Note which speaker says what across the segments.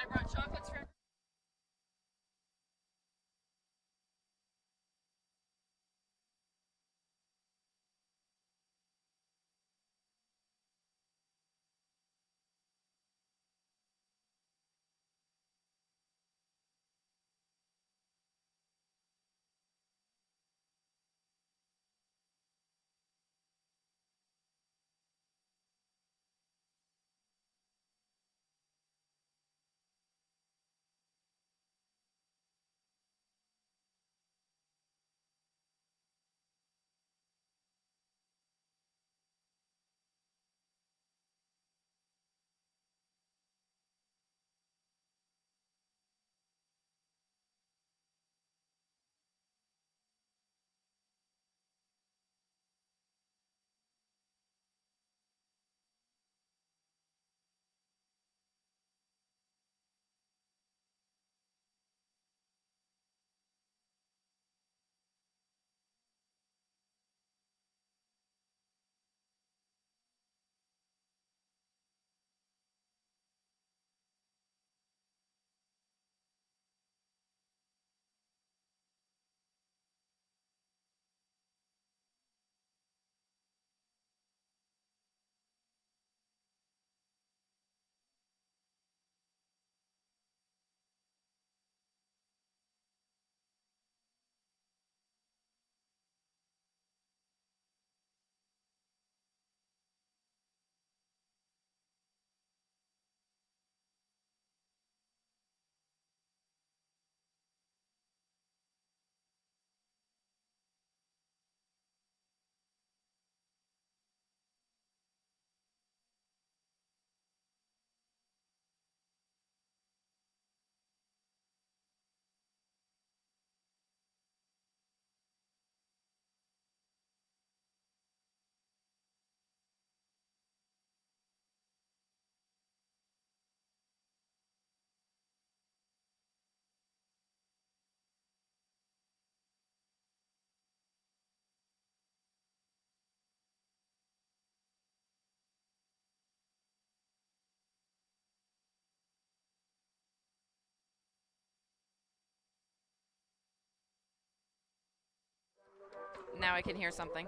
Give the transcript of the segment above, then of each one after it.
Speaker 1: brought chocolates for now I can hear something.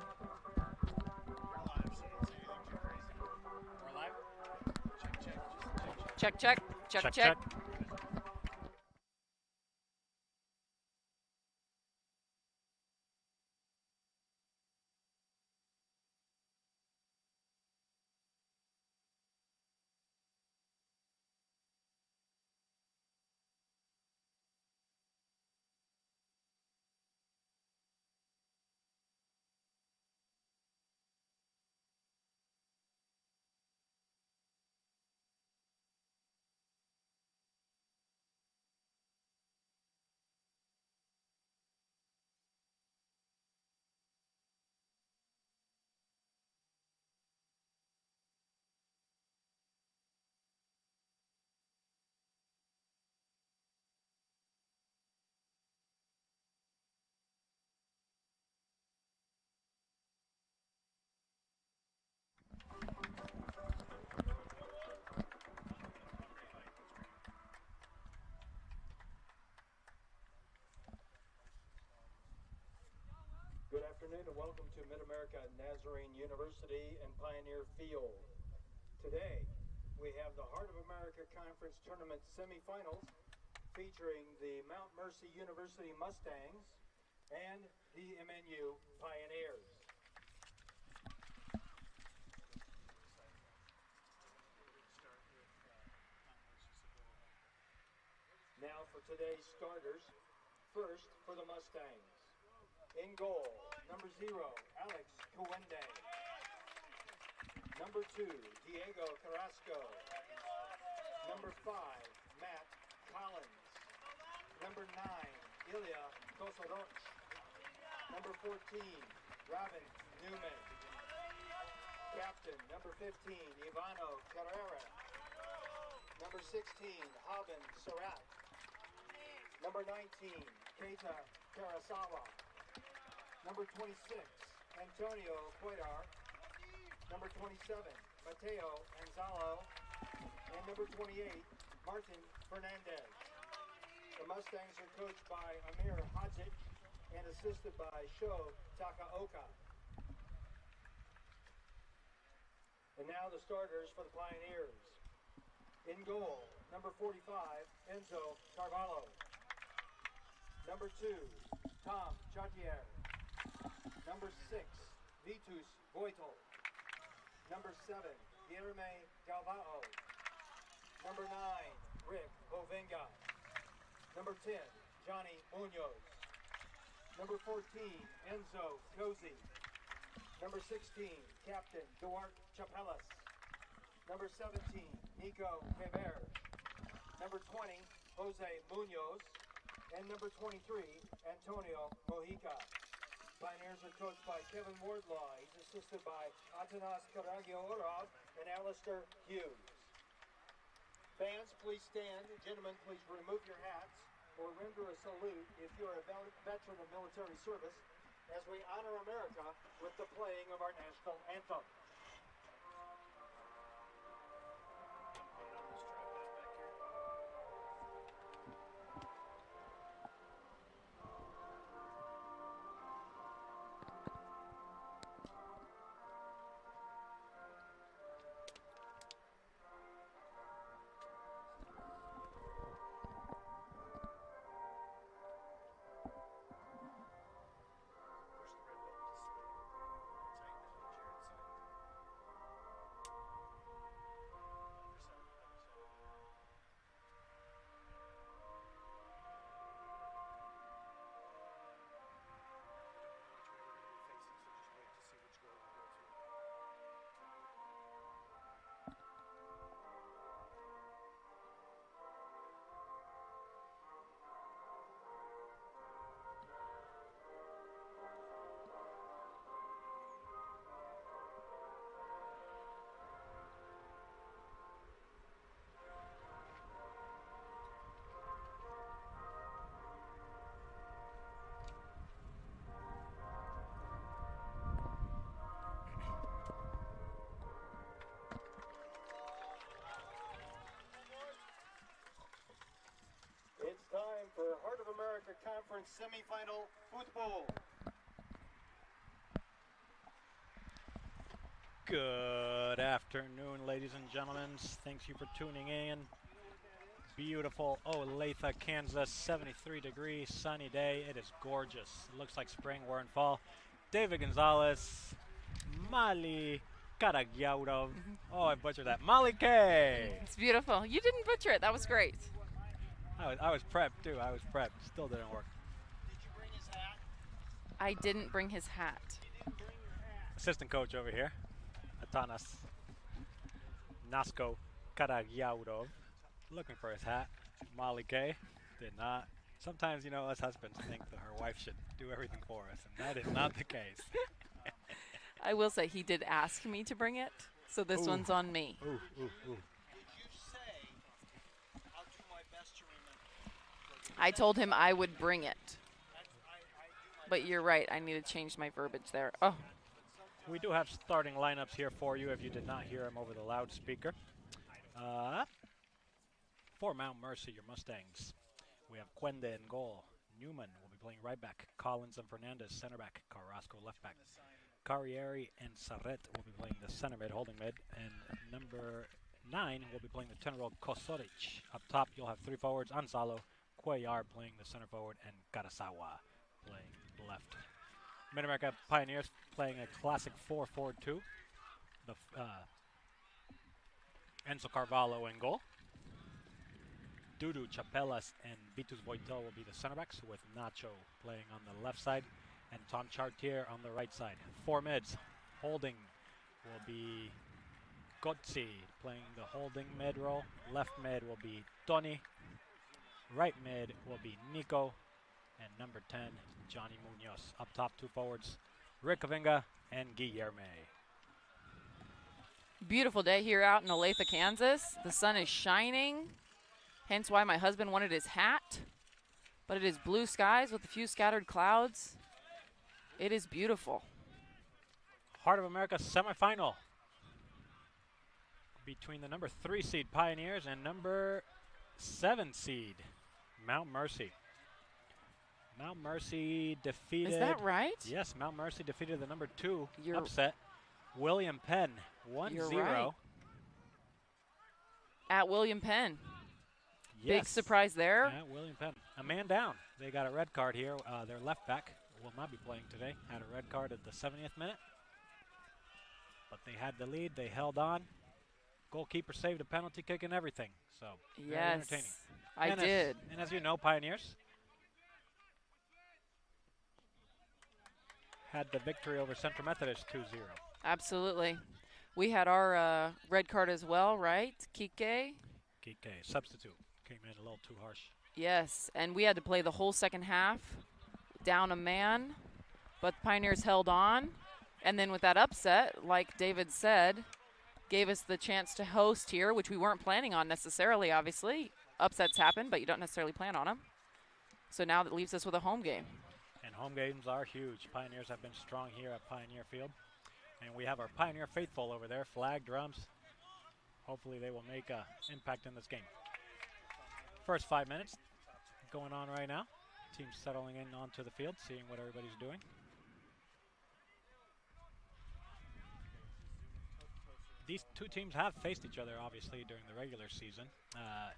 Speaker 2: We're live.
Speaker 1: Check, check, check, check.
Speaker 2: Check.
Speaker 3: Good afternoon and welcome to Mid-America Nazarene University and Pioneer Field. Today, we have the Heart of America Conference Tournament semifinals featuring the Mount Mercy University Mustangs and the MNU Pioneers. Now for today's starters, first for the Mustangs. In goal, number 0, Alex Cuende. Number 2, Diego Carrasco. Number 5, Matt Collins. Number 9, Ilya Kosoroch. Number 14, Robin Newman. Captain, number 15, Ivano Carrera. Number 16, Haben Surratt. Number 19, Keita Karasawa. Number 26, Antonio Cuellar. Number 27, Mateo Anzalo. And number 28, Martin Fernandez. The Mustangs are coached by Amir Hadjic and assisted by Sho Takaoka. And now the starters for the Pioneers. In goal, number 45, Enzo Carvalho. Number 2, Tom Chartier. Number 6, Vitus Voitel. Number 7, Guilherme Galvao. Number 9, Rick Bovenga. Number 10, Johnny Munoz. Number 14, Enzo Cozy. Number 16, Captain Duarte Chapelas. Number 17, Nico Weber. Number 20, Jose Munoz. And number 23, Antonio Mojica. Pioneers are coached by Kevin Wardlaw. He's assisted by Atanas Karagiorov and Alistair Hughes. Fans, please stand. Gentlemen, please remove your hats or render a salute if you're a veteran of military service as we honor America with the playing of our national anthem. It's time for Heart of America Conference semifinal football.
Speaker 4: Good afternoon, ladies and gentlemen. Thank you for tuning in. Beautiful Olathe, Kansas, 73 degrees, sunny day. It is gorgeous. It looks like spring, we're in fall. David Gonzalez, Mali Karagiaurov. Oh, I butchered that. Molly K.
Speaker 1: It's beautiful. You didn't butcher it. That was great.
Speaker 4: I was prepped too. I was prepped. Still didn't work.
Speaker 3: Did you bring his hat?
Speaker 1: I didn't bring his hat.
Speaker 3: You didn't bring your hat.
Speaker 4: Assistant coach over here, Atanas Nasko Karagiaurov. Looking for his hat. Molly K. Did not. Sometimes, us husbands think that her wife should do everything for us, and that is not the case.
Speaker 1: I will say he did ask me to bring it, so this one's on me.
Speaker 4: Ooh.
Speaker 3: Did you say, I'll do my best to remember?
Speaker 1: I told him I would bring it.
Speaker 3: I do my
Speaker 1: But you're right. I need to change my verbiage there. Oh,
Speaker 4: We do have starting lineups here for you if you did not hear them over the loudspeaker. For Mount Mercy, your Mustangs, we have Quende in goal. Newman will be playing right back. Collins and Fernandez, center back. Carrasco, left back. Carrieri and Sarret will be playing the center mid, holding mid. And number 9 will be playing the 10-year-old Kosoric. Up top, you'll have 3 forwards. Ansalo, Cuellar playing the center forward, and Garasawa playing left. Mid-America Pioneers playing a classic 4-4-2. The Enzo Carvalho in goal. Dudu Chapelas and Vitus Voitel will be the center backs, with Nacho playing on the left side and Tom Chartier on the right side. 4 mids. Holding will be Gotzi playing the holding mid role. Left mid will be Tourney. Right mid will be Nico. And number 10, Johnny Munoz. Up top, 2 forwards, Rick Kavinga and Guilherme.
Speaker 1: beautiful day here out in Olathe, Kansas. The sun is shining, hence why my husband wanted his hat. But it is blue skies with a few scattered clouds. It is beautiful.
Speaker 4: Heart of America semifinal between the number 3 seed Pioneers and number 7 seed, Mount Mercy. Mount Mercy defeated.
Speaker 1: Is that right?
Speaker 4: Yes, Mount Mercy defeated the number 2
Speaker 1: You're-
Speaker 4: upset, William Penn, 1-0.
Speaker 1: You're right. At William Penn.
Speaker 4: Yes.
Speaker 1: Big surprise there.
Speaker 4: At William Penn. A man down. They got a red card here. Their left back will not be playing today. Had a red card at the 70th minute. But they had the lead. They held on. Goalkeeper saved a penalty kick and everything. So, very entertaining.
Speaker 1: Yes, I did.
Speaker 4: And as you know, Pioneers had the victory over Central Methodist 2-0.
Speaker 1: Absolutely. We had our red card as well, right? Kike?
Speaker 4: Kike, substitute. Came in a little too harsh.
Speaker 1: Yes, and we had to play the whole second half, down a man, but the Pioneers held on. And then with that upset, like David said, gave us the chance to host here, which we weren't planning on necessarily, obviously. Upsets happen, but you don't necessarily plan on them. So now that leaves us with a home game.
Speaker 4: And home games are huge. Pioneers have been strong here at Pioneer Field. And we have our Pioneer faithful over there, flag, drums. Hopefully they will make an impact in this game. First 5 minutes going on right now. Teams settling in onto the field, seeing what everybody's doing. These two teams have faced each other, obviously, during the regular season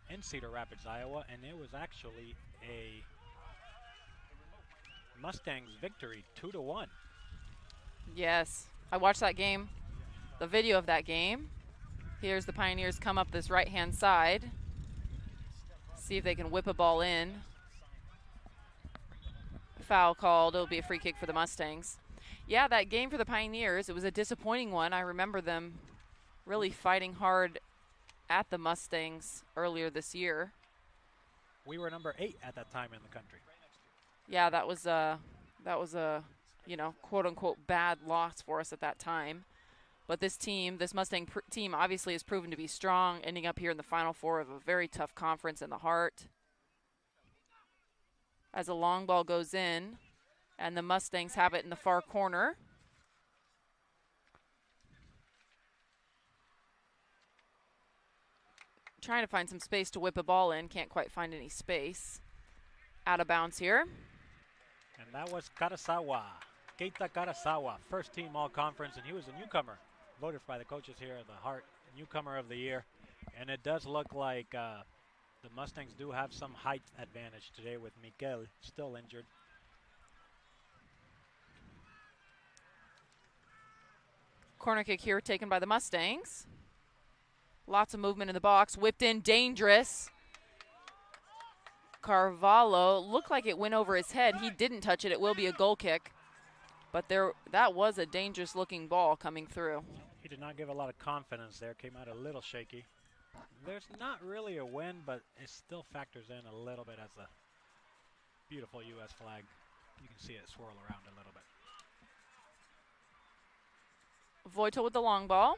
Speaker 4: in Cedar Rapids, Iowa, and it was actually a Mustangs victory, 2-1.
Speaker 1: Yes, I watched that game, the video of that game. Here's the Pioneers come up this right-hand side. See if they can whip a ball in. Foul called. It'll be a free kick for the Mustangs. Yeah, that game for the Pioneers, it was a disappointing one. I remember them really fighting hard at the Mustangs earlier this year.
Speaker 4: We were number 8 at that time in the country.
Speaker 1: Yeah, that was a you know, quote unquote bad loss for us at that time. But this team, this Mustang team, obviously has proven to be strong, ending up here in the Final Four of a very tough conference in the Heart. As a long ball goes in, and the Mustangs have it in the far corner. Trying to find some space to whip a ball in, can't quite find any space. Out of bounds here.
Speaker 4: And that was Karasawa, Keita Karasawa, first team all-conference, and he was a newcomer, voted by the coaches here at the Heart, newcomer of the year. And it does look like the Mustangs do have some height advantage today with Miguel still injured.
Speaker 1: Corner kick here taken by the Mustangs. Lots of movement in the box, whipped in, dangerous. Carvalho looked like it went over his head. He didn't touch it. It will be a goal kick. But that was a dangerous looking ball coming through.
Speaker 4: He did not give a lot of confidence there, came out a little shaky. There's not really a win, but it still factors in a little bit as a beautiful U.S. flag. You can see it swirl around a little bit.
Speaker 1: Voitel with the long ball.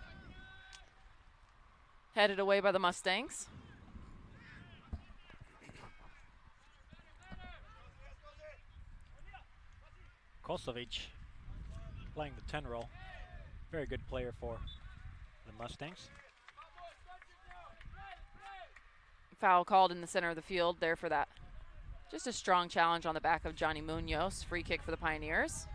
Speaker 1: Headed away by the Mustangs.
Speaker 4: Kosovic playing the 10 role. Very good player for the Mustangs.
Speaker 1: Foul called in the center of the field there for that. Just a strong challenge on the back of Johnny Munoz. Free kick for the Pioneers.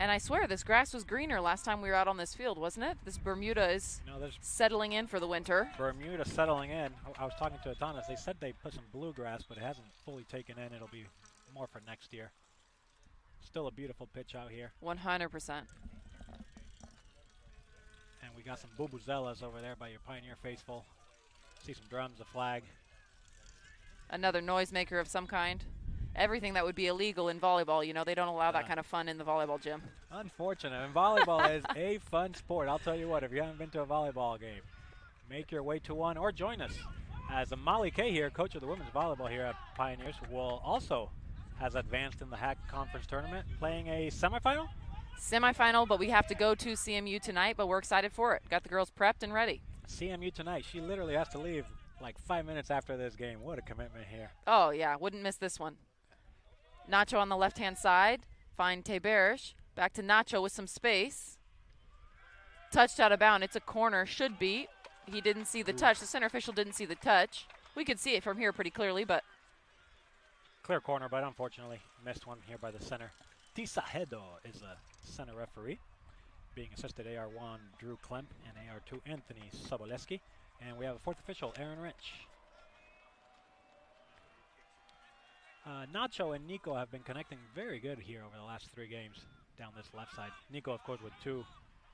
Speaker 1: And I swear this grass was greener last time we were out on this field, wasn't it? This Bermuda is settling in for the winter.
Speaker 4: Bermuda settling in. I was talking to Atanas. They said they put some bluegrass, but it hasn't fully taken in. It'll be more for next year. Still a beautiful pitch out here.
Speaker 1: 100%.
Speaker 4: And we got some bubuzelas over there by your Pioneer faithful. See some drums, a flag.
Speaker 1: Another noisemaker of some kind. Everything that would be illegal in volleyball, you know, they don't allow that kind of fun in the volleyball gym.
Speaker 4: Unfortunate. And volleyball is a fun sport. I'll tell you what, if you haven't been to a volleyball game, make your way to one or join us. As Molly Kay here, coach of the women's volleyball here at Pioneers, will also has advanced in the HAC conference tournament, playing a semifinal?
Speaker 1: Semifinal, but we have to go to CMU tonight, but we're excited for it. Got the girls prepped and ready.
Speaker 4: CMU tonight. She literally has to leave like 5 minutes after this game. What a commitment here.
Speaker 1: Oh, yeah, wouldn't miss this one. Nacho on the left-hand side. Find Teberish. Back to Nacho with some space. Touched out of bounds. It's a corner. Should be. he didn't see the touch. The center official didn't see the touch. We could see it from here pretty clearly, but
Speaker 4: clear corner, but unfortunately missed one here by the center. Tisajedo is a center referee. Being assisted AR1 Drew Klemp and AR2 Anthony Soboleski. And we have a fourth official, Aaron Rich. Nacho and Nico have been connecting very good here over the last 3 games down this left side. Nico, of course, with 2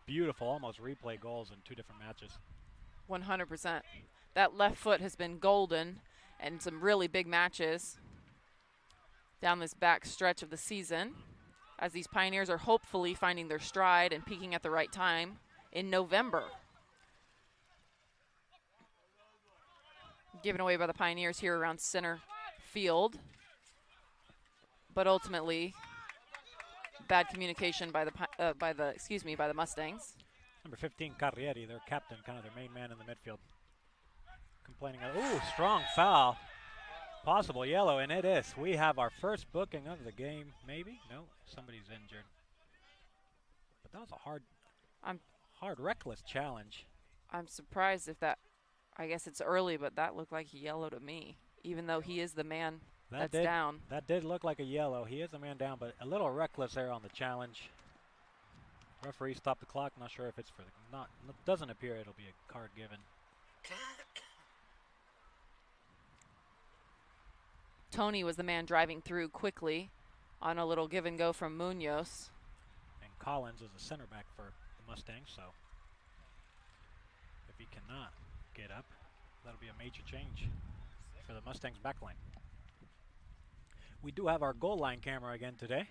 Speaker 4: beautiful, almost replay goals in 2 different matches.
Speaker 1: 100%. That left foot has been golden and some really big matches down this back stretch of the season as these Pioneers are hopefully finding their stride and peaking at the right time in November. Given away by the Pioneers here around center field. But ultimately, bad communication by the Mustangs.
Speaker 4: Number 15, Carrieri, their captain, kind of their main man in the midfield. Complaining of, ooh, strong foul. Possible yellow, and it is. We have our first booking of the game, maybe? No, somebody's injured. But that was a hard, reckless challenge.
Speaker 1: I'm surprised if that, I guess it's early, but that looked like he yellowed at me, even though he is the man that's down.
Speaker 4: That did look like a yellow. He is the man down, but a little reckless there on the challenge. Referee stopped the clock. Not sure if it's for the, doesn't appear it'll be a card given.
Speaker 1: Tourney was the man driving through quickly on a little give and go from Munoz.
Speaker 4: And Collins is a center back for the Mustangs, so if he cannot get up, that'll be a major change for the Mustangs backline. We do have our goal line camera again today.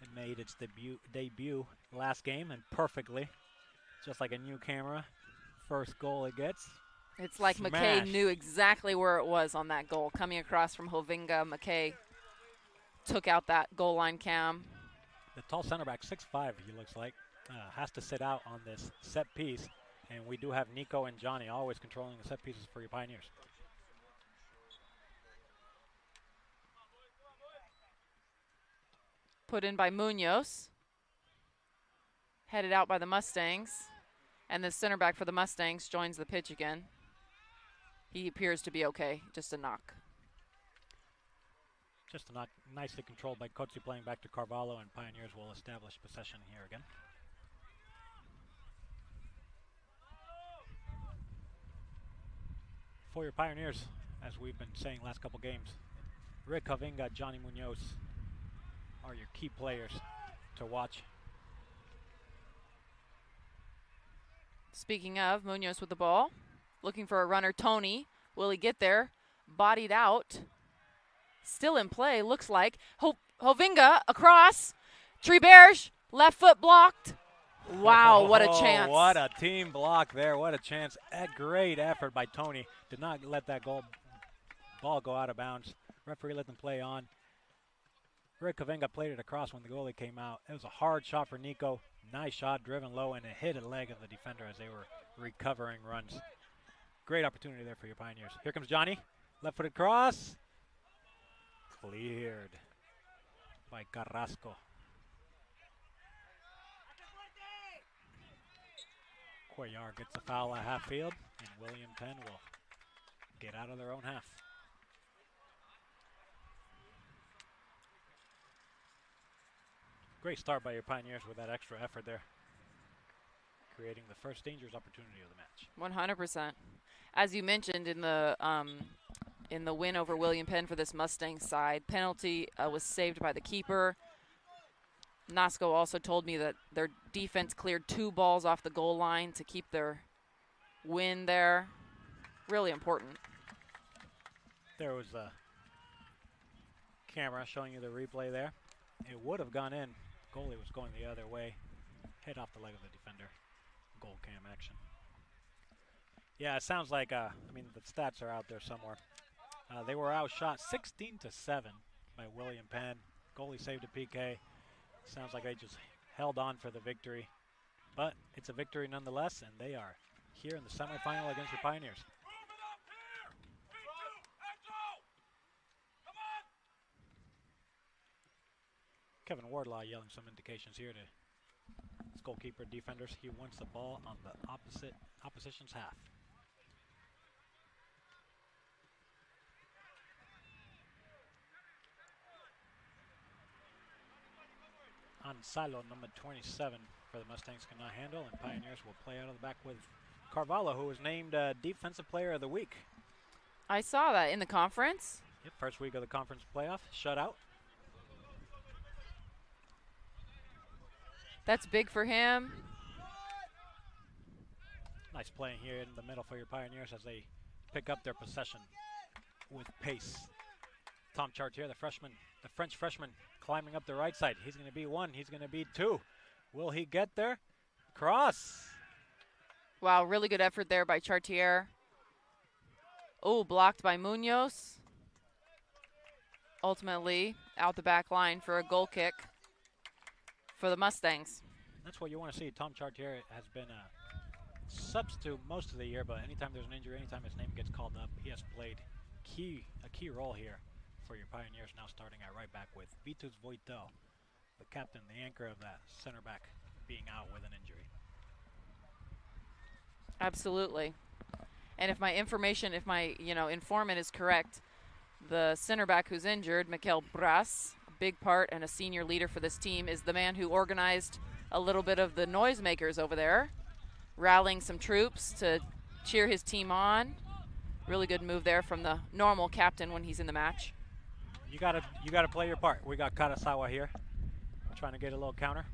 Speaker 4: It made its debut last game, and perfectly, just like a new camera. First goal it gets.
Speaker 1: It's like
Speaker 4: Smash.
Speaker 1: McKay knew exactly where it was on that goal. Coming across from Hovinga, McKay took out that goal line cam.
Speaker 4: The tall center back, 6'5", he looks like, has to sit out on this set piece. And we do have Nico and Johnny always controlling the set pieces for your Pioneers.
Speaker 1: Put in by Munoz. Headed out by the Mustangs. And the center back for the Mustangs joins the pitch again. He appears to be okay, just a knock.
Speaker 4: Just a knock, nicely controlled by Kotze, playing back to Carvalho, and Pioneers will establish possession here again. For your Pioneers, as we've been saying last couple games, Rick Hovinga, Johnny Munoz are your key players to watch.
Speaker 1: Speaking of, Munoz with the ball. Looking for a runner, Tourney. Will he get there? Bodied out. Still in play, looks like. Hovinga across. Triberge, left foot blocked. Wow, what a chance.
Speaker 4: What a team block there. What a chance. A great effort by Tourney. Did not let that ball go out of bounds. Referee let them play on. Rick Hovinga played it across when the goalie came out. It was a hard shot for Nico. Nice shot, driven low, and it hit a leg of the defender as they were recovering runs. Great opportunity there for your Pioneers. Here comes Johnny. Left-footed cross. Cleared by Carrasco. Cuellar gets a foul at half field, and William Penn will get out of their own half. Great start by your Pioneers with that extra effort there, creating the first dangerous opportunity of the match.
Speaker 1: 100%. As you mentioned in the win over William Penn for this Mustang side, penalty was saved by the keeper. Nasco also told me that their defense cleared 2 balls off the goal line to keep their win there. Really important.
Speaker 4: There was a camera showing you the replay there. It would have gone in. Goalie was going the other way. Hit off the leg of the defender. Goal cam action. Yeah, it sounds like, I mean, the stats are out there somewhere. They were outshot 16-7 by William Penn. Goalie saved a PK. Sounds like they just held on for the victory. But it's a victory nonetheless, and they are here in the semifinal against the Pioneers. Kevin Wardlaw yelling some indications here to his goalkeeper defenders. He wants the ball on the opposition's half. Ansalo, number 27 for the Mustangs, cannot handle, and Pioneers will play out of the back with Carvalho, who was named Defensive Player of the Week.
Speaker 1: I saw that in the conference.
Speaker 4: Yep, first week of the conference playoff, shutout.
Speaker 1: That's big for him.
Speaker 4: Nice playing here in the middle for your Pioneers as they pick up their possession with pace. Tom Chartier, the French freshman, climbing up the right side. He's going to be one. He's going to be two. Will he get there? Cross.
Speaker 1: Wow, really good effort there by Chartier. Oh, blocked by Munoz. Ultimately, out the back line for a goal kick for the Mustangs.
Speaker 4: That's what you want to see. Tom Chartier has been a substitute most of the year, but anytime there's an injury, anytime his name gets called up, he has played a key role here for your Pioneers, now starting at right back with Vitus Voitel, the captain, the anchor of that center back, being out with an injury.
Speaker 1: Absolutely. And if my informant is correct, the center back who's injured, Mikel Bras, a big part and a senior leader for this team, is the man who organized a little bit of the noisemakers over there, rallying some troops to cheer his team on. Really good move there from the normal captain when he's in the match.
Speaker 4: You gotta play your part. We got Karasawa here, trying to get a little counter.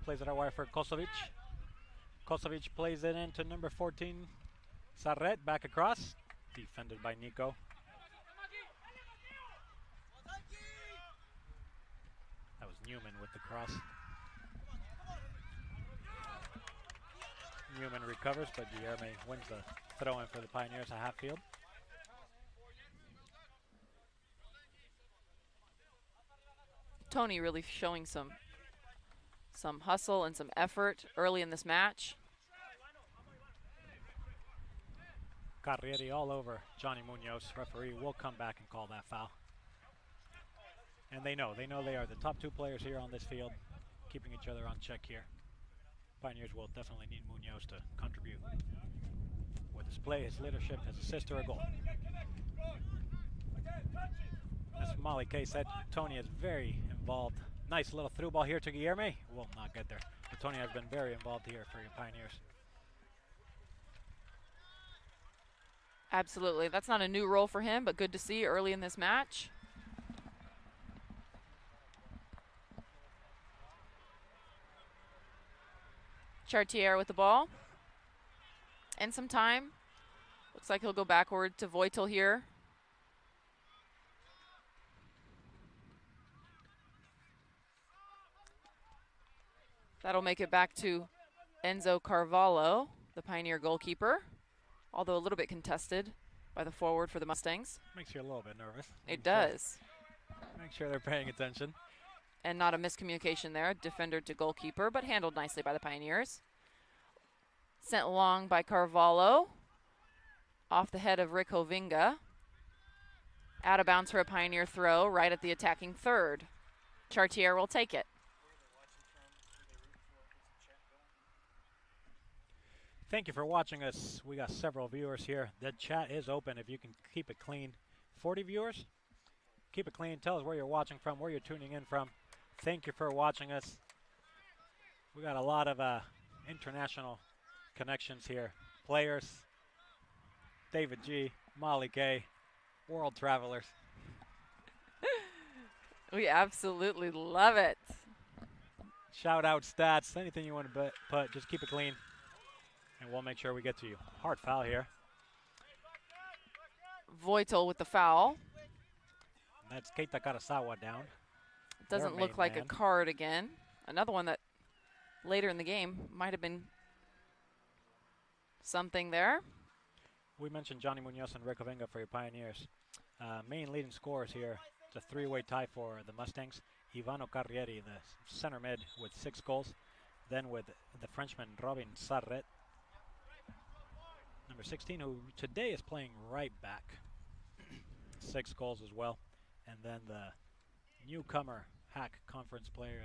Speaker 4: Plays it out wide for Kosovic. Kosovic plays it into number 14, Sarret, back across. Defended by Nico. That was Newman with the cross. Newman recovers, but Guillerme wins the throw-in for the Pioneers at half field.
Speaker 1: Tourney really showing some hustle and some effort early in this match.
Speaker 4: Carrieri all over Johnny Munoz. Referee will come back and call that foul. And they know they are the top two players here on this field, keeping each other on check here. Pioneers will definitely need Munoz to contribute with his play, his leadership, his assist, or a goal. As Molly Kay said, Tony is very involved. Nice little through ball here to Guillerme. Will not get there. But Tony has been very involved here for your Pioneers.
Speaker 1: Absolutely. That's not a new role for him, but good to see early in this match. Chartier with the ball. And some time. Looks like he'll go backward to Voitel here. That'll make it back to Enzo Carvalho, the Pioneer goalkeeper, although a little bit contested by the forward for the Mustangs.
Speaker 4: Makes you a little bit nervous.
Speaker 1: It does.
Speaker 4: Make sure they're paying attention.
Speaker 1: And not a miscommunication there. Defender to goalkeeper, but handled nicely by the Pioneers. Sent long by Carvalho. Off the head of Rick Hovinga. Out of bounds for a Pioneer throw right at the attacking third. Chartier will take it.
Speaker 4: Thank you for watching us. We got several viewers here. The chat is open if you can keep it clean. 40 viewers? Keep it clean. Tell us where you're watching from, where you're tuning in from. Thank you for watching us. We got a lot of international connections here. Players, David G, Molly K, world travelers.
Speaker 1: We absolutely love it.
Speaker 4: Shout out, stats, anything you want to put, just keep it clean. And we'll make sure we get to you. Hard foul here.
Speaker 1: Voitel with the foul.
Speaker 4: And that's Keita Karasawa down.
Speaker 1: Doesn't look like a card again. Another one that later in the game might have been something there.
Speaker 4: We mentioned Johnny Munoz and Rick Hovinga for your Pioneers. Main leading scorers here. It's a three-way tie for the Mustangs. Ivano Carrieri, the center mid, with 6 goals. Then with the Frenchman Robin Sarret, number 16, who today is playing right back. 6 goals as well. And then the newcomer Hack Conference player,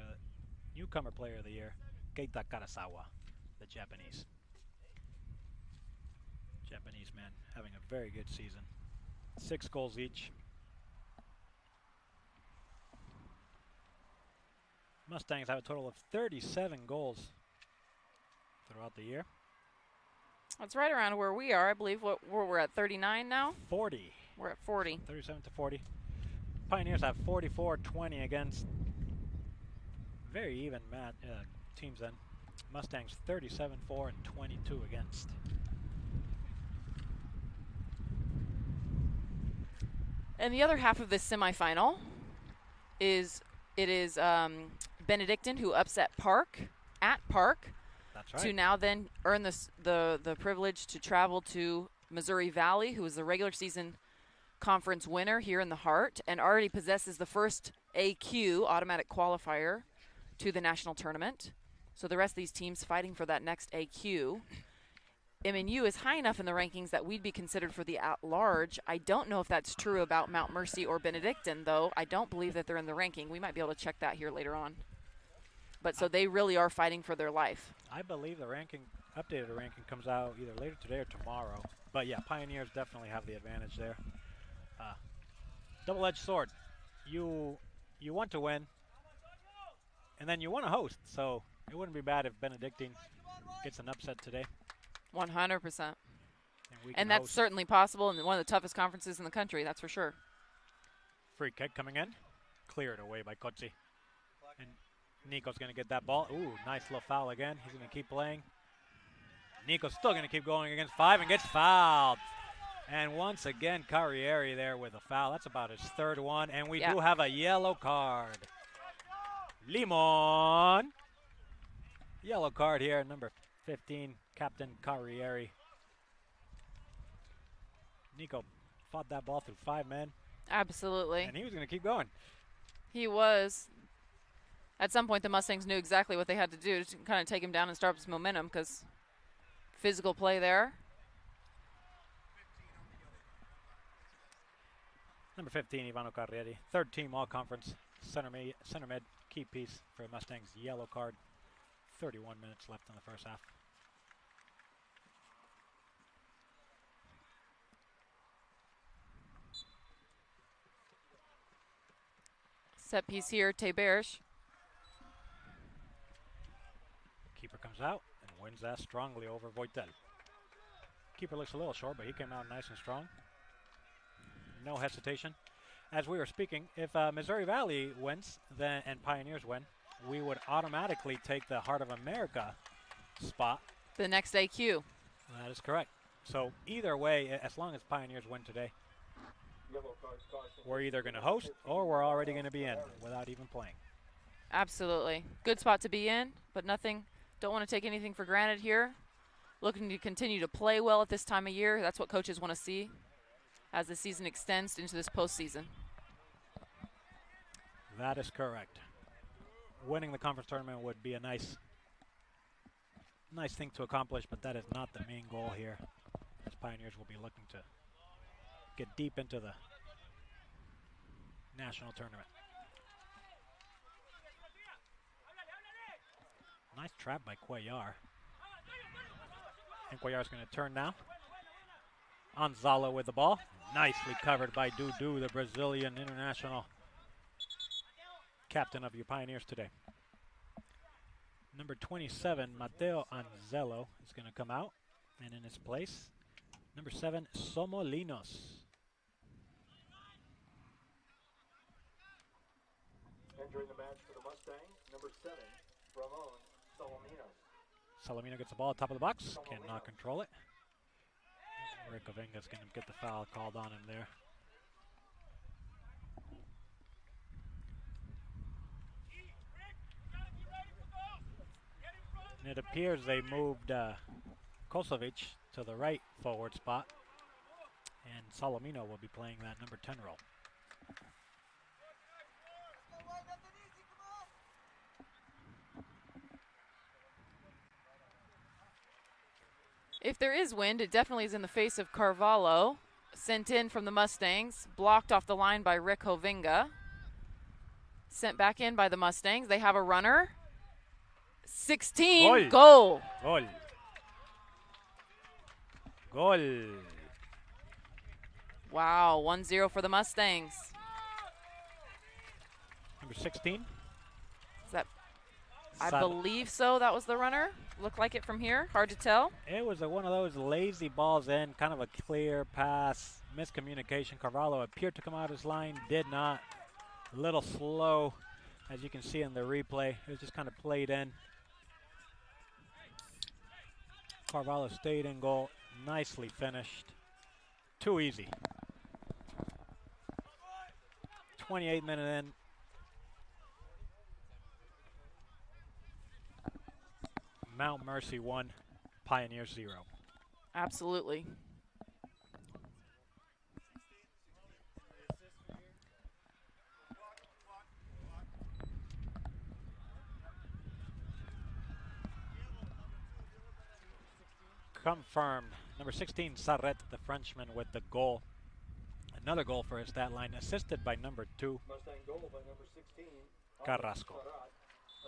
Speaker 4: newcomer player of the year, Keita Karasawa, the Japanese. Japanese men having a very good season. 6 goals each. Mustangs have a total of 37 goals throughout the year.
Speaker 1: That's right around where we are. I believe we're at 39 now.
Speaker 4: 40.
Speaker 1: We're at 40.
Speaker 4: 37 to 40. Pioneers have 44-20 against very even teams then. Mustangs 37-4 and 22 against.
Speaker 1: And the other half of this semifinal is Benedictine, who upset Park at Park.
Speaker 4: That's right.
Speaker 1: To now then earn the privilege to travel to Missouri Valley, who is the regular season conference winner here in the Heart and already possesses the first AQ, automatic qualifier, to the national tournament. So the rest of these teams fighting for that next AQ. MNU is high enough in the rankings that we'd be considered for the at-large. I don't know if that's true about Mount Mercy or Benedictine, though. I don't believe that they're in the ranking. We might be able to check that here later on. But so they really are fighting for their life.
Speaker 4: I believe the updated ranking comes out either later today or tomorrow. But yeah, Pioneers definitely have the advantage there. Double-edged sword. You want to win, and then you want to host. So it wouldn't be bad if Benedictine gets an upset today.
Speaker 1: 100%.
Speaker 4: And
Speaker 1: that's certainly possible in one of the toughest conferences in the country, that's for sure.
Speaker 4: Free kick coming in. Cleared away by Kotzi. And Nico's going to get that ball. Ooh, nice little foul again. He's going to keep playing. Nico's still going to keep going against 5 and gets fouled. And once again, Carrieri there with a foul. That's about his 3rd one. And we do have a yellow card. Limon. Yellow card here, number 15, Captain Carrieri. Nico fought that ball through 5 men.
Speaker 1: Absolutely.
Speaker 4: And he was going to keep going.
Speaker 1: He was. At some point, the Mustangs knew exactly what they had to do to kind of take him down and start up his momentum, because physical play there.
Speaker 4: Number 15, Ivano Carrieri. 3rd team all-conference. Center mid, key piece for Mustangs. Yellow card. 31 minutes left in the first half.
Speaker 1: Set piece here, Teberish.
Speaker 4: Keeper comes out and wins that strongly over Voitel. Keeper looks a little short, but he came out nice and strong. No hesitation. As we were speaking, if Missouri Valley wins and Pioneers win, we would automatically take the Heart of America spot.
Speaker 1: The next AQ.
Speaker 4: That is correct. So either way, as long as Pioneers win today, we're either going to host or we're already going to be in without even playing.
Speaker 1: Absolutely. Good spot to be in, but don't want to take anything for granted here. Looking to continue to play well at this time of year. That's what coaches want to see as the season extends into this postseason.
Speaker 4: That is correct. Winning the conference tournament would be a nice thing to accomplish, but that is not the main goal here, as Pioneers will be looking to get deep into the national tournament. Nice trap by Cuellar. And Cuellar's going to turn now. Anzala with the ball. Nicely covered by Dudu, the Brazilian international captain of your Pioneers today. Number 27, Mateo Anzelo, is going to come out. And in his place, number 7, Somolinos.
Speaker 3: Entering the match for the Mustangs, number 7, Ramon Salominos.
Speaker 4: Salomino gets the ball at top of the box. Cannot control it. Rick Ovinga's going to get the foul called on him there. And it appears they moved Kosovic to the right forward spot. And Salomino will be playing that number 10 role.
Speaker 1: If there is wind, it definitely is in the face of Carvalho. Sent in from the Mustangs, blocked off the line by Rick Hovinga. Sent back in by the Mustangs. They have a runner. 16.
Speaker 4: Goal.
Speaker 1: Goal.
Speaker 4: Gol. Gol.
Speaker 1: Wow, 1-0 for the Mustangs.
Speaker 4: Number 16.
Speaker 1: Is that? I
Speaker 4: Sad-
Speaker 1: believe so. That was the runner. Looked like it from here. Hard to tell.
Speaker 4: It was one of those lazy balls in, kind of a clear pass, miscommunication. Carvalho appeared to come out his line, did not. A little slow, as you can see in the replay. It was just kind of played in. Carvalho stayed in goal, nicely finished. Too easy. 28 minutes in. Mount Mercy 1, Pioneer 0.
Speaker 1: Absolutely.
Speaker 4: Confirmed. Number 16, Sarret, the Frenchman, with the goal. Another goal for his stat line, assisted by number 2,
Speaker 3: Mustang goal by number 16.
Speaker 4: Carrasco.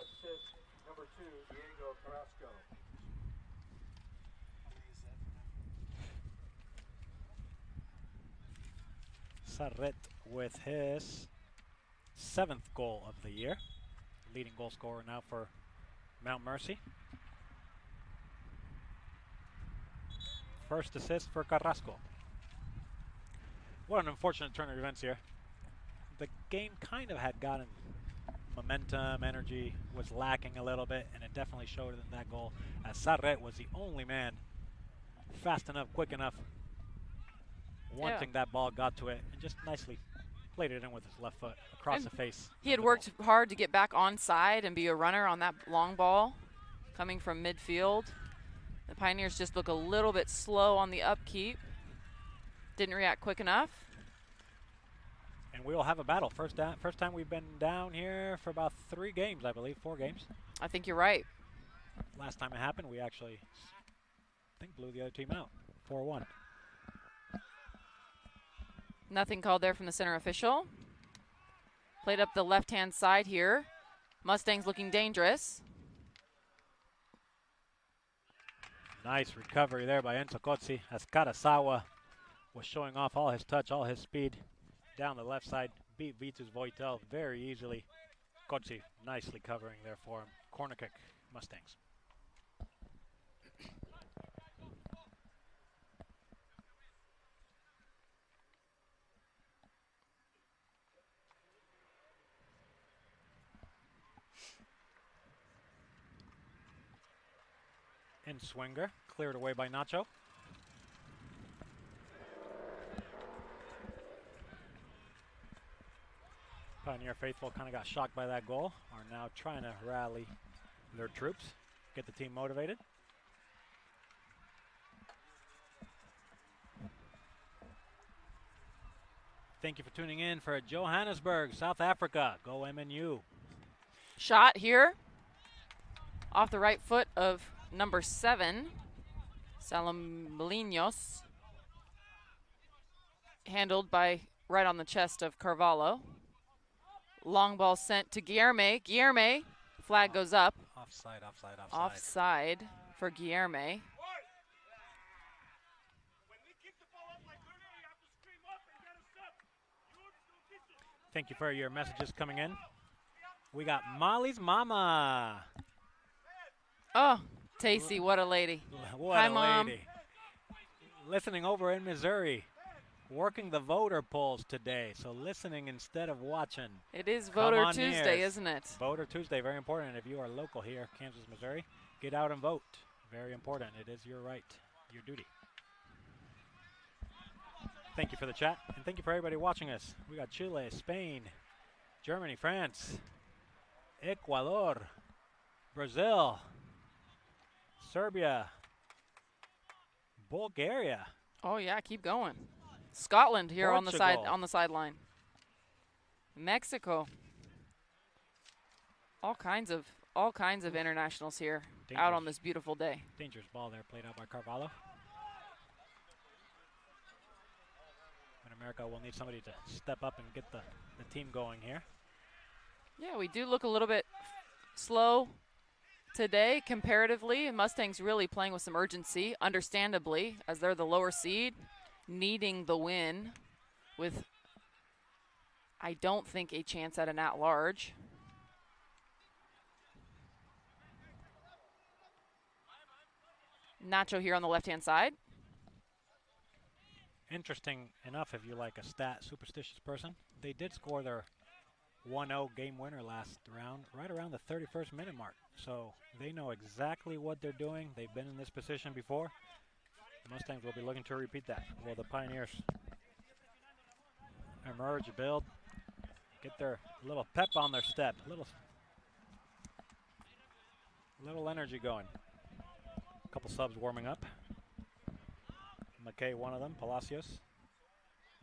Speaker 3: Assist number 2, Diego Carrasco.
Speaker 4: Sarret with his 7th goal of the year. Leading goal scorer now for Mount Mercy. First assist for Carrasco. What an unfortunate turn of events here. The game kind of had gotten momentum, energy, was lacking a little bit, and it definitely showed in that goal, as Sarret was the only man fast enough, quick enough, wanting that ball, got to it, and just nicely played it in with his left foot across the face.
Speaker 1: He had worked hard to get back on side and be a runner on that long ball coming from midfield. The Pioneers just look a little bit slow on the upkeep. Didn't react quick enough.
Speaker 4: And we will have a battle. First time we've been down here for about 3 games, I believe, 4 games.
Speaker 1: I think you're right.
Speaker 4: Last time it happened, we actually, I think, blew the other team out, 4-1.
Speaker 1: Nothing called there from the center official. Played up the left-hand side here. Mustangs looking dangerous.
Speaker 4: Nice recovery there by Enzo Cozzi, as Karasawa was showing off all his touch, all his speed. Down the left side, beat Vitus Voitel very easily. Cozzi nicely covering there for him. Corner kick, Mustangs. In swinger, cleared away by Nacho. Pioneer faithful kind of got shocked by that goal, are now trying to rally their troops, get the team motivated. Thank you for tuning in for Johannesburg, South Africa. Go MNU.
Speaker 1: Shot here off the right foot of number 7, Salomolinos. Handled by right on the chest of Carvalho. Long ball sent to Guilherme. Guilherme, flag goes up.
Speaker 4: Offside.
Speaker 1: Offside for Guilherme.
Speaker 4: Thank you for your messages coming in. We got Molly's mama.
Speaker 1: Oh, Tacey, what a lady.
Speaker 4: What
Speaker 1: Hi,
Speaker 4: a
Speaker 1: Mom.
Speaker 4: lady. Listening over in Missouri. Working the voter polls today, so listening instead of watching.
Speaker 1: It is
Speaker 4: Come
Speaker 1: Voter
Speaker 4: on,
Speaker 1: Tuesday,
Speaker 4: Nears.
Speaker 1: isn't it?
Speaker 4: Voter Tuesday, very important. If you are local here, Kansas, Missouri, get out and vote. Very important. It is your right, your duty. Thank you for the chat, and thank you for everybody watching us. We got Chile, Spain, Germany, France, Ecuador, Brazil, Serbia, Bulgaria.
Speaker 1: Oh yeah, keep going. Scotland here on the
Speaker 4: Portugal.
Speaker 1: sideline. Mexico. All kinds of internationals here out on this beautiful day.
Speaker 4: Dangerous ball there, played out by Carvalho. In America, we'll need somebody to step up and get the team going here.
Speaker 1: Yeah, we do look a little bit slow Today, comparatively, Mustangs really playing with some urgency, understandably, as they're the lower seed, needing the win with, I don't think, a chance at an at-large. Nacho here on the left-hand side.
Speaker 4: Interesting enough, if you like a stat superstitious person, they did score their 1-0 game winner last round right around the 31st minute mark. So they know exactly what they're doing. They've been in this position before. The Mustangs will be looking to repeat that. Will the Pioneers emerge, build, get their little pep on their step, little energy going. A couple subs warming up. McKay, one of them, Palacios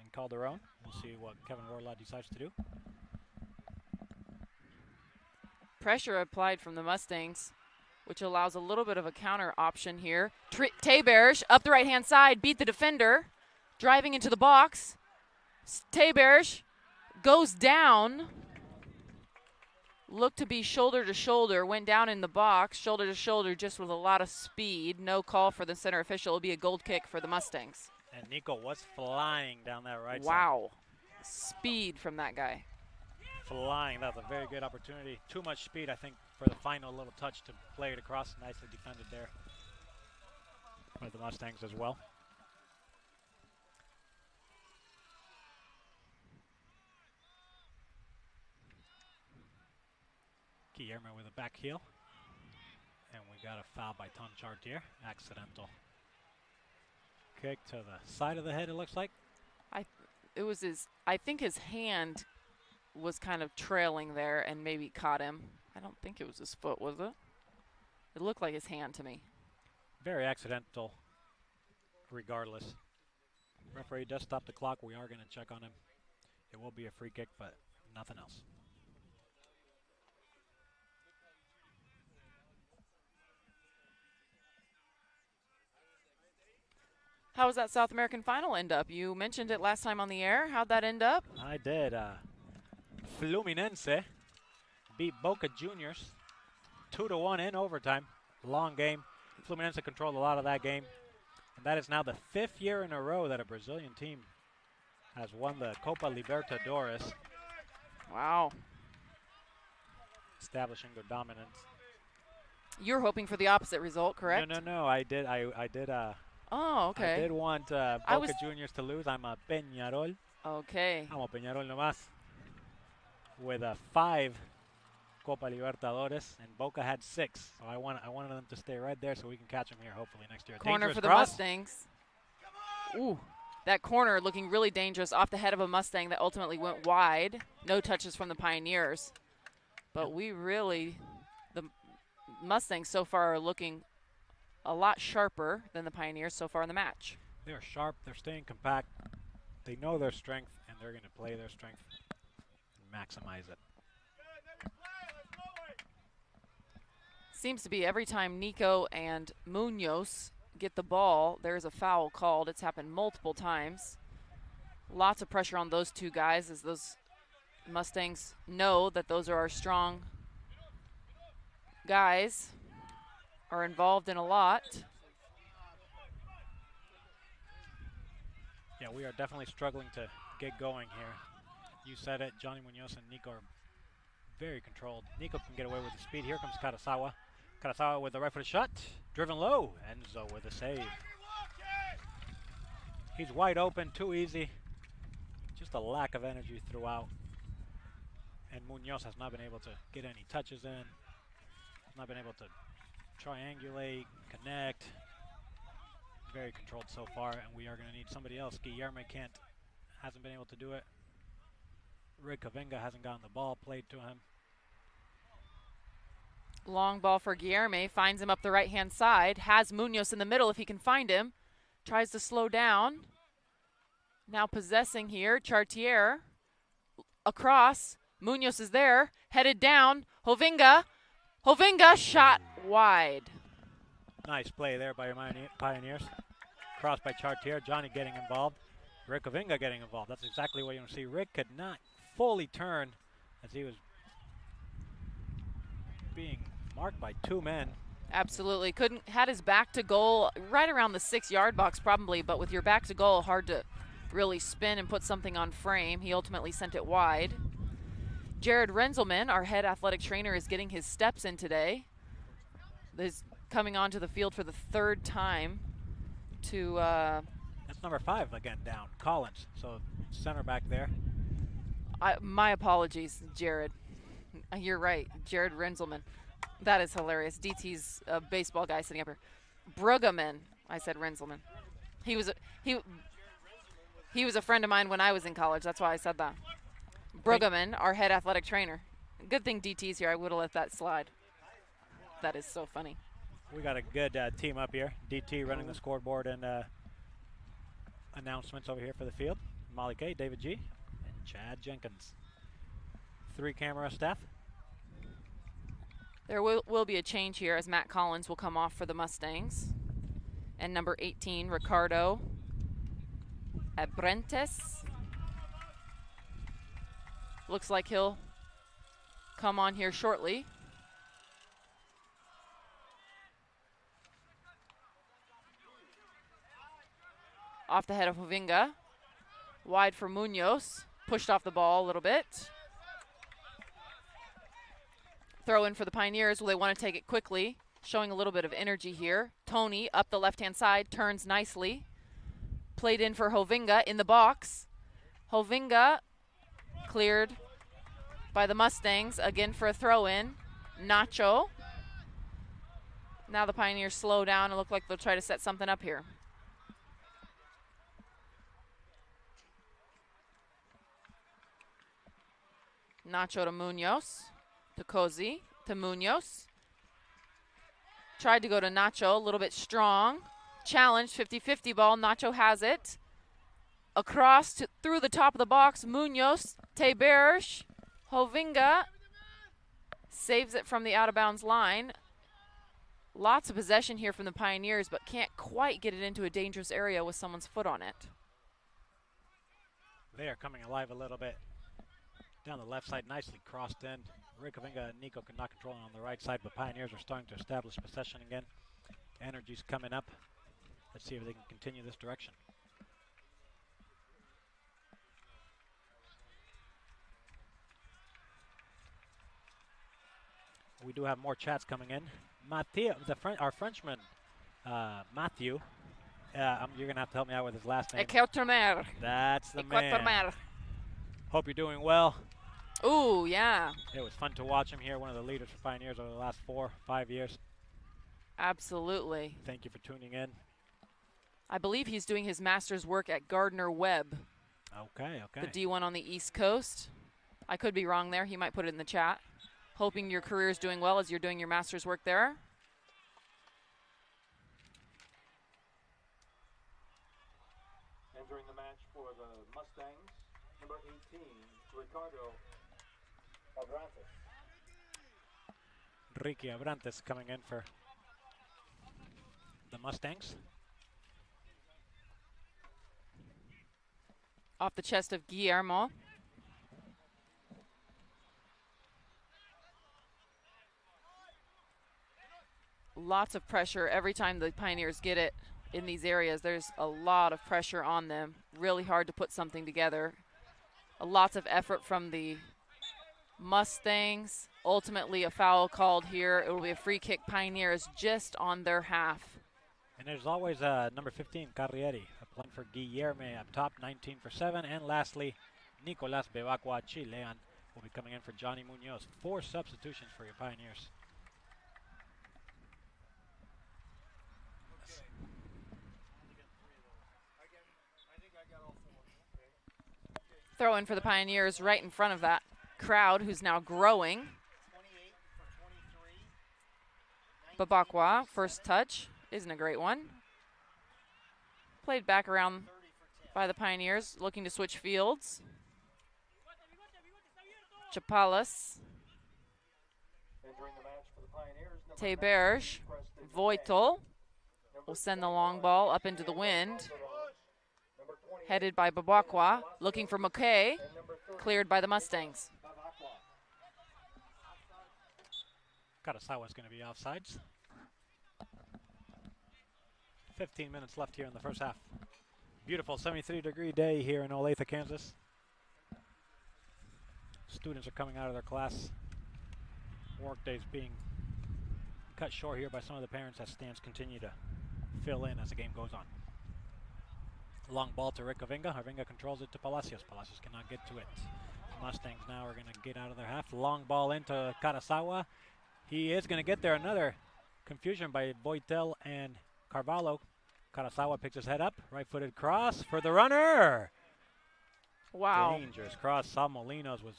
Speaker 4: and Calderon. We'll see what Kevin Warlaw decides to do.
Speaker 1: Pressure applied from the Mustangs, which allows a little bit of a counter option here. Tayberge up the right-hand side, beat the defender, driving into the box. Tayberge goes down. Looked to be shoulder to shoulder, went down in the box, shoulder to shoulder, just with a lot of speed. No call for the center official. It'll be a gold kick for the Mustangs.
Speaker 4: And Nico was flying down that right side.
Speaker 1: Wow. Speed from that guy.
Speaker 4: Flying. That's a very good opportunity. Too much speed, I think, for the final little touch to play it across. Nicely defended there by the Mustangs as well. Guillermo with a back heel. And we got a foul by Tom Chartier. Accidental kick to the side of the head, it looks like.
Speaker 1: I think his hand was kind of trailing there and maybe caught him. I don't think it was his foot, was it? It looked like his hand to me.
Speaker 4: Very accidental, regardless. Referee does stop the clock. We are going to check on him. It will be a free kick, but nothing else.
Speaker 1: How was that South American final end up? You mentioned it last time on the air. How'd that end up?
Speaker 4: I did. Fluminense beat Boca Juniors 2-1 in overtime. Long game. Fluminense controlled a lot of that game. And that is now the 5th year in a row that a Brazilian team has won the Copa Libertadores.
Speaker 1: Wow.
Speaker 4: Establishing their dominance.
Speaker 1: You're hoping for the opposite result, correct?
Speaker 4: No. I did.
Speaker 1: Oh, okay.
Speaker 4: I did want Boca Juniors to lose. I'm a Peñarol.
Speaker 1: Okay.
Speaker 4: I'm a Peñarol nomás. With a 5 Copa Libertadores, and Boca had 6. So I wanted them to stay right there so we can catch them here hopefully next year.
Speaker 1: Corner
Speaker 4: Dangerous
Speaker 1: for the
Speaker 4: cross.
Speaker 1: Mustangs. Ooh, that corner looking really dangerous off the head of a Mustang that ultimately went wide. No touches from the Pioneers. But the Mustangs so far are looking a lot sharper than the Pioneers so far in the match.
Speaker 4: They're sharp, they're staying compact. They know their strength, and they're going to play their strength and maximize it.
Speaker 1: Seems to be every time Nico and Munoz get the ball, there's a foul called. It's happened multiple times. Lots of pressure on those two guys as those Mustangs know that those are our strong guys, are involved in a lot.
Speaker 4: Yeah, we are definitely struggling to get going here. You said it, Johnny Munoz and Nico are very controlled. Nico can get away with the speed. Here comes Karasawa. Karasawa with the right footed shot. Driven low. Enzo with a save. He's wide open, too easy. Just a lack of energy throughout. And Munoz has not been able to get any touches in. Has not been able to triangulate, connect. Very controlled so far, and we are going to need somebody else. Guillermo hasn't been able to do it. Rick Kavinga hasn't gotten the ball played to him.
Speaker 1: Long ball for Guillermo, finds him up the right-hand side, has Munoz in the middle if he can find him. Tries to slow down. Now possessing here, Chartier. Across, Munoz is there, headed down, Hovinga shot wide.
Speaker 4: Nice play there by your Pioneers. Cross by Chartier, Johnny getting involved. Rick Kavinga getting involved. That's exactly what you want to see. Rick could not fully turn as he was being Marked by 2 men.
Speaker 1: Absolutely. Had his back to goal right around the 6-yard box probably, but with your back to goal, hard to really spin and put something on frame. He ultimately sent it wide. Jared Renzelman, our head athletic trainer, is getting his steps in today. He's coming onto the field for the 3rd time to...
Speaker 4: That's number 5 again down, Collins. So center back there.
Speaker 1: My apologies, Jared. You're right, Jared Renzelman. That is hilarious. DT's a baseball guy sitting up here. Brueggemann. I said Renzelman. He was a friend of mine when I was in college. That's why I said that. Brueggemann, our head athletic trainer. Good thing DT's here. I would have let that slide. That is so funny.
Speaker 4: We got a good team up here. DT running the scoreboard and announcements over here for the field. Molly K, David G, and Chad Jenkins. 3 camera staff.
Speaker 1: There will be a change here as Matt Collins will come off for the Mustangs. And number 18, Ricardo Abrentes. Looks like he'll come on here shortly. Off the head of Hovinga. Wide for Munoz. Pushed off the ball a little bit. Throw in for the Pioneers. Well, they want to take it quickly, showing a little bit of energy here. Tourney up the left-hand side, turns nicely. Played in for Hovinga in the box. Hovinga cleared by the Mustangs, again for a throw-in. Nacho. Now the Pioneers slow down and look like they'll try to set something up here. Nacho to Munoz. To Cozy, to Munoz. Tried to go to Nacho, a little bit strong. Challenge, 50-50 ball, Nacho has it. Across through the top of the box, Munoz, Teberge, Hovinga saves it from the out-of-bounds line. Lots of possession here from the Pioneers, but can't quite get it into a dangerous area with someone's foot on it.
Speaker 4: They are coming alive a little bit. Down the left side, nicely crossed in. Rick Hovinga and Nico cannot control it on the right side, but Pioneers are starting to establish possession again. Energy's coming up. Let's see if they can continue this direction. We do have more chats coming in. Mathieu, our Frenchman, Matthew. You're going to have to help me out with his last name.
Speaker 1: Equatormer.
Speaker 4: That's the man. Hope you're doing well.
Speaker 1: Ooh, yeah.
Speaker 4: It was fun to watch him here, one of the leaders for Pioneers over the last 4-5 years.
Speaker 1: Absolutely.
Speaker 4: Thank you for tuning in.
Speaker 1: I believe he's doing his master's work at Gardner Webb.
Speaker 4: Okay.
Speaker 1: The D1 on the East Coast. I could be wrong there. He might put it in the chat. Hoping your career is doing well as you're doing your master's work there.
Speaker 3: Entering the match for the Mustangs, number 18, Ricardo Abrantes.
Speaker 4: Ricky Abrantes coming in for the Mustangs.
Speaker 1: Off the chest of Guillermo. Lots of pressure every time the Pioneers get it in these areas. There's a lot of pressure on them. Really hard to put something together. Lots of effort from the Mustangs. Ultimately a foul called here. It will be a free kick, Pioneers just on their half.
Speaker 4: And there's always number 15, Carrieri, playing for Guillerme up top, 19 for 7. And lastly, Nicolas Bebacua Chilean will be coming in for Johnny Munoz. 4 substitutions for your Pioneers.
Speaker 1: Throw in for the Pioneers right in front of that crowd who's now growing. Babakwa, first touch, isn't a great one. Played back around by the Pioneers, looking to switch fields. Chapalas. Teberge. Voitel will send the long ball up into the wind. Headed by Babakwa, looking for McKay, cleared by the Mustangs.
Speaker 4: Karasawa's going to be offsides. 15 minutes left here in the first half. Beautiful 73-degree day here in Olathe, Kansas. Students are coming out of their class. Work days being cut short here by some of the parents as stands continue to fill in as the game goes on. Long ball to Rick Avinga. Avinga controls it to Palacios. Palacios cannot get to it. Mustangs now are going to get out of their half. Long ball into Karasawa. He is going to get there. Another confusion by Boitel and Carvalho. Karasawa picks his head up. Right-footed cross for the runner.
Speaker 1: Wow.
Speaker 4: Dangerous cross. Sal Molinos was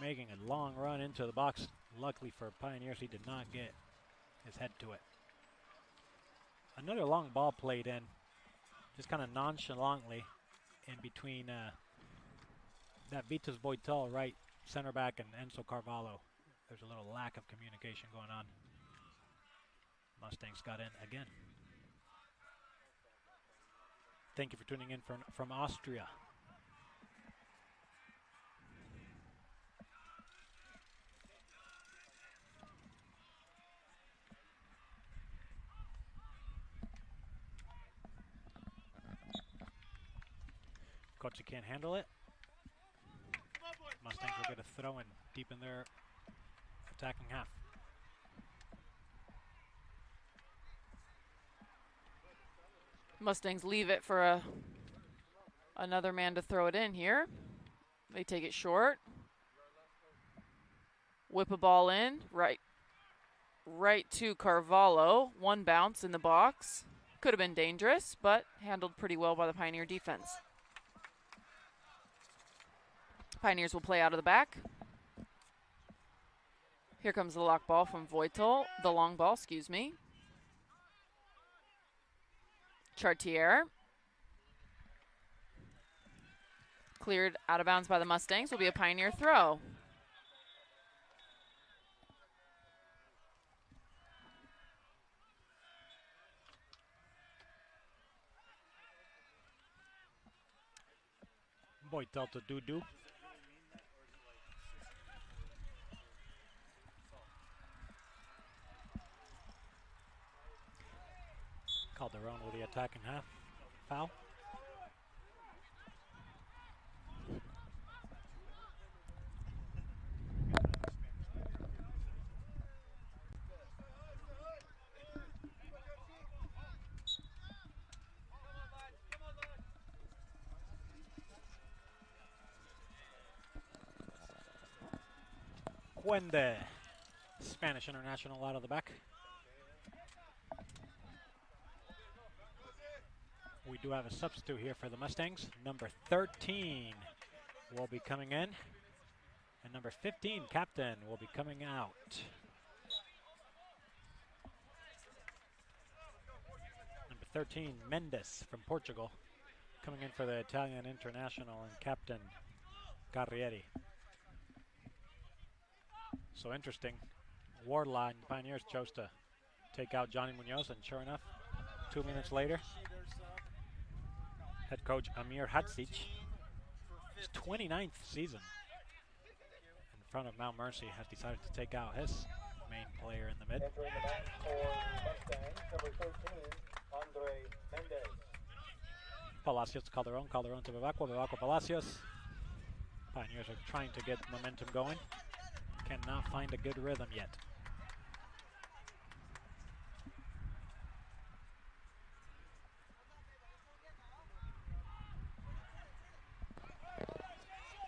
Speaker 4: making a long run into the box. Luckily for Pioneers, he did not get his head to it. Another long ball played in, just kind of nonchalantly in between that Vitus Boitel right center back and Enzo Carvalho. There's a little lack of communication going on. Mustangs got in again. Thank you for tuning in from Austria. Kochi can't handle it. Mustangs will get a throw in deep in their attacking half.
Speaker 1: Mustangs leave it for another man to throw it in here. They take it short. Whip a ball in, right to Carvalho. One bounce in the box. Could have been dangerous, but handled pretty well by the Pioneer defense. Pioneers will play out of the back. Here comes the lock ball from Voitel. The long ball, excuse me. Chartier. Cleared out of bounds by the Mustangs. Will be a Pioneer throw.
Speaker 4: Boitel to Dudu. Calderon with the attacking half. Foul. Cuende, Spanish international out of the back. We do have a substitute here for the Mustangs. Number 13 will be coming in. And number 15, captain, will be coming out. Number 13, Mendes from Portugal, coming in for the Italian international, and captain Carrieri. So interesting. Wardline, Pioneers chose to take out Johnny Munoz, and sure enough, 2 minutes later, head coach Amir Hadzic, his 29th season in front of Mount Mercy, has decided to take out his main player in the mid.
Speaker 3: Entering the match for Mustangs, number 13, Andre Mendez.
Speaker 4: Palacios to Calderon, Calderon to Bevacqua, Bevacqua Palacios. Pioneers are trying to get momentum going. Cannot find a good rhythm yet.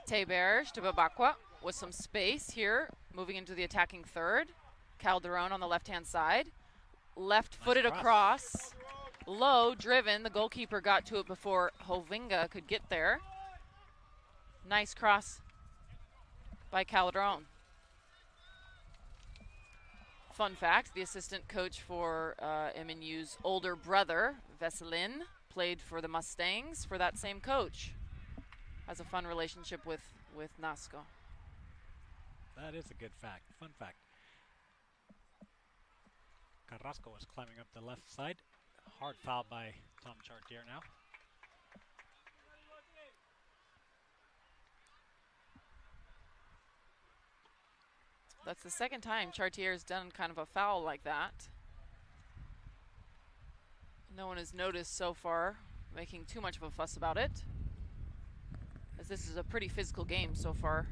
Speaker 1: Teberge to Bevacqua with some space here, moving into the attacking third. Calderon on the left-hand side. Left-footed across. Low, driven. The goalkeeper got to it before Hovinga could get there. Nice cross by Calderon. Fun fact, the assistant coach for MNU's older brother, Veselin, played for the Mustangs for that same coach. Has a fun relationship with Nasco.
Speaker 4: That is a good fact, fun fact. Carrasco is climbing up the left side. Hard foul by Tom Chartier now.
Speaker 1: That's the second time Chartier's done kind of a foul like that. No one has noticed so far, making too much of a fuss about it, as this is a pretty physical game so far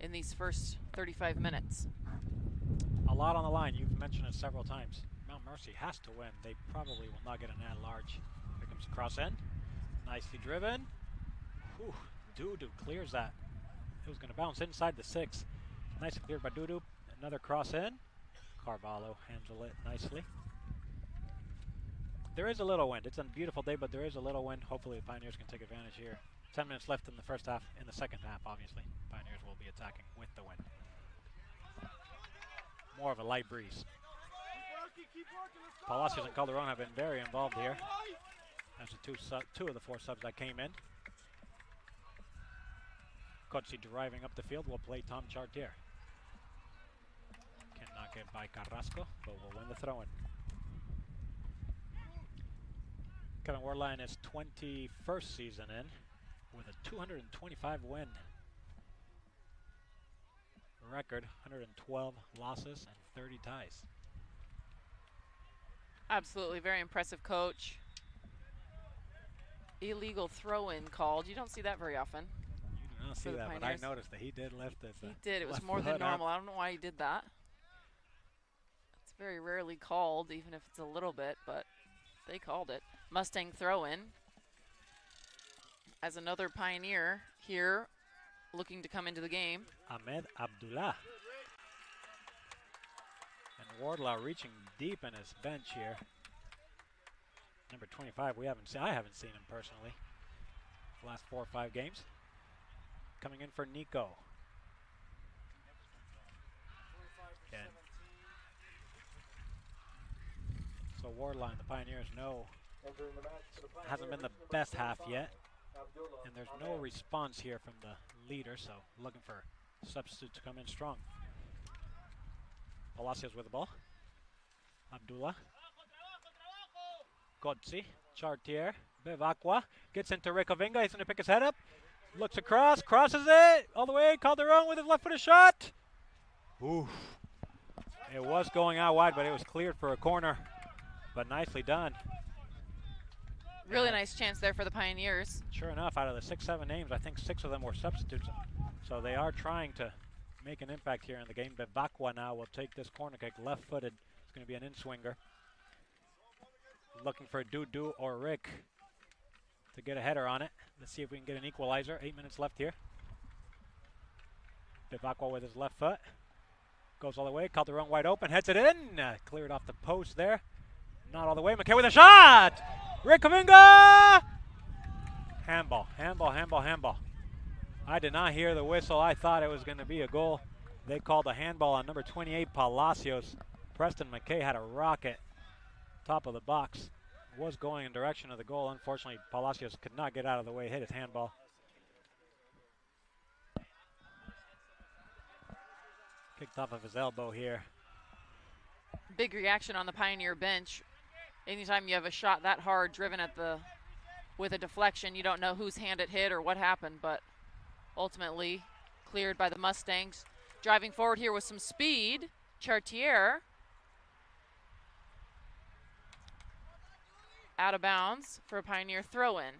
Speaker 1: in these first 35 minutes.
Speaker 4: A lot on the line. You've mentioned it several times. Mount Mercy has to win. They probably will not get an at-large. Here comes the cross end. Nicely driven. Whew. Dudu clears that. It was going to bounce inside the 6. Nicely cleared by Dudu. Another cross in. Carvalho handled it nicely. There is a little wind. It's a beautiful day, but there is a little wind. Hopefully the Pioneers can take advantage here. 10 minutes left in the first half. In the second half, obviously, Pioneers will be attacking with the wind. More of a light breeze. Palacios and Calderon have been very involved here. That's the two of the 4 subs that came in. Kotsi driving up the field will play Tom Chartier. Cannot get by Carrasco, but will win the throw-in. Kevin Wardlaw in his 21st season in with a 225 win record, 112 losses and 30 ties.
Speaker 1: Absolutely, very impressive coach. Illegal throw-in called. You don't see that very often.
Speaker 4: You do not see that, but I noticed that he did lift it.
Speaker 1: He did. It was more than normal. I don't know why he did that. It's very rarely called, even if it's a little bit, but they called it. Mustang throw-in as another Pioneer here looking to come into the game.
Speaker 4: Ahmed Abdullah. And Wardlaw reaching deep in his bench here. Number 25, I haven't seen him personally the last 4 or 5 games. Coming in for Nico. Again. So Wardlaw and the Pioneers know hasn't been the best half yet. And there's no response here from the leader, so looking for substitutes to come in strong. Palacios with the ball. Abdullah. Kotsi. Chartier. Bevacqua. Gets into Recovinga. He's going to pick his head up. Looks across. Crosses it. All the way. Calderon with his left-footed shot. Oof. It was going out wide, but it was cleared for a corner. But nicely done.
Speaker 1: Really nice chance there for the Pioneers.
Speaker 4: Sure enough, out of the 6-7 names, I think 6 of them were substitutes. So they are trying to make an impact here in the game. Bevacqua now will take this corner kick. Left-footed. It's going to be an in-swinger. Looking for Dudu or Rick to get a header on it. Let's see if we can get an equalizer. 8 minutes left here. Bevacqua with his left foot. Goes all the way. Calderon wide open. Heads it in. Cleared off the post there. Not all the way. McKay with a shot! Rick Kavinga! Handball, handball, handball, handball. I did not hear the whistle. I thought it was going to be a goal. They called a handball on number 28, Palacios. Preston McKay had a rocket. Top of the box. Was going in direction of the goal. Unfortunately, Palacios could not get out of the way. Hit his handball. Kicked off of his elbow here.
Speaker 1: Big reaction on the Pioneer bench. Anytime you have a shot that hard driven at with a deflection, you don't know whose hand it hit or what happened, but ultimately cleared by the Mustangs. Driving forward here with some speed, Chartier. Out of bounds for a Pioneer throw-in.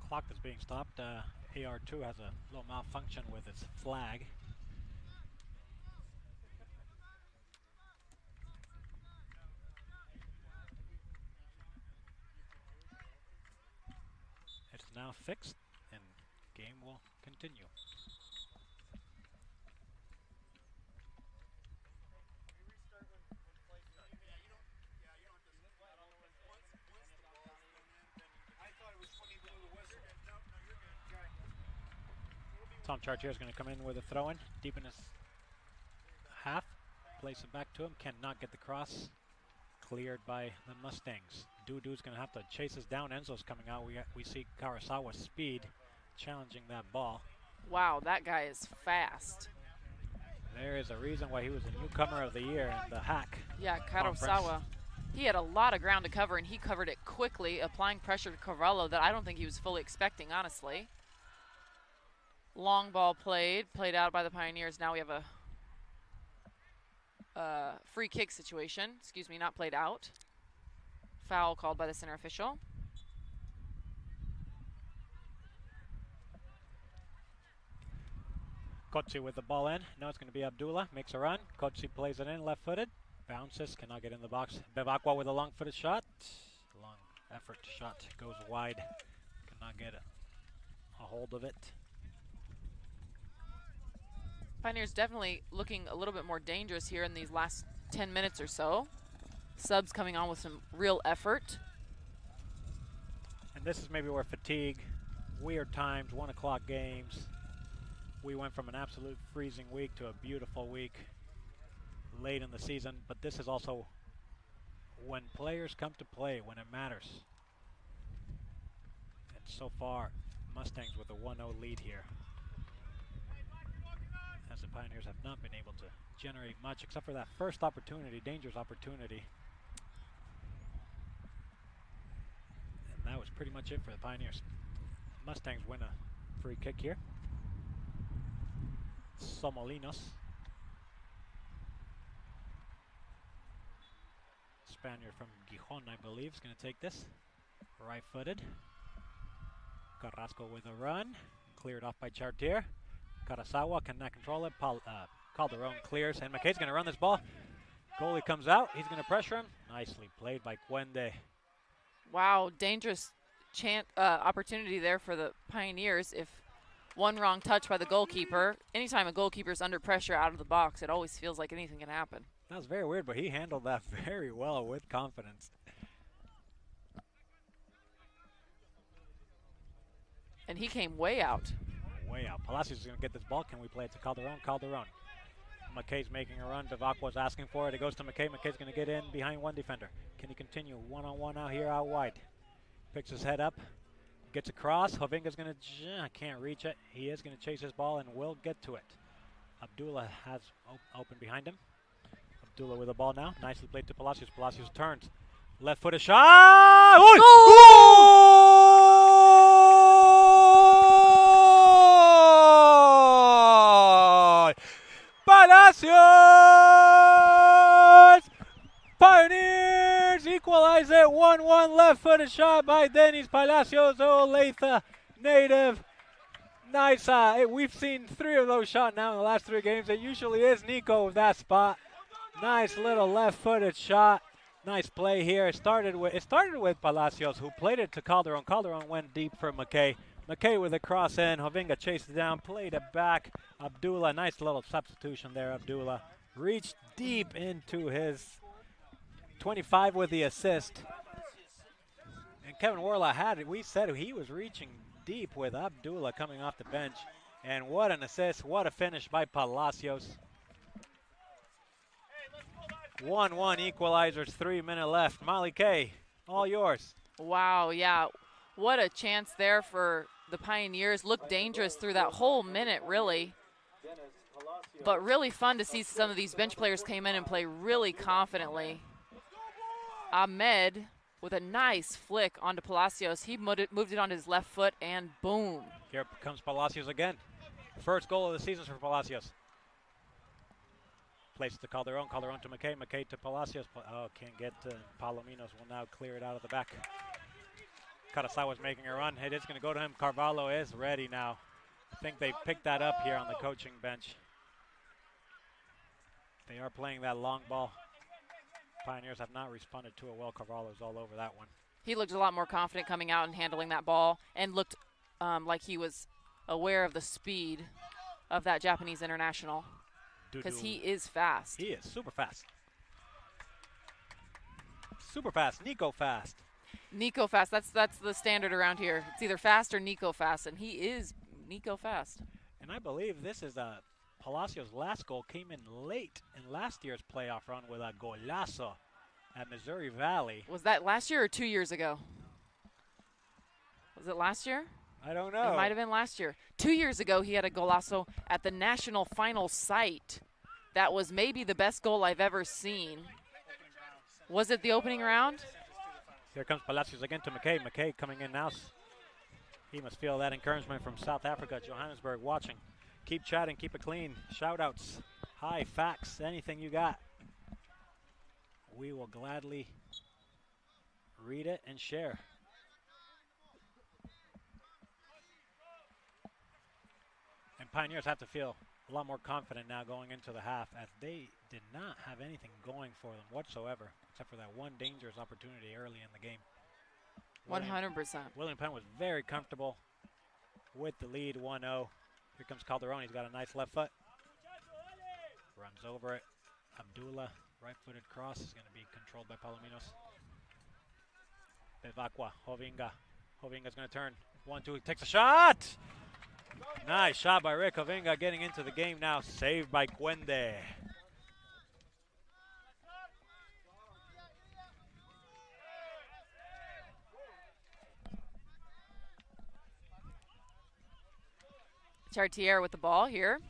Speaker 4: Clock that's being stopped. AR2 has a little malfunction with its flag. It's now fixed and game will continue. Tom Chartier is going to come in with a throw-in, deep in his half, place it back to him, cannot get the cross, cleared by the Mustangs. Dudu's going to have to chase us down. Enzo's coming out. We see Karasawa's speed challenging that ball.
Speaker 1: Wow, that guy is fast.
Speaker 4: There is a reason why he was the newcomer of the year in the hack.
Speaker 1: Yeah,
Speaker 4: Conference.
Speaker 1: Kurosawa. He had a lot of ground to cover, and he covered it quickly, applying pressure to Carvalho that I don't think he was fully expecting, honestly. Long ball played out by the Pioneers. Now we have a free kick situation. Excuse me, not played out. Foul called by the center official.
Speaker 4: Kotsi with the ball in. Now it's going to be Abdullah. Makes a run. Kotsi plays it in, left-footed. Bounces, cannot get in the box. Bevacqua with a long-footed shot. Long effort shot goes wide. Cannot get a hold of it.
Speaker 1: Pioneers definitely looking a little bit more dangerous here in these last 10 minutes or so. Subs coming on with some real effort.
Speaker 4: And this is maybe where fatigue, weird times, 1 o'clock games. We went from an absolute freezing week to a beautiful week late in the season, but this is also when players come to play, when it matters. And so far, Mustangs with a 1-0 lead here, as the Pioneers have not been able to generate much except for that first opportunity, dangerous opportunity. And that was pretty much it for the Pioneers. Mustangs win a free kick here. Somolinos. Spaniard from Gijón, I believe, is going to take this. Right-footed. Carrasco with a run. Cleared off by Chartier. Kurosawa cannot control it. Calderon clears, and McKay's going to run this ball. Goalie comes out. He's going to pressure him. Nicely played by Cuende.
Speaker 1: Wow, dangerous opportunity there for the Pioneers. If one wrong touch by the goalkeeper, anytime a goalkeeper's under pressure out of the box, it always feels like anything can happen.
Speaker 4: That was very weird, but he handled that very well with confidence.
Speaker 1: And he came way out.
Speaker 4: Way out. Palacios is going to get this ball. Can we play it to Calderon? Calderon. McKay's making a run. Bevacqua's asking for it. It goes to McKay. McKay's going to get in behind one defender. Can he continue? One-on-one out here, out wide. Picks his head up. Gets across. Hovinga's going to, can't reach it. He is going to chase his ball and will get to it. Abdullah has open behind him. Abdullah with the ball now. Nicely played to Palacios. Palacios turns. Left-footed shot. Palacios! Pioneers equalize it. 1-1 left-footed shot by Denis Palacios, Olathe native. Nice. We've seen 3 of those shots now in the last 3 games. It usually is Nico with that spot. Nice little left-footed shot. Nice play here. It started with Palacios, who played it to Calderon. Calderon went deep for McKay. McKay with a cross in. Hovinga chased it down, played it back. Abdullah, nice little substitution there. Abdullah reached deep into his 25 with the assist. And Kevin Warla had it. We said he was reaching deep with Abdullah coming off the bench. And what an assist, what a finish by Palacios. 1-1 equalizers, 3 minutes left. Molly K, all yours.
Speaker 1: Wow, yeah. What a chance there for the Pioneers. Looked dangerous through that whole minute, really. But really fun to see some of these bench players came in and play really confidently. Ahmed with a nice flick onto Palacios. He moved it on his left foot, and boom.
Speaker 4: Here comes Palacios again. First goal of the season for Palacios. Plays to Calderon. Calderon to McKay. McKay to Palacios. Can't get to Palominos. Will now clear it out of the back. Kurosawa's making a run. It is going to go to him. Carvalho is ready now. I think they picked that up here on the coaching bench. They are playing that long ball. Pioneers have not responded to it well. Carvalho's all over that one.
Speaker 1: He looked a lot more confident coming out and handling that ball, and looked like he was aware of the speed of that Japanese international, because he is fast.
Speaker 4: He is super fast. Super fast. Nico fast.
Speaker 1: Nico fast. That's the standard around here. It's either fast or Nico fast, and he is Nico fast.
Speaker 4: And I believe this is Palacios' last goal came in late in last year's playoff run with a golazo at Missouri Valley.
Speaker 1: Was that last year or 2 years ago? Was it last year?
Speaker 4: I don't know.
Speaker 1: It might have been last year. 2 years ago, he had a golazo at the national final site That was maybe the best goal I've ever seen. Was it the opening round?
Speaker 4: Here comes Palacios again to McKay. McKay coming in now. He must feel that encouragement from South Africa, Johannesburg, watching. Keep chatting, keep it clean. Shout-outs, hi, facts, anything you got. We will gladly read it and share. And Pioneers have to feel a lot more confident now going into the half, as they did not have anything going for them whatsoever, except for that one dangerous opportunity early in the game.
Speaker 1: 100%.
Speaker 4: William Penn was very comfortable with the lead 1-0. Here comes Calderon. He's got a nice left foot. Runs over it. Abdullah, right-footed cross, is going to be controlled by Palominos. Bevacqua, Hovinga. Hovinga's going to turn. 1-2, he takes a shot! Nice shot by Rick Hovinga, getting into the game now. Saved by Cuende.
Speaker 1: Chartier with the ball here.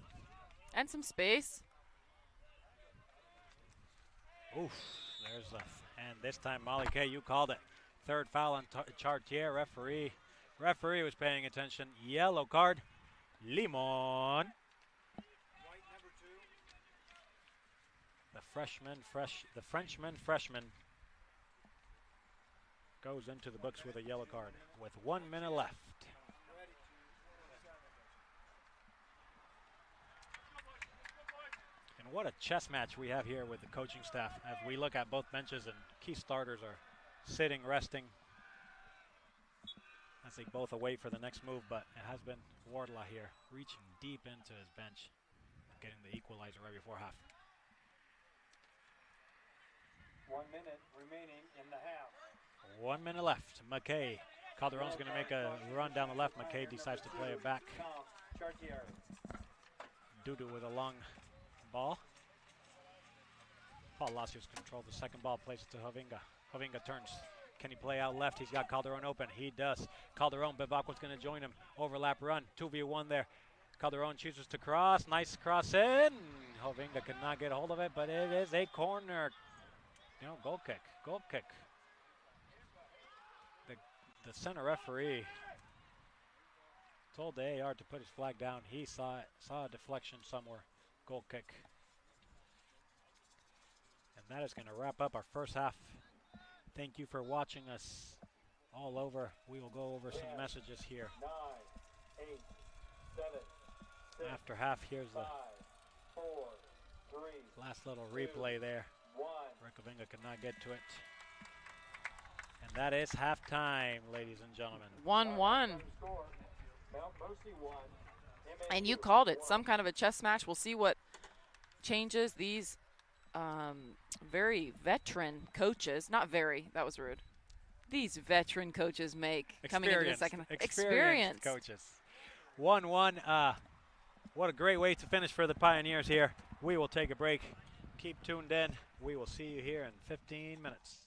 Speaker 1: And some space.
Speaker 4: Oof, there's a, and this time Molly Kay, you called it. Third foul on Chartier. Referee was paying attention. Yellow card. Limon. The Frenchman freshman goes into the books with a yellow card with 1 minute left. And what a chess match we have here with the coaching staff as we look at both benches and key starters are sitting, resting, as they both await for the next move, but it has been Wardlaw here reaching deep into his bench, getting the equalizer right before half.
Speaker 3: 1 minute remaining in the half.
Speaker 4: 1 minute left. McKay. Calderon's going to make a run down the left. McKay decides to play it back. Dudu with a long ball. Palacios controls the second ball, plays it to Hovinga. Hovinga turns. Can he play out left? He's got Calderon open. He does. Calderon, Bevacqua's going to join him. Overlap run. 2v1 there. Calderon chooses to cross. Nice cross in. Hovinga could not get a hold of it, but it is a corner. You know, goal kick. Goal kick. The center referee told the AR to put his flag down. He saw it, saw a deflection somewhere. Goal kick. And that is going to wrap up our first half. Thank you for watching us all over. We will go over some messages here.
Speaker 3: 9, 8, 7, 6,
Speaker 4: after half. Here's
Speaker 3: 5,
Speaker 4: the
Speaker 3: 4, 3,
Speaker 4: last little replay there.
Speaker 3: 1.
Speaker 4: Rick Hovinga could not get to it. And that is halftime, ladies and gentlemen.
Speaker 1: 1-1. And you called it, some kind of a chess match. We'll see what changes these very veteran coaches, not very, that was rude. These veteran coaches make coming into the second.
Speaker 4: Experienced coaches. 1-1. What a great way to finish for the Pioneers here. We will take a break. Keep tuned in. We will see you here in 15 minutes.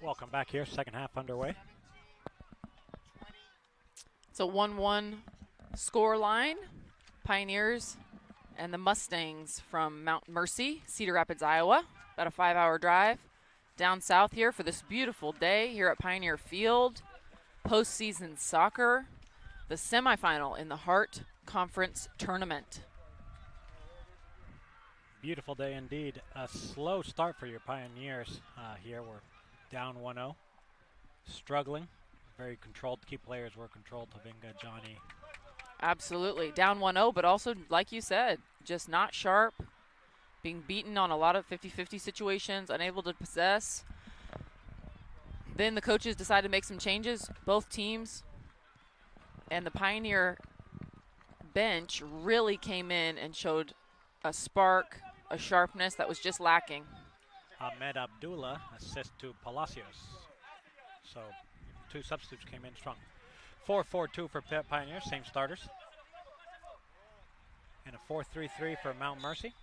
Speaker 4: Welcome back here, second half underway.
Speaker 1: It's a 1-1 score line. Pioneers and the Mustangs from Mount Mercy, Cedar Rapids, Iowa. About a 5-hour drive down south here for this beautiful day here at Pioneer Field. Postseason soccer, the semifinal in the Hart Conference Tournament.
Speaker 4: Beautiful day indeed. A slow start for your Pioneers here. We're down 1-0. Struggling. Very controlled. Key players were controlled. Tavinga, Johnny.
Speaker 1: Absolutely. Down 1-0, but also, like you said, just not sharp. Being beaten on a lot of 50-50 situations, unable to possess. Then the coaches decided to make some changes. Both teams and the Pioneer bench really came in and showed a spark, a sharpness that was just lacking.
Speaker 4: Ahmed Abdullah assist to Palacios. So 2 substitutes came in strong. 4-4-2 for Pioneers, same starters. And a 4-3-3 for Mount Mercy.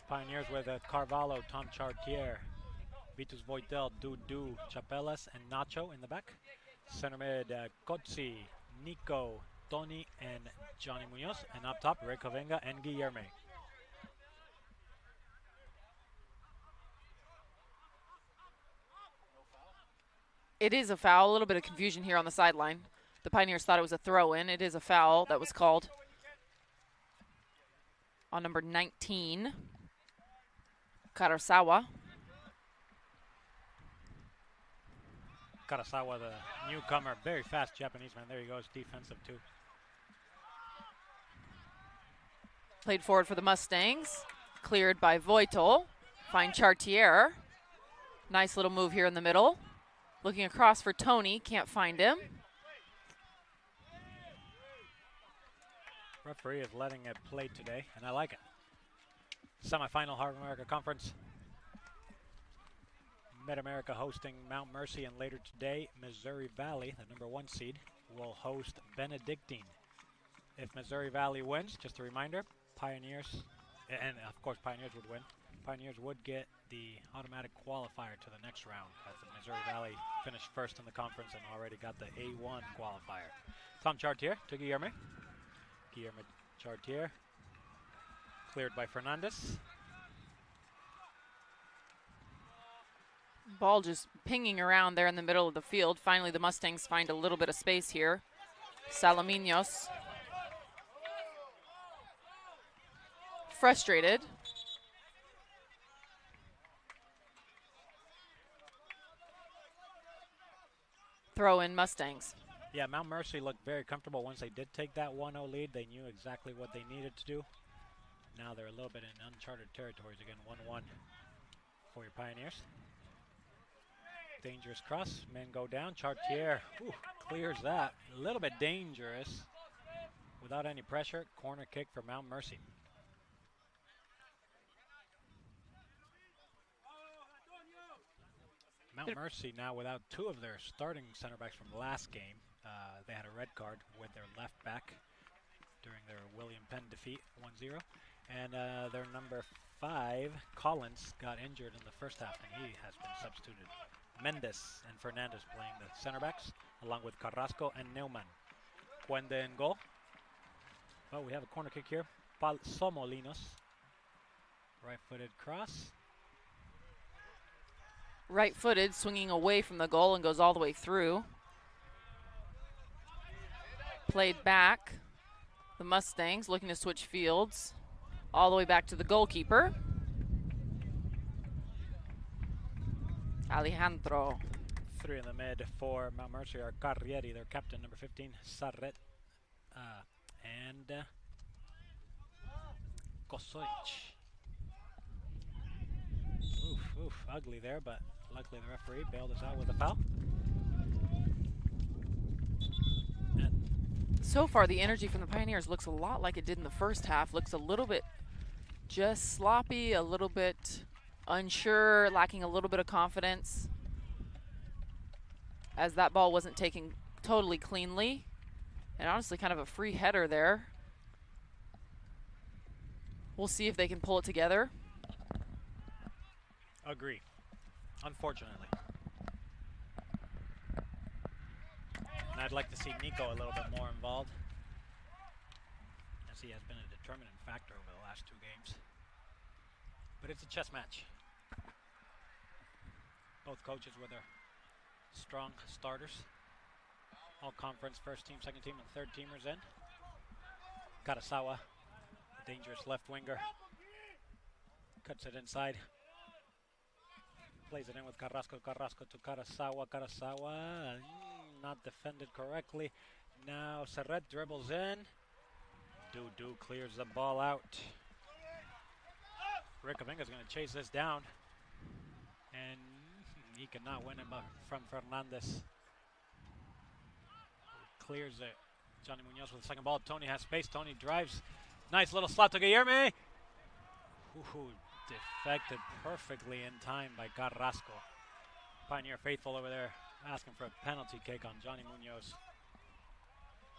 Speaker 4: Pioneers with Carvalho, Tom Chartier, Vitus Voitel, Dudu, Chapelas, and Nacho in the back. Center mid, Kotsi, Nico, Tourney, and Johnny Munoz. And up top, Ray Kavenga and Guillerme.
Speaker 1: It is a foul. A little bit of confusion here on the sideline. The Pioneers thought it was a throw-in. It is a foul that was called on number 19, Karasawa.
Speaker 4: Karasawa, the newcomer, very fast Japanese man. There he goes, defensive too.
Speaker 1: Played forward for the Mustangs. Cleared by Voitel. Find Chartier. Nice little move here in the middle. Looking across for Tourney, can't find him.
Speaker 4: Referee is letting it play today, and I like it. Semifinal Hart America Conference. Mid-America hosting Mount Mercy, and later today, Missouri Valley, the number 1 seed, will host Benedictine. If Missouri Valley wins, just a reminder, Pioneers, and of course Pioneers would win, Pioneers would get the automatic qualifier to the next round, as the Missouri Valley finished first in the conference and already got the A1 qualifier. Tom Chartier to Guillerme. Guillerme Chartier, cleared by Fernandez.
Speaker 1: Ball just pinging around there in the middle of the field. Finally, the Mustangs find a little bit of space here. Salaminos. Frustrated. Throw in Mustangs.
Speaker 4: Yeah, Mount Mercy looked very comfortable once they did take that 1-0 lead. They knew exactly what they needed to do. Now they're a little bit in uncharted territories again. 1-1 for your Pioneers. Dangerous cross. Men go down. Chartier clears that. A little bit dangerous. Without any pressure. Corner kick for Mount Mercy. Mount Mercy now without 2 of their starting center backs from last game. They had a red card with their left back during their William Penn defeat, 1-0. And their number 5, Collins, got injured in the first half, and he has been substituted. Mendes and Fernandez playing the center backs, along with Carrasco and Neumann. Cuende in goal. Oh, we have a corner kick here. Somolinos. Right-footed cross.
Speaker 1: Right-footed, swinging away from the goal and goes all the way through. Played back. The Mustangs looking to switch fields. All the way back to the goalkeeper. Alejandro.
Speaker 4: 3 in the mid for Mount Mercy are Carrieri, their captain, number 15, Sarret, and Kosoich. Oof, ugly there, but luckily the referee bailed us out with a foul. And
Speaker 1: so far, the energy from the Pioneers looks a lot like it did in the first half. Looks a little bit just sloppy, a little bit unsure, lacking a little bit of confidence, as that ball wasn't taken totally cleanly. And honestly, kind of a free header there. We'll see if they can pull it together.
Speaker 4: agree, unfortunately. I'd like to see Nico a little bit more involved, as he has been a determinant factor over the last 2 games. But it's a chess match. Both coaches with their strong starters. All conference first team, second team, and third teamers in. Karasawa, a dangerous left winger. Cuts it inside. Plays it in with Carrasco. Carrasco to Karasawa. Karasawa not defended correctly. Now Serret dribbles in. Dudu clears the ball out. Rickavinga's going to chase this down. And he cannot win it from Fernandez. Clears it. Johnny Munoz with the second ball. Tony has space. Tony drives. Nice little slot to Guillerme. Ooh, deflected perfectly in time by Carrasco. Pioneer faithful over there asking for a penalty kick on Johnny Munoz.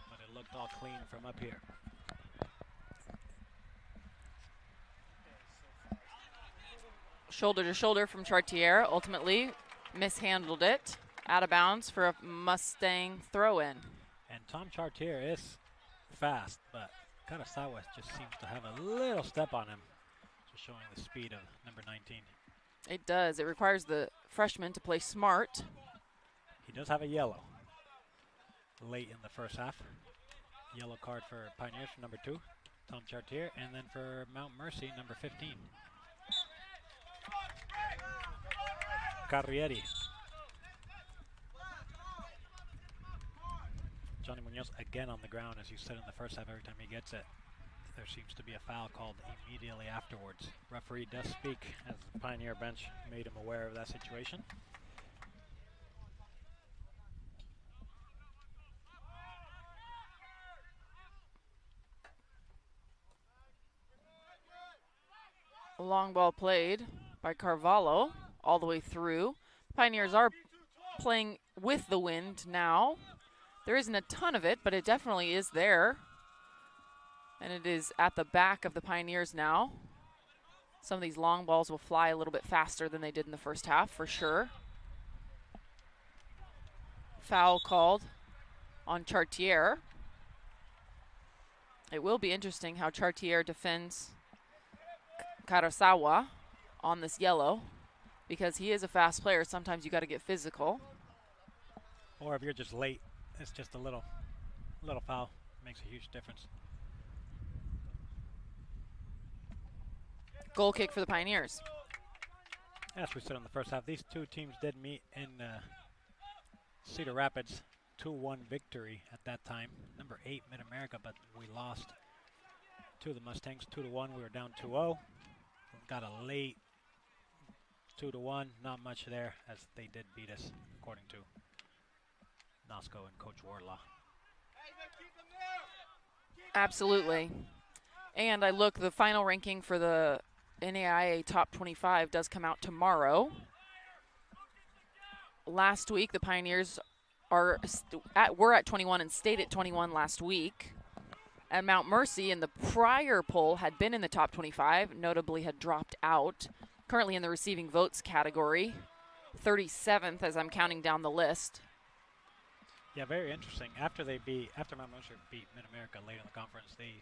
Speaker 4: But it looked all clean from up here.
Speaker 1: Shoulder to shoulder from Chartier. Ultimately mishandled it. Out of bounds for a Mustang throw-in.
Speaker 4: And Tom Chartier is fast, but Karasawa just seems to have a little step on him. Just showing the speed of number 19.
Speaker 1: It does. It requires the freshman to play smart.
Speaker 4: He does have a yellow late in the first half. Yellow card for Pioneers for number 2, Tom Chartier, and then for Mount Mercy, number 15. Carrieri. Johnny Munoz again on the ground, as you said in the first half. Every time he gets it, there seems to be a foul called immediately afterwards. Referee does speak, as the Pioneer bench made him aware of that situation.
Speaker 1: A long ball played by Carvalho all the way through. Pioneers are playing with the wind now. There isn't a ton of it, but it definitely is there. And it is at the back of the Pioneers now. Some of these long balls will fly a little bit faster than they did in the first half, for sure. Foul called on Chartier. It will be interesting how Chartier defends Karasawa on this yellow, because he is a fast player. Sometimes you got to get physical.
Speaker 4: Or if you're just late, it's just a little foul. Makes a huge difference.
Speaker 1: Goal kick for the Pioneers.
Speaker 4: As we said in the first half, these two teams did meet in Cedar Rapids. 2-1 victory at that time. Number 8 Mid-America, but we lost to the Mustangs 2-1. We were down 2-0. Got a late 2-1. Not much there, as they did beat us, according to Nosco and Coach Wardlaw.
Speaker 1: Absolutely. And I look, the final ranking for the NAIA Top 25 does come out tomorrow. Last week, the Pioneers were at 21 and stayed at 21 last week. And Mount Mercy in the prior poll had been in the top 25, notably had dropped out. Currently in the receiving votes category, 37th as I'm counting down the list.
Speaker 4: Yeah, very interesting. After Mount Mercy beat Mid-America late in the conference, they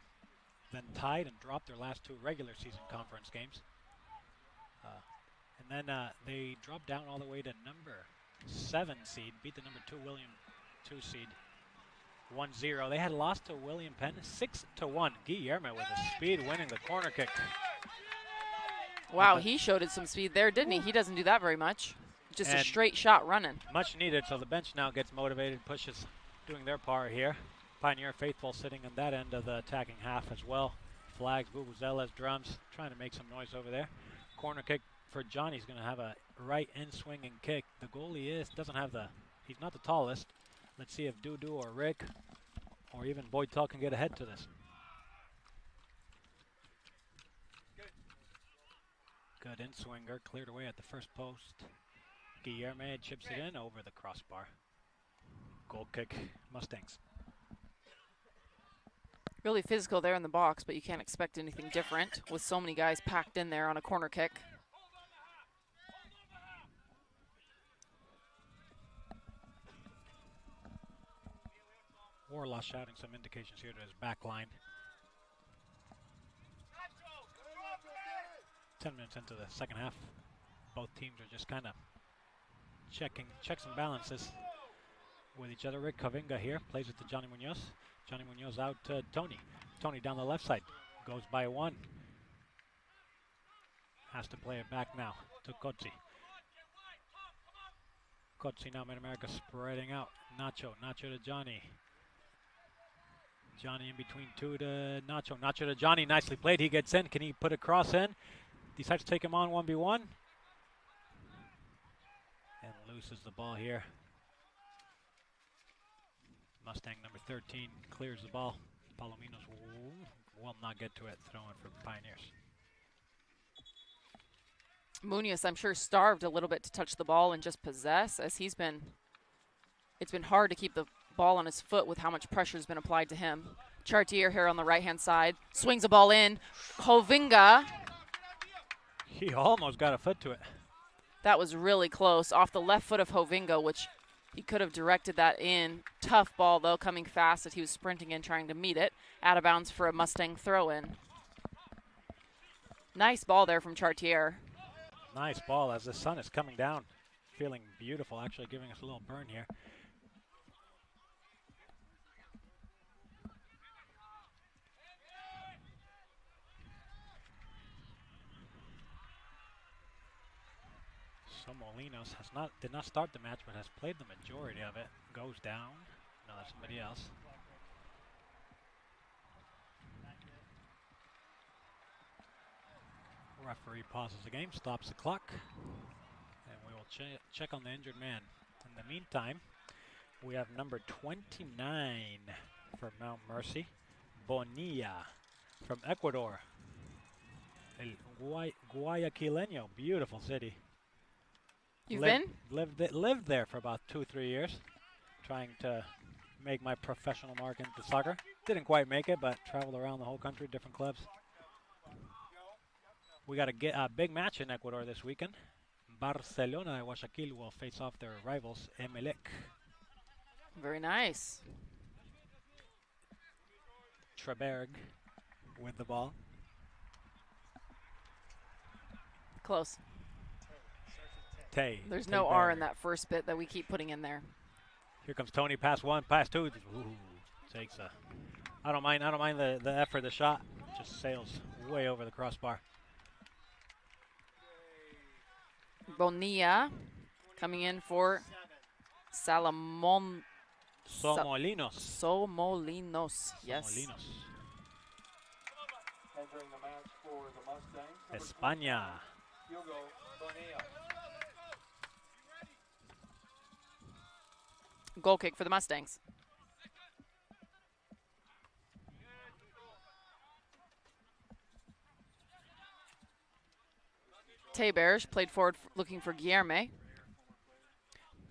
Speaker 4: then tied and dropped their last 2 regular season conference games. And then they dropped down all the way to number 7 seed, beat the number 2 William 2 seed 1-0. They had lost to William Penn 6-1. Guillerme with a speed winning the corner kick.
Speaker 1: Wow, he showed some speed there, didn't he? He doesn't do that very much. Just a straight shot running.
Speaker 4: Much needed, so the bench now gets motivated, pushes, doing their part here. Pioneer faithful sitting on that end of the attacking half as well. Flags, vuvuzelas, drums, trying to make some noise over there. Corner kick for Johnny. He's going to have a right in swinging kick. The goalie he's not the tallest. Let's see if Dudu or Rick or even Boytel can get ahead to this. Good in swinger, cleared away at the first post. Guillerme chips it in over the crossbar. Goal kick, Mustangs.
Speaker 1: Really physical there in the box, but you can't expect anything different with so many guys packed in there on a corner kick.
Speaker 4: Warlaw shouting some indications here to his back line. 10 minutes into the second half. Both teams are just kind of checks and balances with each other. Rick Kavinga here plays it to Johnny Munoz. Johnny Munoz out to Tourney. Tourney down the left side. Goes by one. Has to play it back now to Kotzi. Kotzi now Mid-America spreading out. Nacho to Johnny. Johnny in between two to Nacho. Nacho to Johnny, nicely played. He gets in. Can he put a cross in? Decides to take him on 1v1. And loses the ball here. Mustang number 13 clears the ball. Palominos will not get to it. Throwing for Pioneers.
Speaker 1: Munoz, I'm sure, starved a little bit to touch the ball and just possess, as it's been hard to keep the ball on his foot with how much pressure has been applied to him. Chartier here on the right-hand side. Swings the ball in. Hovinga.
Speaker 4: He almost got a foot to it.
Speaker 1: That was really close. Off the left foot of Hovinga, which he could have directed that in. Tough ball, though, coming fast as he was sprinting in, trying to meet it. Out of bounds for a Mustang throw-in. Nice ball there from Chartier.
Speaker 4: Nice ball as the sun is coming down. Feeling beautiful, actually giving us a little burn here. So Molinos did not start the match, but has played the majority of it. Goes down. No, that's somebody else. Referee pauses the game, stops the clock, and we will check on the injured man. In the meantime, we have number 29 for Mount Mercy, Bonilla from Ecuador. El Guayaquileño, beautiful city.
Speaker 1: You've been?
Speaker 4: Lived there for about 2-3 years, trying to make my professional mark into soccer. Didn't quite make it, but traveled around the whole country, different clubs. We got a big match in Ecuador this weekend. Barcelona and Guayaquil will face off their rivals, Emelec.
Speaker 1: Very nice.
Speaker 4: Treberg with the ball.
Speaker 1: Close.
Speaker 4: Tay.
Speaker 1: There's no R in that first bit that we keep putting in there.
Speaker 4: Here comes Tony, pass one, pass two. Ooh, takes a. I don't mind the effort, the shot. Just sails way over the crossbar.
Speaker 1: Bonilla coming in for Somolinos.
Speaker 4: Somolinos.
Speaker 1: Yes.
Speaker 4: Somolinos.
Speaker 3: Entering the match for the Mustangs.
Speaker 4: España.
Speaker 3: Hugo Bonilla.
Speaker 1: Goal kick for the Mustangs. Tebers played forward looking for Guillerme.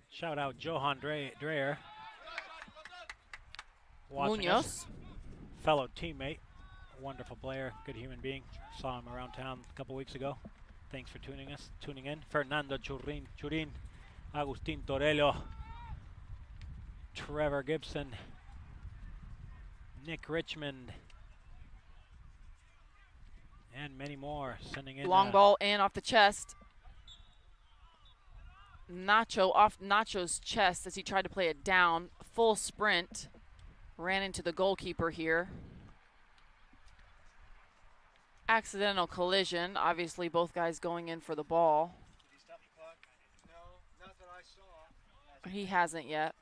Speaker 4: Shout out Johan Dreyer.
Speaker 1: Munoz.
Speaker 4: Fellow teammate. Wonderful player. Good human being. Saw him around town a couple weeks ago. Thanks for tuning in. Fernando Churin. Agustin Torello. Trevor Gibson. Nick Richmond. And many more sending in.
Speaker 1: Long ball in off the chest. Nacho off Nacho's chest as he tried to play it down. Full sprint. Ran into the goalkeeper here. Accidental collision. Obviously both guys going in for the ball.
Speaker 2: Did he stop the clock? No, not that I saw.
Speaker 1: He hasn't yet.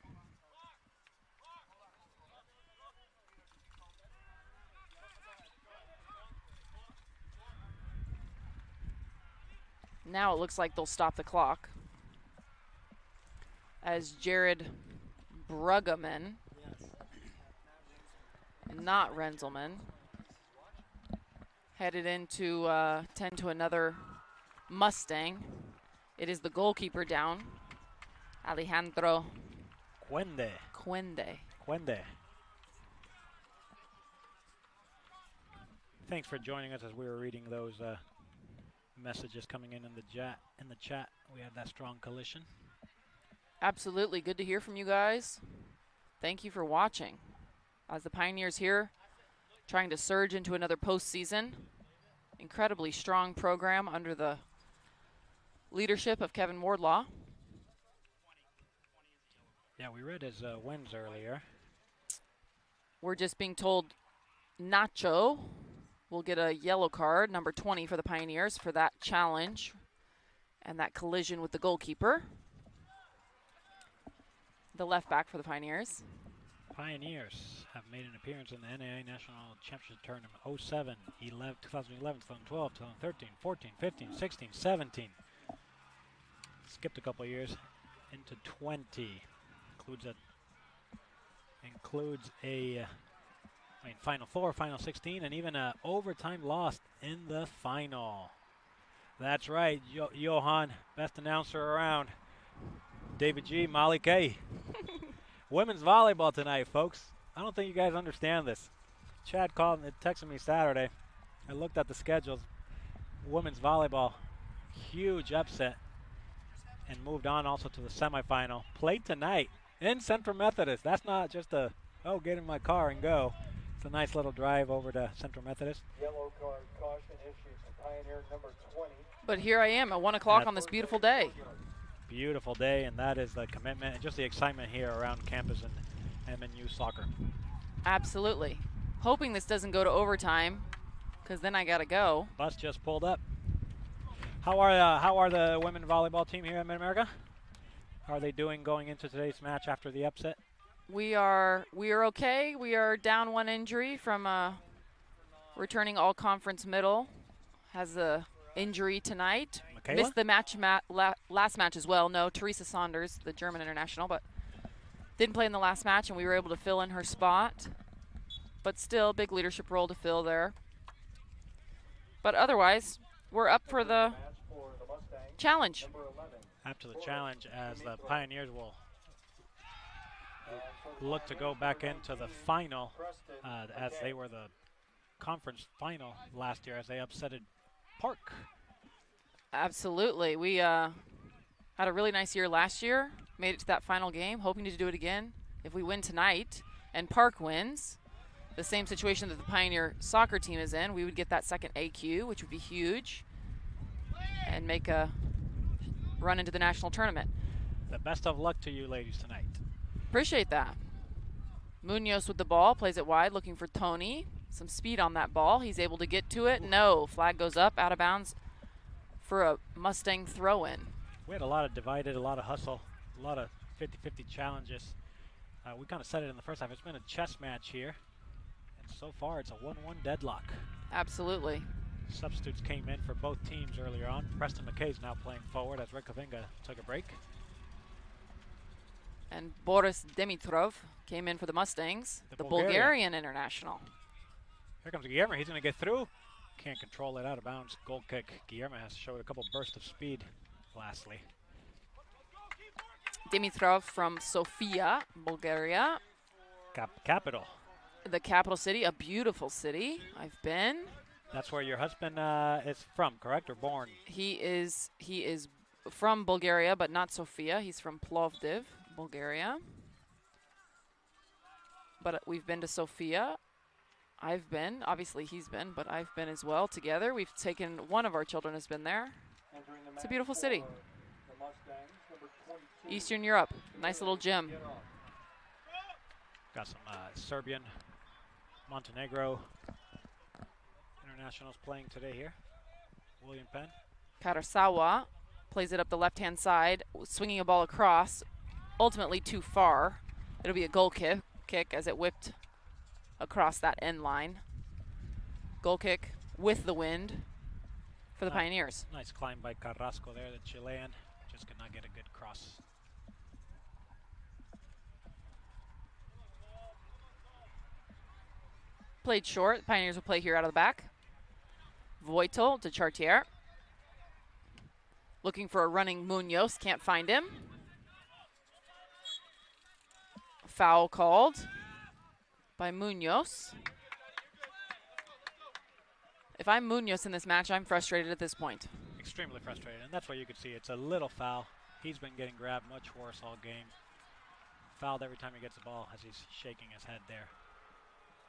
Speaker 1: Now it looks like they'll stop the clock as Jared Bruggeman, not Renzelman, headed into tend to another Mustang. It is the goalkeeper down, Alejandro Quende.
Speaker 4: Thanks for joining us as we were reading those messages coming in the chat. We had that strong collision.
Speaker 1: Absolutely. Good to hear from you guys. Thank you for watching. as the Pioneers here trying to surge into another postseason. Incredibly strong program under the leadership of Kevin Wardlaw.
Speaker 4: Yeah, we read his wins earlier.
Speaker 1: We're just being told Nacho will get a yellow card, number 20 for the Pioneers, for that challenge and that collision with the goalkeeper. The left back for the Pioneers.
Speaker 4: Pioneers have made an appearance in the NAIA National Championship Tournament 07, 11, 2011, 2012, 2013, 14, 15, 16, 17. Skipped a couple years into 20. Includes a Final Four, Final 16, and even a overtime loss in the final. That's right, Johan, best announcer around. David G, Molly K. Women's volleyball tonight, folks. I don't think you guys understand this. Chad called and texted me Saturday. I looked at the schedules. Women's volleyball, huge upset, and moved on also to the semifinal. Played tonight in Central Methodist. That's not just a, get in my car and go. It's a nice little drive over to Central Methodist.
Speaker 3: Yellow card caution issued to Pioneer number 20.
Speaker 1: But here I am at 1 o'clock on this beautiful day.
Speaker 4: Beautiful day, and that is the commitment and just the excitement here around campus and MNU soccer.
Speaker 1: Absolutely. Hoping this doesn't go to overtime, because then I got to go.
Speaker 4: Bus just pulled up. How are the women volleyball team here at Mid-America? How are they doing going into today's match after the upset?
Speaker 1: We are okay. We are down one injury from returning all-conference middle. Has a injury tonight.
Speaker 4: Michaela?
Speaker 1: Missed the match last match as well. No, Teresa Saunders, the German international, but didn't play in the last match, and we were able to fill in her spot. But still, big leadership role to fill there. But otherwise, we're up for the challenge.
Speaker 4: Up to the challenge as the Pioneers will look to go back into the final as they were the conference final last year as they upsetted Park.
Speaker 1: Absolutely. We had a really nice year last year, made it to that final game, hoping to do it again. If we win tonight and Park wins, the same situation that the Pioneer soccer team is in, we would get that second AQ, which would be huge, and make a run into the national tournament.
Speaker 4: The best of luck to you ladies tonight.
Speaker 1: Appreciate that. Munoz with the ball, plays it wide, looking for Tourney. Some speed on that ball. He's able to get to it. No, flag goes up, out of bounds for a Mustang throw-in.
Speaker 4: We had a lot of divided, a lot of hustle, a lot of 50-50 challenges. We kind of said it in the first half. It's been a chess match here. And so far, it's a 1-1 deadlock.
Speaker 1: Absolutely.
Speaker 4: Substitutes came in for both teams earlier on. Preston McKay's now playing forward as Rick Kavinga took a break.
Speaker 1: And Boris Dimitrov came in for the Mustangs, the Bulgarian international.
Speaker 4: Here comes Guillermo. He's going to get through. Can't control it, out of bounds. Goal kick. Guillermo has showed a couple bursts of speed lastly.
Speaker 1: Dimitrov from Sofia, Bulgaria.
Speaker 4: Capital.
Speaker 1: The capital city, a beautiful city. I've been.
Speaker 4: That's where your husband is from, correct, or born?
Speaker 1: He is from Bulgaria, but not Sofia. He's from Plovdiv, Bulgaria. But we've been to Sofia. I've been, obviously he's been, but I've been as well together. We've taken, one of our children has been there. It's a beautiful city. Eastern Europe, nice little gym.
Speaker 4: Got some Serbian, Montenegro internationals playing today here. William Penn.
Speaker 1: Karasawa plays it up the left-hand side, swinging a ball across, ultimately too far. It'll be a goal kick as it whipped across that end line. Goal kick with the wind for the Pioneers.
Speaker 4: Nice climb by Carrasco there, the Chilean. Just could not get a good cross.
Speaker 1: Played short. The Pioneers will play here out of the back. Voitel to Chartier. Looking for a running Munoz. Can't find him. Foul called by Munoz. If I'm Munoz in this match, I'm frustrated at this point.
Speaker 4: Extremely frustrated, and that's what you can see. It's a little foul. He's been getting grabbed much worse all game. Fouled every time he gets the ball as he's shaking his head there.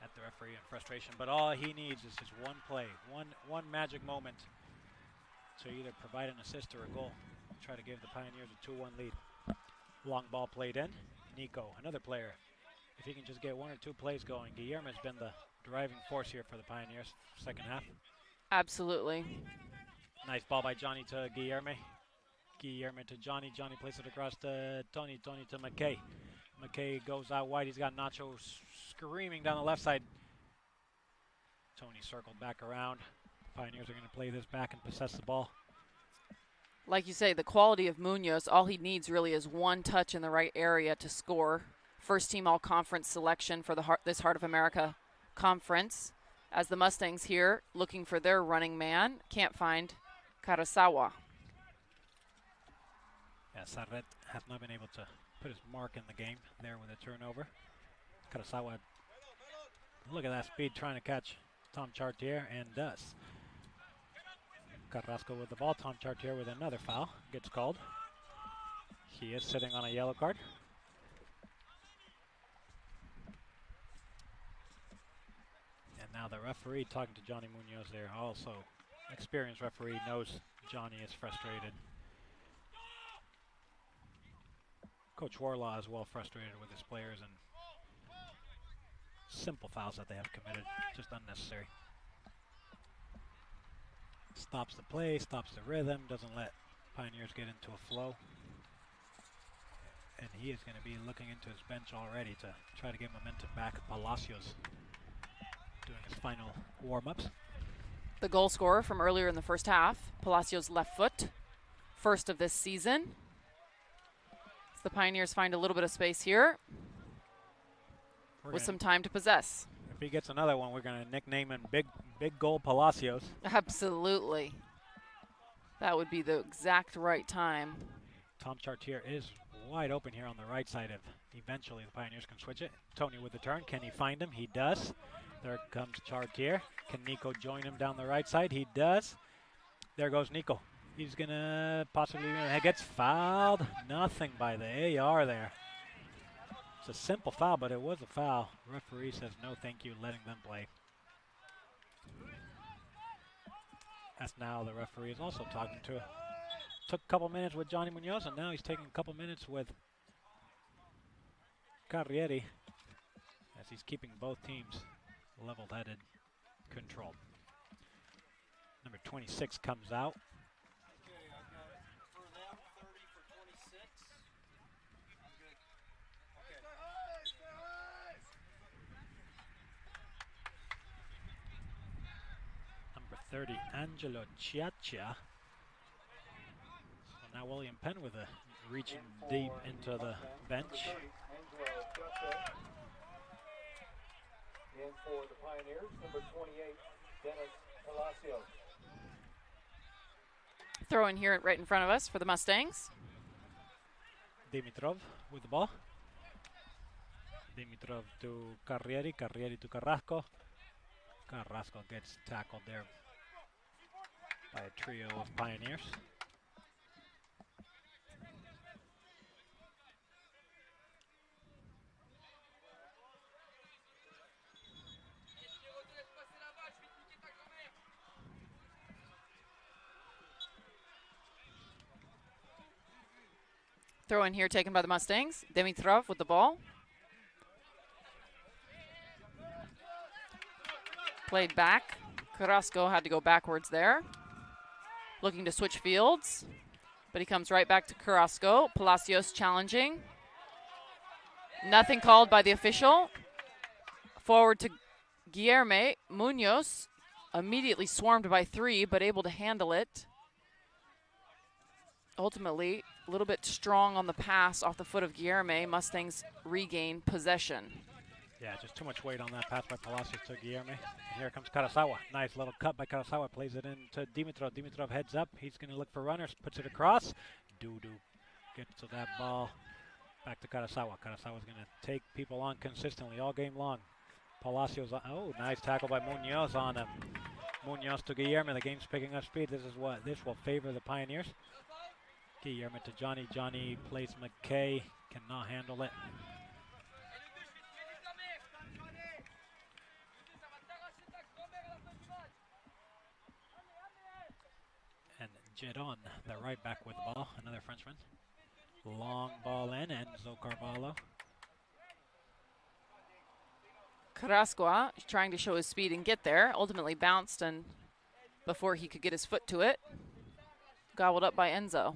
Speaker 4: at the referee in frustration. But all he needs is just one play, one magic moment to either provide an assist or a goal. Try to give the Pioneers a 2-1 lead. Long ball played in. Nico, another player. If he can just get 1 or 2 plays going, Guillermo's been the driving force here for the Pioneers second half.
Speaker 1: Absolutely.
Speaker 4: Nice ball by Johnny to Guillermo. Guillermo to Johnny. Johnny plays it across to Tony. Tony to McKay. McKay goes out wide. He's got Nacho screaming down the left side. Tony circled back around. Pioneers are going to play this back and possess the ball.
Speaker 1: Like you say, the quality of Munoz, all he needs really is one touch in the right area to score. First team all-conference selection for this Heart of America conference. As the Mustangs here looking for their running man, can't find Karasawa.
Speaker 4: Yeah, Sarret has not been able to put his mark in the game there with a turnover. Karasawa, look at that speed trying to catch Tom Chartier, and does. Carrasco with the ball. Tom Chartier with another foul. Gets called. He is sitting on a yellow card. And now the referee talking to Johnny Munoz there. Also, experienced referee knows Johnny is frustrated. Coach Warlaw is well frustrated with his players and simple fouls that they have committed. Just unnecessary. Stops the play, stops the rhythm, doesn't let Pioneers get into a flow. And he is going to be looking into his bench already to try to get momentum back. Palacios doing his final warm-ups.
Speaker 1: The goal scorer from earlier in the first half, Palacios' left foot, first of this season. As the Pioneers find a little bit of space here with some time to possess.
Speaker 4: If he gets another one, we're going to nickname him Big Goal Palacios.
Speaker 1: Absolutely. That would be the exact right time.
Speaker 4: Tom Chartier is wide open here on the right side. Eventually the Pioneers can switch it. Tony with the turn. Can he find him? He does. There comes Chartier. Can Nico join him down the right side? He does. There goes Nico. He's going to possibly gets fouled. Nothing by the AR there. It's a simple foul, but it was a foul. Referee says no thank you, letting them play. As now the referee is also talking to. Took a couple minutes with Johnny Munoz, and now he's taking a couple minutes with Carrieri, as he's keeping both teams level-headed, controlled. Number 26 comes out.
Speaker 2: Okay, I got it. For them, 30 for 26. I'm good. Okay.
Speaker 4: Number 30, Angelo Chiaccia. So now William Penn with a reaching deep into the bench.
Speaker 3: In for the Pioneers, number 28, Dennis Palacios.
Speaker 1: Throw in here right in front of us for the Mustangs.
Speaker 4: Dimitrov with the ball. Dimitrov to Carrieri, Carrieri to Carrasco. Carrasco gets tackled there by a trio of Pioneers.
Speaker 1: Throw in here taken by the Mustangs. Dimitrov with the ball. Played back. Carrasco had to go backwards there. Looking to switch fields, but he comes right back to Carrasco. Palacios challenging. Nothing called by the official. Forward to Guillermo. Munoz immediately swarmed by 3, but able to handle it. Ultimately, a little bit strong on the pass off the foot of Guillermo. Mustangs regain possession.
Speaker 4: Yeah, just too much weight on that pass by Palacios to Guillermo. And here comes Karasawa. Nice little cut by Karasawa. Plays it into Dimitrov. Dimitrov heads up. He's going to look for runners. Puts it across. Dudu gets to that ball. Back to Karasawa. Karasawa's going to take people on consistently all game long. Palacios. Oh, nice tackle by Munoz on him. Munoz to Guillermo. The game's picking up speed. This will favor the Pioneers. Guillermo to Johnny. Johnny plays McKay. Cannot handle it. Giron, the right back with the ball, another Frenchman. Long ball in, Enzo Carvalho.
Speaker 1: Carrasco is trying to show his speed and get there. Ultimately bounced, and before he could get his foot to it, gobbled up by Enzo.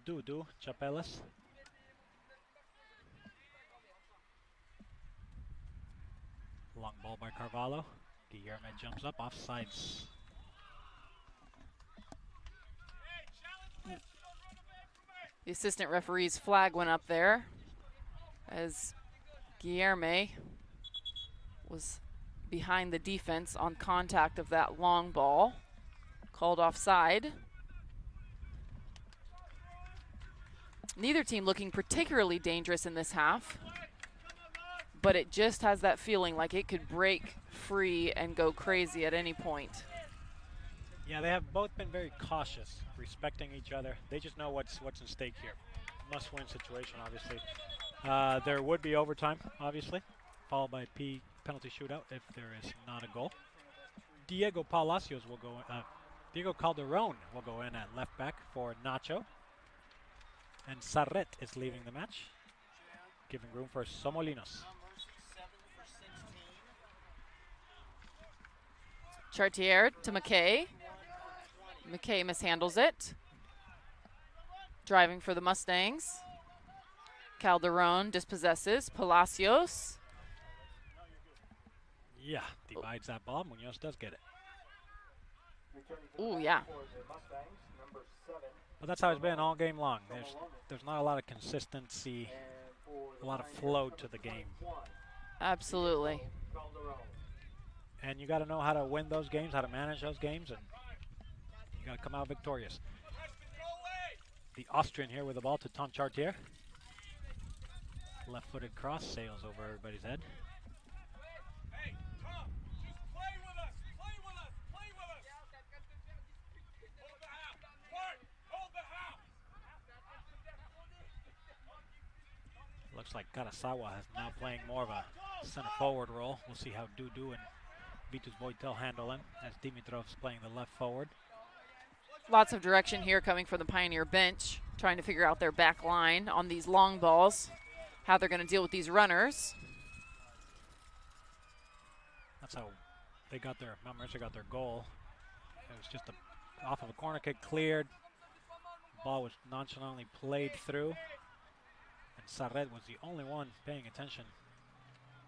Speaker 4: Dudu Chapelas. Long ball by Carvalho. Guillermo jumps up, offsides.
Speaker 1: The assistant referee's flag went up there as Guillermo was behind the defense on contact of that long ball. Called offside. Neither team looking particularly dangerous in this half, but it just has that feeling like it could break free and go crazy at any point.
Speaker 4: Yeah, they have both been very cautious, respecting each other. They just know what's in stake here. Must-win situation, obviously. There would be overtime, obviously, followed by a penalty shootout if there is not a goal. Diego Palacios will go. Diego Calderon will go in at left back for Nacho, and Sarret is leaving the match, giving room for Somolinos.
Speaker 1: Chartier to McKay. McKay mishandles it. Driving for the Mustangs. Calderon dispossesses. Palacios.
Speaker 4: Yeah, divides that ball. Munoz does get it.
Speaker 1: Ooh, yeah.
Speaker 4: But that's how it's been all game long. There's not a lot of consistency, a lot of flow to the game.
Speaker 1: Absolutely.
Speaker 4: And you got to know how to win those games, how to manage those games, and you got to come out victorious. The Austrian here with the ball to Tom Chartier. Left-footed cross sails over everybody's head. Looks like Karasawa is now playing more of a center forward role. We'll see how Dudu and Vitus Voitel handle him as Dimitrov's playing the left forward.
Speaker 1: Lots of direction here coming from the Pioneer bench, trying to figure out their back line on these long balls, how they're going to deal with these runners.
Speaker 4: That's how they got their, Mount Mercer got their goal. It was just off of a corner kick cleared. The ball was nonchalantly played through. And Sarret was the only one paying attention.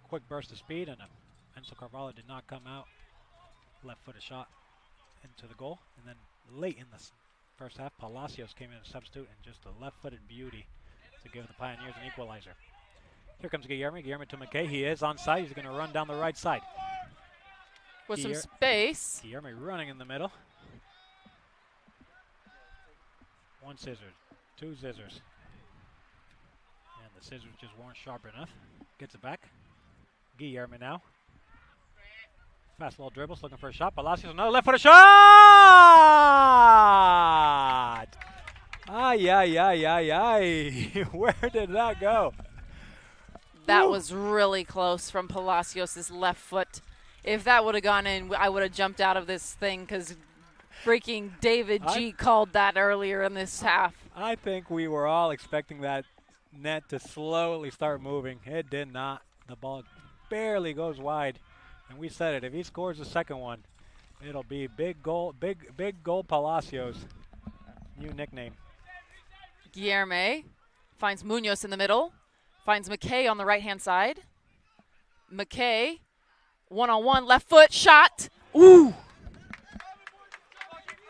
Speaker 4: Quick burst of speed, and Enzo Carvalho did not come out. Left-footed shot into the goal. And then late in the first half, Palacios came in as substitute, and just a left-footed beauty to give the Pioneers an equalizer. Here comes Guillermo. Guillermo to McKay. He is onside. He's going to run down the right side.
Speaker 1: With some space.
Speaker 4: Guillermo running in the middle. One scissors, two scissors. And the scissors just weren't sharp enough. Gets it back. Guillermo now. Fast little dribbles, looking for a shot. Palacios, another left-footed shot! Ay, ay, ay, ay, ay. Where did that go?
Speaker 1: That was really close from Palacios' left foot. If that would have gone in, I would have jumped out of this thing because freaking David G called that earlier in this half.
Speaker 4: I think we were all expecting that net to slowly start moving. It did not. The ball barely goes wide. And we said it, if he scores the second one, it'll be big goal Palacios. New nickname.
Speaker 1: Guillermo finds Munoz in the middle, finds McKay on the right-hand side. McKay, one-on-one, left foot, shot. Ooh!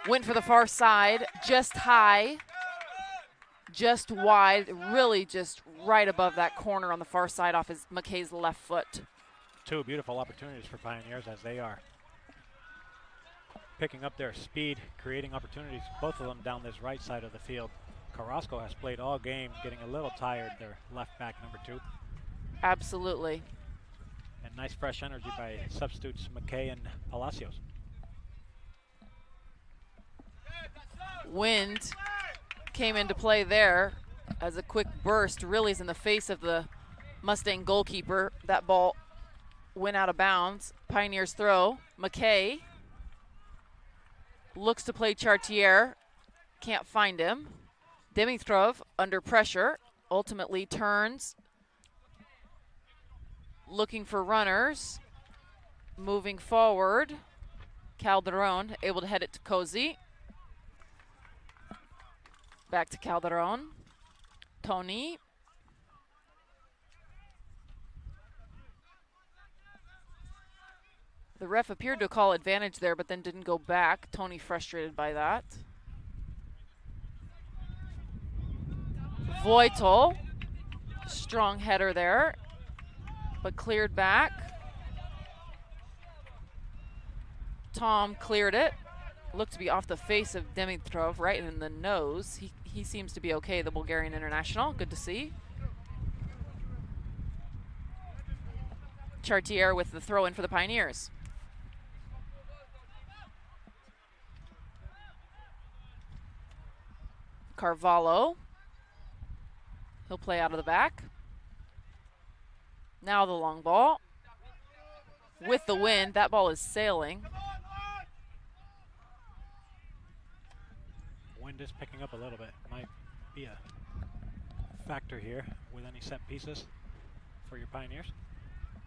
Speaker 1: Went for the far side, just high, just wide, really just right above that corner on the far side off McKay's left foot.
Speaker 4: Two beautiful opportunities for Pioneers as they are picking up their speed, creating opportunities, both of them down this right side of the field. Carrasco has played all game, getting a little tired, their left back, number 2.
Speaker 1: Absolutely.
Speaker 4: And nice fresh energy by substitutes McKay and Palacios.
Speaker 1: Wind came into play there as a quick burst really is in the face of the Mustang goalkeeper. That ball went out of bounds. Pioneers throw. McKay looks to play Chartier. Can't find him. Dimitrov under pressure. Ultimately turns. Looking for runners. Moving forward. Calderon able to head it to Cozy. Back to Calderon. Tourney. The ref appeared to call advantage there, but then didn't go back. Tourney frustrated by that. Voitel. Strong header there, but cleared back. Tom cleared it. Looked to be off the face of Dimitrov, right in the nose. He seems to be okay, the Bulgarian international. Good to see. Chartier with the throw in for the Pioneers. Carvalho. He'll play out of the back. Now the long ball. With the wind, that ball is sailing.
Speaker 4: Wind is picking up a little bit. Might be a factor here with any set pieces for your Pioneers.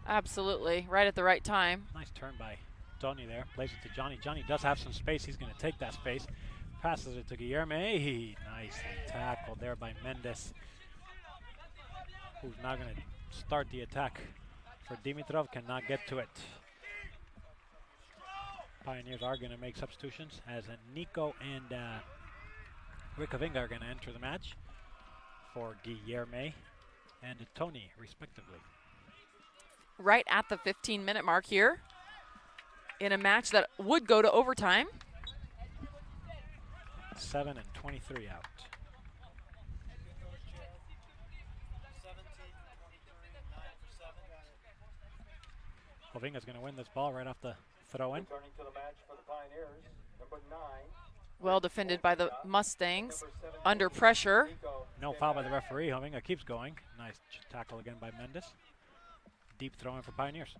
Speaker 1: Absolutely, right at the right time.
Speaker 4: Nice turn by Tourney there. Plays it to Johnny. Johnny does have some space. He's going to take that space. Passes it to Guillermo. Nicely tackled there by Mendes, who's now going to start the attack for Dimitrov. Cannot get to it. Pioneers are going to make substitutions as Nico and Rikavinga are going to enter the match for Guillermo and Tourney, respectively.
Speaker 1: Right at the 15-minute mark here in a match that would go to overtime.
Speaker 4: 7 and 23 out.
Speaker 2: 17, 23, 9 for 7.
Speaker 4: Hovinga's going to win this ball right off the throw-in.
Speaker 3: Returning to the match for the Pioneers, number 9.
Speaker 1: Well defended by the Mustangs. Under pressure.
Speaker 4: No foul by the referee. Hovinga keeps going. Nice tackle again by Mendes. Deep throw-in for Pioneers.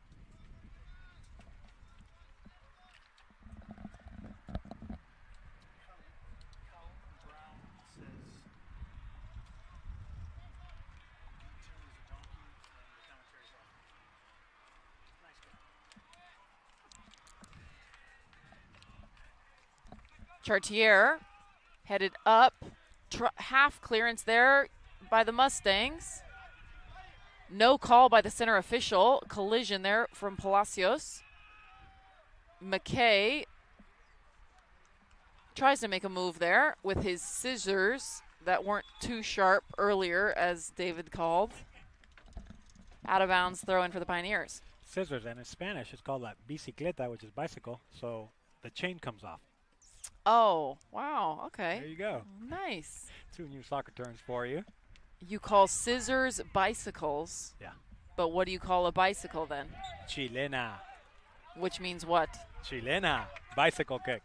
Speaker 1: Chartier headed up. Half clearance there by the Mustangs. No call by the center official. Collision there from Palacios. McKay tries to make a move there with his scissors that weren't too sharp earlier, as David called. Out of bounds throw in for the Pioneers.
Speaker 4: Scissors, and in Spanish it's called la bicicleta, which is bicycle, so the chain comes off.
Speaker 1: Oh, wow, okay.
Speaker 4: There you go.
Speaker 1: Nice.
Speaker 4: 2 new soccer terms for you.
Speaker 1: You call scissors bicycles.
Speaker 4: Yeah.
Speaker 1: But what do you call a bicycle then?
Speaker 4: Chilena.
Speaker 1: Which means what?
Speaker 4: Chilena. Bicycle kick.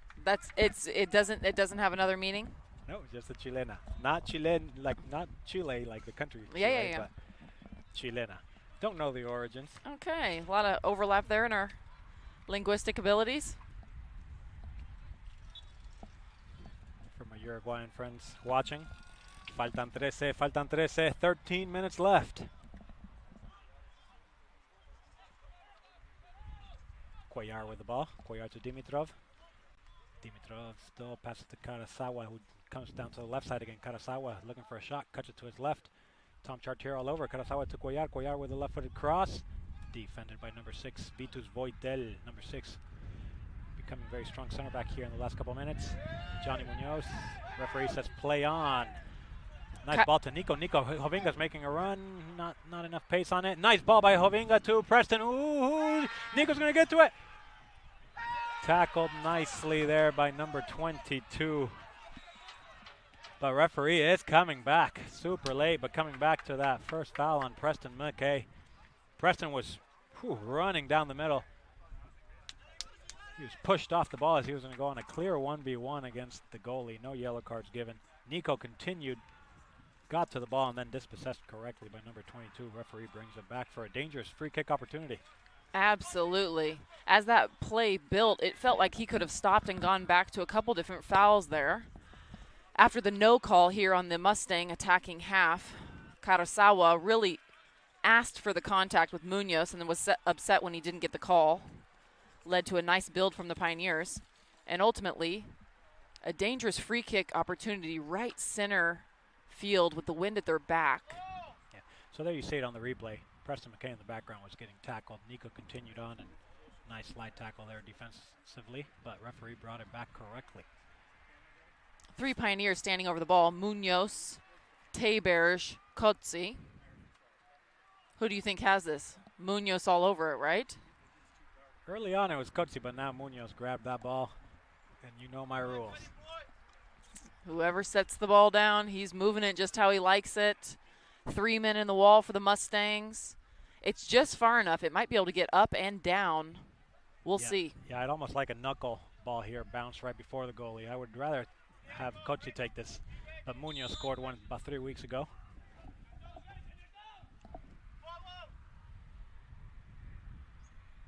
Speaker 1: It doesn't have another meaning?
Speaker 4: No, just a chilena. Not Chilen, not Chile, like the country.
Speaker 1: Yeah,
Speaker 4: Chile,
Speaker 1: yeah.
Speaker 4: but Chilena. Don't know the origins.
Speaker 1: Okay, a lot of overlap there in our linguistic abilities.
Speaker 4: For my Uruguayan friends watching. Faltan 13, 13 minutes left. Cuellar with the ball. Cuellar to Dimitrov. Dimitrov still passes to Karasawa, who comes down to the left side again. Karasawa looking for a shot, cuts it to his left. Tom Chartier all over. Karasawa to Cuellar. Cuellar with a left-footed cross. Defended by number 6, Vitus Voitel. Number 6 becoming very strong center back here in the last couple minutes. Johnny Munoz. Referee says play on. Nice ball to Nico. Hovinga's making a run. Not enough pace on it. Nice ball by Hovinga to Preston. Ooh, Nico's going to get to it. Tackled nicely there by number 22. But referee is coming back. Super late, but coming back to that first foul on Preston McKay. Preston was running down the middle. He was pushed off the ball as he was going to go on a clear 1v1 against the goalie. No yellow cards given. Nico continued, got to the ball, and then dispossessed correctly by number 22. Referee brings it back for a dangerous free kick opportunity.
Speaker 1: Absolutely. As that play built, it felt like he could have stopped and gone back to a couple different fouls there. After the no call here on the Mustang attacking half, Karasawa really asked for the contact with Munoz and then was upset when he didn't get the call. Led to a nice build from the Pioneers. And ultimately, a dangerous free kick opportunity right center field with the wind at their back.
Speaker 4: Yeah. So there you see it on the replay. Preston McKay in the background was getting tackled. Nico continued on, and nice slide tackle there defensively, but referee brought it back correctly.
Speaker 1: 3 Pioneers standing over the ball. Munoz, Teberge, Kotzi. Who do you think has this? Munoz all over it, right?
Speaker 4: Early on it was Kotzi, but now Munoz grabbed that ball, and you know my rules.
Speaker 1: Whoever sets the ball down, he's moving it just how he likes it. 3 men in the wall for the Mustangs. It's just far enough. It might be able to get up and down. We'll see.
Speaker 4: Yeah, I'd almost like a knuckle ball here, bounce right before the goalie. I would rather have Kotzi take this, but Munoz scored one about 3 weeks ago.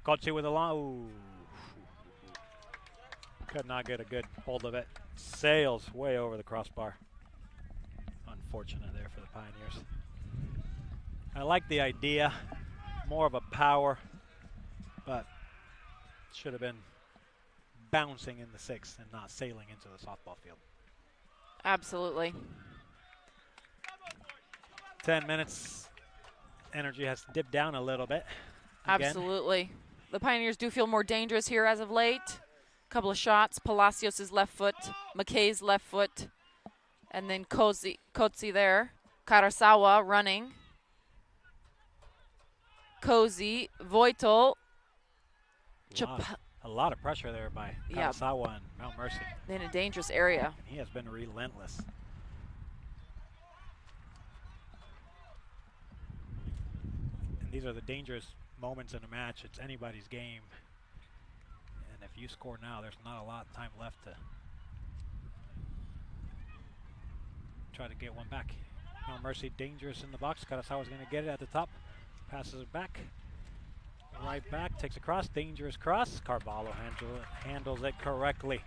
Speaker 4: Kotzi with a long, ooh. Could not get a good hold of it. Sails way over the crossbar. Unfortunate there for the Pioneers. I like the idea, more of a power, but should have been bouncing in the 6 and not sailing into the softball field.
Speaker 1: Absolutely.
Speaker 4: 10 minutes. Energy has dipped down a little bit. Again.
Speaker 1: Absolutely. The Pioneers do feel more dangerous here as of late. Couple of shots. Palacios' left foot, McKay's left foot, and then Kotzi there. Karasawa running. Cozy, Voitel.
Speaker 4: A lot of pressure there by Karasawa and Mount Mercy.
Speaker 1: In a dangerous area.
Speaker 4: He has been relentless. And these are the dangerous moments in a match. It's anybody's game. And if you score now, there's not a lot of time left to try to get one back. Mount Mercy dangerous in the box. Karasawa's going to get it at the top. Passes it back. Right back, takes a cross, dangerous cross. Carvalho handles it correctly.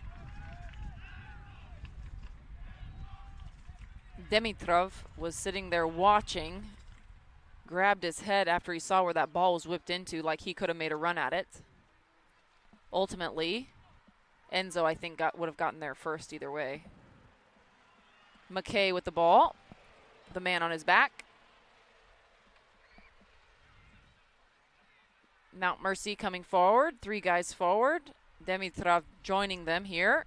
Speaker 1: Dimitrov was sitting there watching, grabbed his head after he saw where that ball was whipped into, like he could have made a run at it. Ultimately, Enzo, I think, would have gotten there first either way. McKay with the ball, the man on his back. Mount Mercy coming forward, 3 guys forward. Dimitrov joining them here.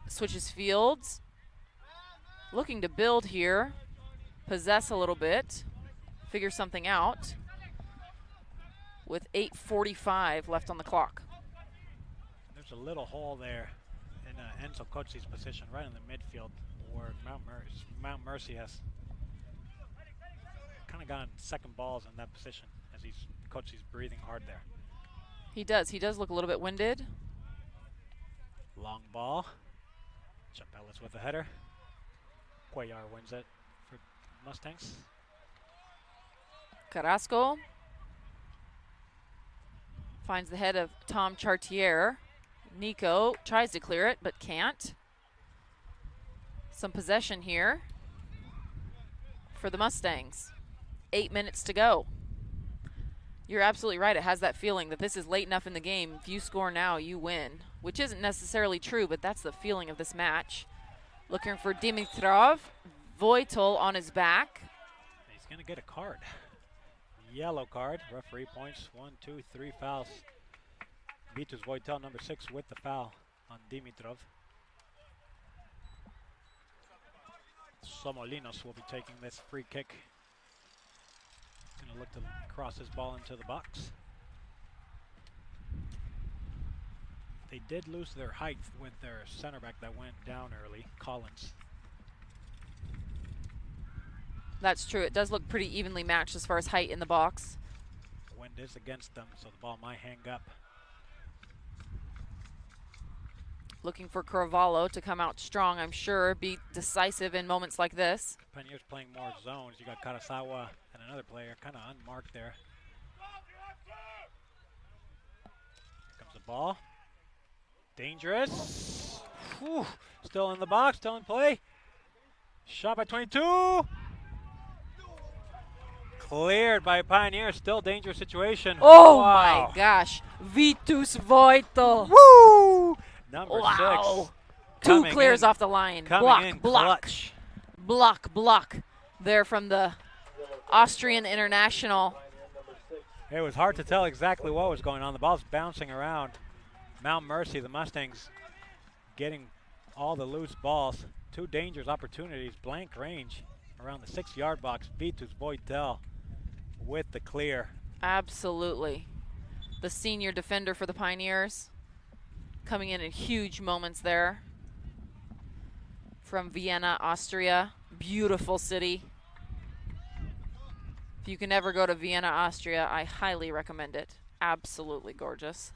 Speaker 1: Switches fields. Looking to build here. Possess a little bit. Figure something out. With 8:45 left on the clock.
Speaker 4: There's a little hole there in Enzo Kotzi's position right in the midfield where Mount Mercy has kind of gotten second balls in that position as Kotzi's breathing hard there.
Speaker 1: He does. He does look a little bit winded.
Speaker 4: Long ball. Chapelas with the header. Cuellar wins it for Mustangs.
Speaker 1: Carrasco finds the head of Tom Chartier. Nico tries to clear it, but can't. Some possession here for the Mustangs. 8 minutes to go. You're absolutely right. It has that feeling that this is late enough in the game. If you score now, you win, which isn't necessarily true, but that's the feeling of this match. Looking for Dimitrov. Voitel on his back.
Speaker 4: He's going to get a card. Yellow card. Referee points 1, 2, 3 fouls. Vitus Voitel, number 6, with the foul on Dimitrov. Somolinos will be taking this free kick. Going to look to cross his ball into the box. They did lose their height with their center back that went down early, Collins.
Speaker 1: That's true. It does look pretty evenly matched as far as height in the box.
Speaker 4: The wind is against them, so the ball might hang up.
Speaker 1: Looking for Carvalho to come out strong, I'm sure, be decisive in moments like this.
Speaker 4: Pioneers playing more zones. You got Karasawa and another player kind of unmarked there. comes the ball. Dangerous. Whew. Still in the box, still in play. Shot by 22. Cleared by Pioneer. Still dangerous situation.
Speaker 1: Oh
Speaker 4: Wow.
Speaker 1: my gosh. Vitus Voito.
Speaker 4: Woo! Number
Speaker 1: Wow.
Speaker 4: 6.
Speaker 1: 2
Speaker 4: coming
Speaker 1: clears
Speaker 4: in-
Speaker 1: off the line.
Speaker 4: Coming
Speaker 1: Block,
Speaker 4: in
Speaker 1: block,
Speaker 4: clutch.
Speaker 1: block. There from the Austrian international.
Speaker 4: It was hard to tell exactly what was going on. The ball's bouncing around. Mount Mercy, the Mustangs, getting all the loose balls. 2 dangerous opportunities, blank range around the 6-yard box. Vitus Voitel with the clear.
Speaker 1: Absolutely. The senior defender for the Pioneers coming in huge moments there. From Vienna, Austria. Beautiful city. If you can ever go to Vienna, Austria, I highly recommend it. Absolutely gorgeous.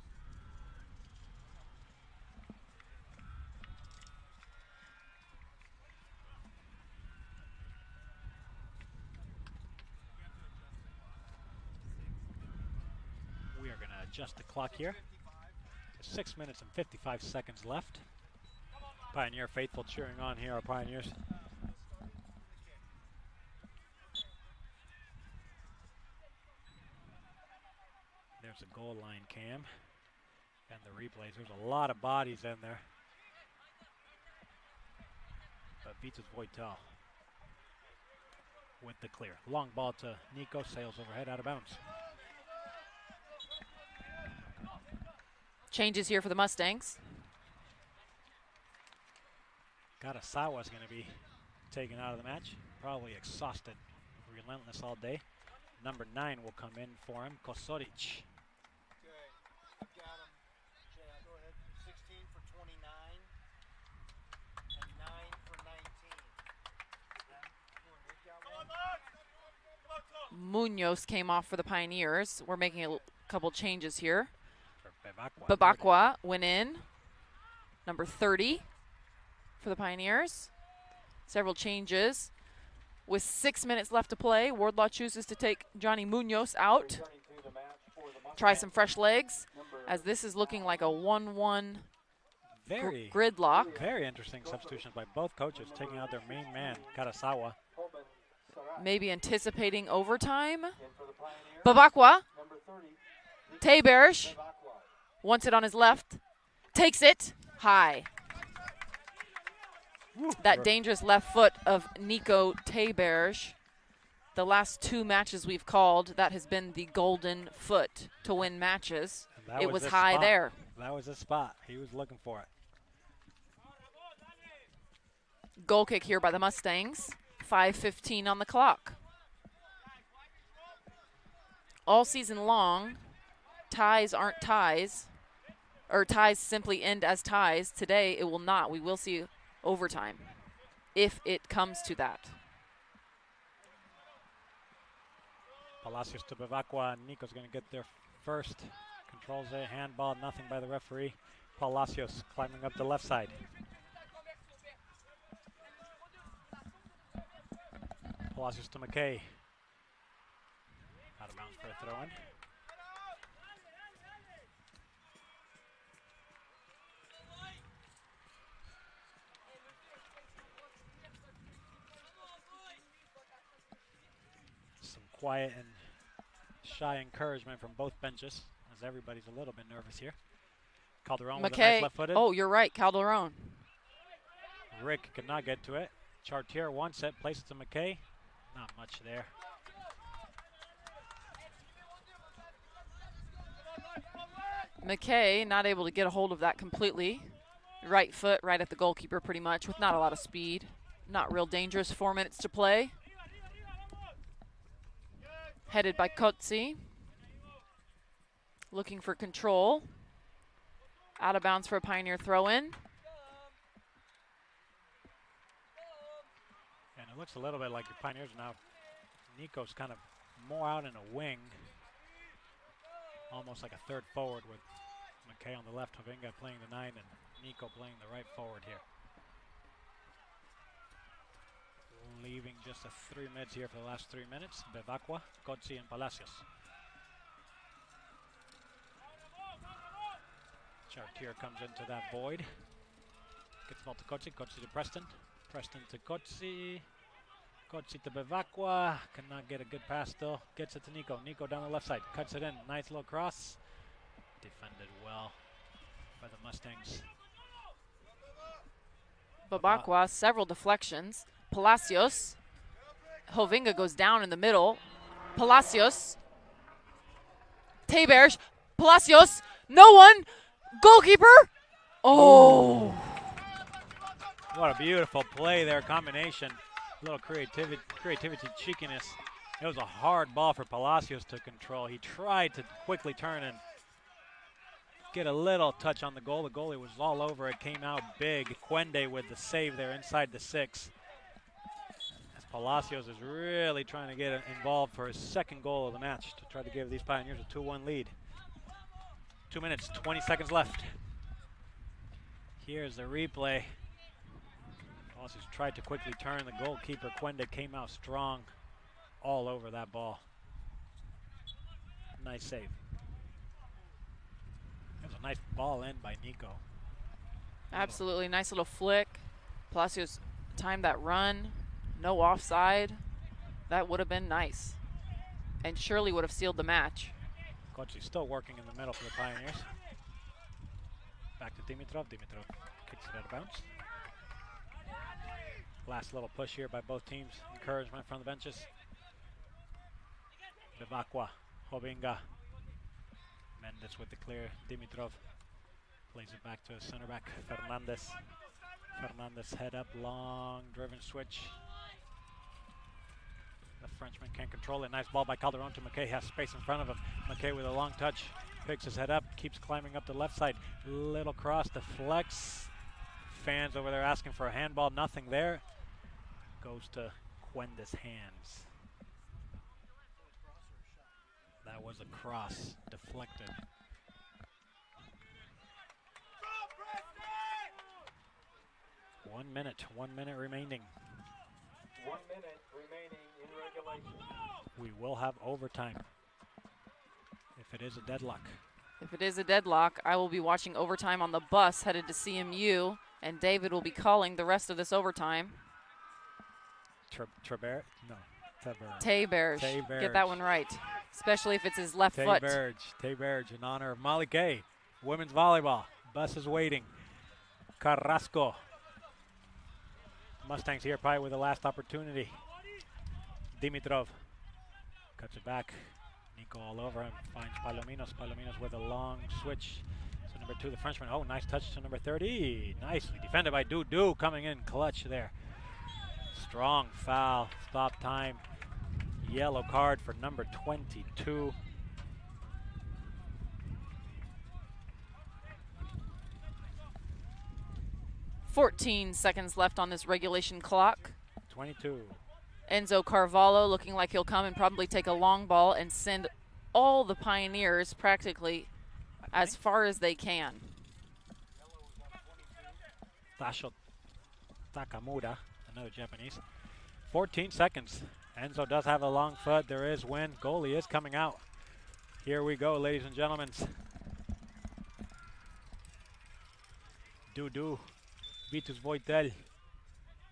Speaker 4: We are going to adjust the clock here. 6 minutes and 55 seconds left. Pioneer faithful cheering on here, our Pioneers. There's a goal line cam and the replays. There's a lot of bodies in there. But Vitus Voitel with the clear. Long ball to Nico, sails overhead out of bounds.
Speaker 1: Changes here for the Mustangs.
Speaker 4: Karasawa's going to be taken out of the match. Probably exhausted, relentless all day. Number 9 will come in for him, Kosoric.
Speaker 2: Okay, got him. Yeah, go ahead. 16 for 29 and 9 for 19.
Speaker 1: Munoz came off for the Pioneers. We're making a couple changes here.
Speaker 4: For
Speaker 1: Babakwa went in. Number 30 for the Pioneers. Several changes. With 6 minutes left to play, Wardlaw chooses to take Johnny Munoz out. Try some fresh legs, as this is looking like a 1-1 gridlock.
Speaker 4: Very interesting substitutions by both coaches, taking out their main man, Karasawa.
Speaker 1: Maybe anticipating overtime. Babakwa. Teberish wants it on his left. Takes it high. That dangerous left foot of Nico Teberish. The last 2 matches we've called, that has been the golden foot to win matches. It was high
Speaker 4: spot.
Speaker 1: there.
Speaker 4: That was a spot. He was looking for it.
Speaker 1: Goal kick here by the Mustangs. 5:15 on the clock. All season long, ties aren't ties, or ties simply end as ties. Today, it will not. We will see overtime, if it comes to that.
Speaker 4: Palacios to Bavacqua. Nico's going to get there first. Controls a handball, nothing by the referee. Palacios climbing up the left side. Palacios to McKay. Out of bounds for a throw-in. Some quiet and shy encouragement from both benches, as everybody's a little bit nervous here. Calderon with a nice
Speaker 1: McKay.
Speaker 4: left-footed.
Speaker 1: Oh, you're right, Calderon.
Speaker 4: Rick could not get to it. Chartier wants it, places to McKay. Not much there.
Speaker 1: McKay not able to get a hold of that completely. Right foot right at the goalkeeper pretty much with not a lot of speed. Not real dangerous. 4 minutes to play. Headed by Kotzi. Looking for control. Out of bounds for a Pioneer throw-in.
Speaker 4: And it looks a little bit like the Pioneers now. Nico's kind of more out in a wing. Almost like a third forward with McKay on the left, Hovinga playing the 9, and Nico playing the right forward here. Leaving just 3 minutes here for the last 3 minutes. Bevacqua, Kotzi, and Palacios. Chartier comes into that void. Gets the ball to Kotsi. Kotsi to Preston. Preston to Kotsi. Kotsi to Bevacqua. Cannot get a good pass still. Gets it to Nico. Nico down the left side. Cuts it in. Nice little cross. Defended well by the Mustangs.
Speaker 1: Bevacqua, several deflections. Palacios. Hovinga goes down in the middle. Palacios. Teberge. Palacios. No one. Goalkeeper. Oh.
Speaker 4: What a beautiful play there. Combination. A little creativity, cheekiness. It was a hard ball for Palacios to control. He tried to quickly turn and get a little touch on the goal. The goalie was all over it. Came out big. Quende with the save there inside the 6. As Palacios is really trying to get involved for his second goal of the match to try to give these Pioneers a 2-1 lead. 2 minutes, 20 seconds left. Here's the replay. Palacios tried to quickly turn. The goalkeeper, Quende, came out strong all over that ball. Nice save. That was a nice ball in by Nico.
Speaker 1: Absolutely, nice little flick. Palacios timed that run. No offside. That would have been nice. And surely would have sealed the match.
Speaker 4: Kotzi's still working in the middle for the Pioneers. Back to Dimitrov. Dimitrov kicks it out of bounds. Last little push here by both teams. Encouragement from the benches. Bevacqua, Hovinga. Mendes with the clear. Dimitrov plays it back to his center back, Fernandez. Fernandez head up, long driven switch. The Frenchman can't control it. Nice ball by Calderon to McKay. Has space in front of him. McKay with a long touch. Picks his head up, keeps climbing up the left side. Little cross, deflects. Fans over there asking for a handball. Nothing there. Goes to Quende's hands. That was a cross, deflected. One minute remaining.
Speaker 3: 1 minute remaining in regulation.
Speaker 4: We will have overtime if it is a deadlock.
Speaker 1: If it is a deadlock, I will be watching overtime on the bus headed to CMU, and David will be calling the rest of this overtime.
Speaker 4: Teberge? No,
Speaker 1: Teberge. Get that one right, especially if it's his left foot.
Speaker 4: Teberge in honor of Molly Kay. Women's volleyball. Bus is waiting. Carrasco. Mustangs here probably with the last opportunity. Dimitrov cuts it back. Nico all over him. Finds Palominos. Palominos with a long switch. So number 2, the Frenchman. Oh, nice touch to number 30. Nicely defended by Dudu, coming in clutch there. Strong foul. Stop time. Yellow card for number 22.
Speaker 1: "14 seconds left on this regulation clock.
Speaker 4: 22.
Speaker 1: Enzo Carvalho looking like he'll come and probably take a long ball and send all the Pioneers practically as far as they can.
Speaker 4: Tasho Takamura, another Japanese. 14 seconds. Enzo does have a long foot. There is wind. Goalie is coming out. Here we go, ladies and gentlemen. Dudu, Vitus Voitel,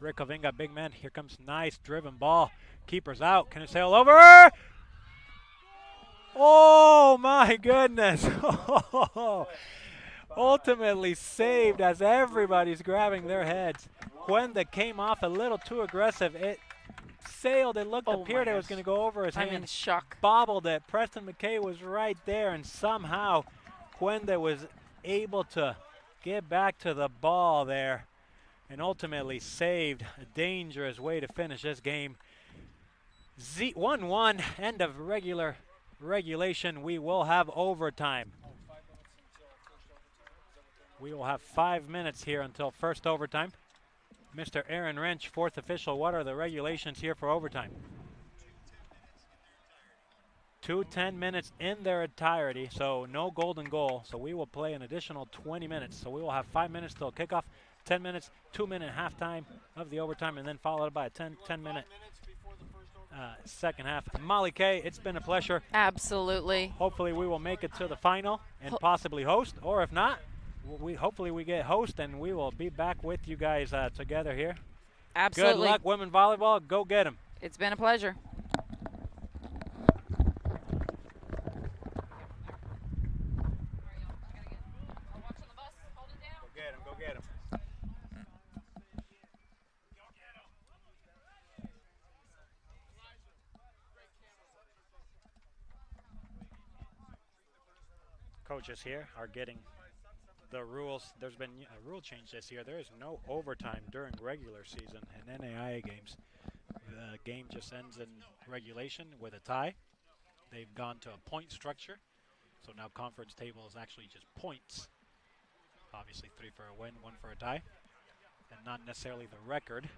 Speaker 4: Rick Hovinga, big man. Here comes nice driven ball. Keeper's out. Can it sail over? Oh my goodness. Ultimately saved as everybody's grabbing their heads. Quende came off a little too aggressive. It sailed. It appeared it was going to go over his hand.
Speaker 1: I'm in shock.
Speaker 4: Bobbled it. Preston McKay was right there, and somehow Quende was able to get back to the ball there and ultimately saved a dangerous way to finish this game. 1-1, end of regulation. We will have overtime. We will have 5 minutes here until first overtime. Mr. Aaron Wrench, fourth official, what are the regulations here for overtime? 2 10 minutes in their entirety, so no golden goal. So we will play an additional 20 minutes. So we will have 5 minutes till kickoff, 10 minutes, 2-minute halftime of the overtime, and then followed by a 10-minute second half. Molly Kay, it's been a pleasure.
Speaker 1: Absolutely.
Speaker 4: Hopefully we will make it to the final and possibly host, or if not, we hopefully we get host, and we will be back with you guys together here.
Speaker 1: Absolutely.
Speaker 4: Good luck, women volleyball. Go get them.
Speaker 1: It's been a pleasure.
Speaker 4: Go get them. Go get them. Coaches here are getting the rules. There's been a rule change this year. There is no overtime during regular season in NAIA games. The game just ends in regulation with a tie. They've gone to a point structure. So now conference table is actually just points. Obviously 3 for a win, 1 for a tie. And not necessarily the record.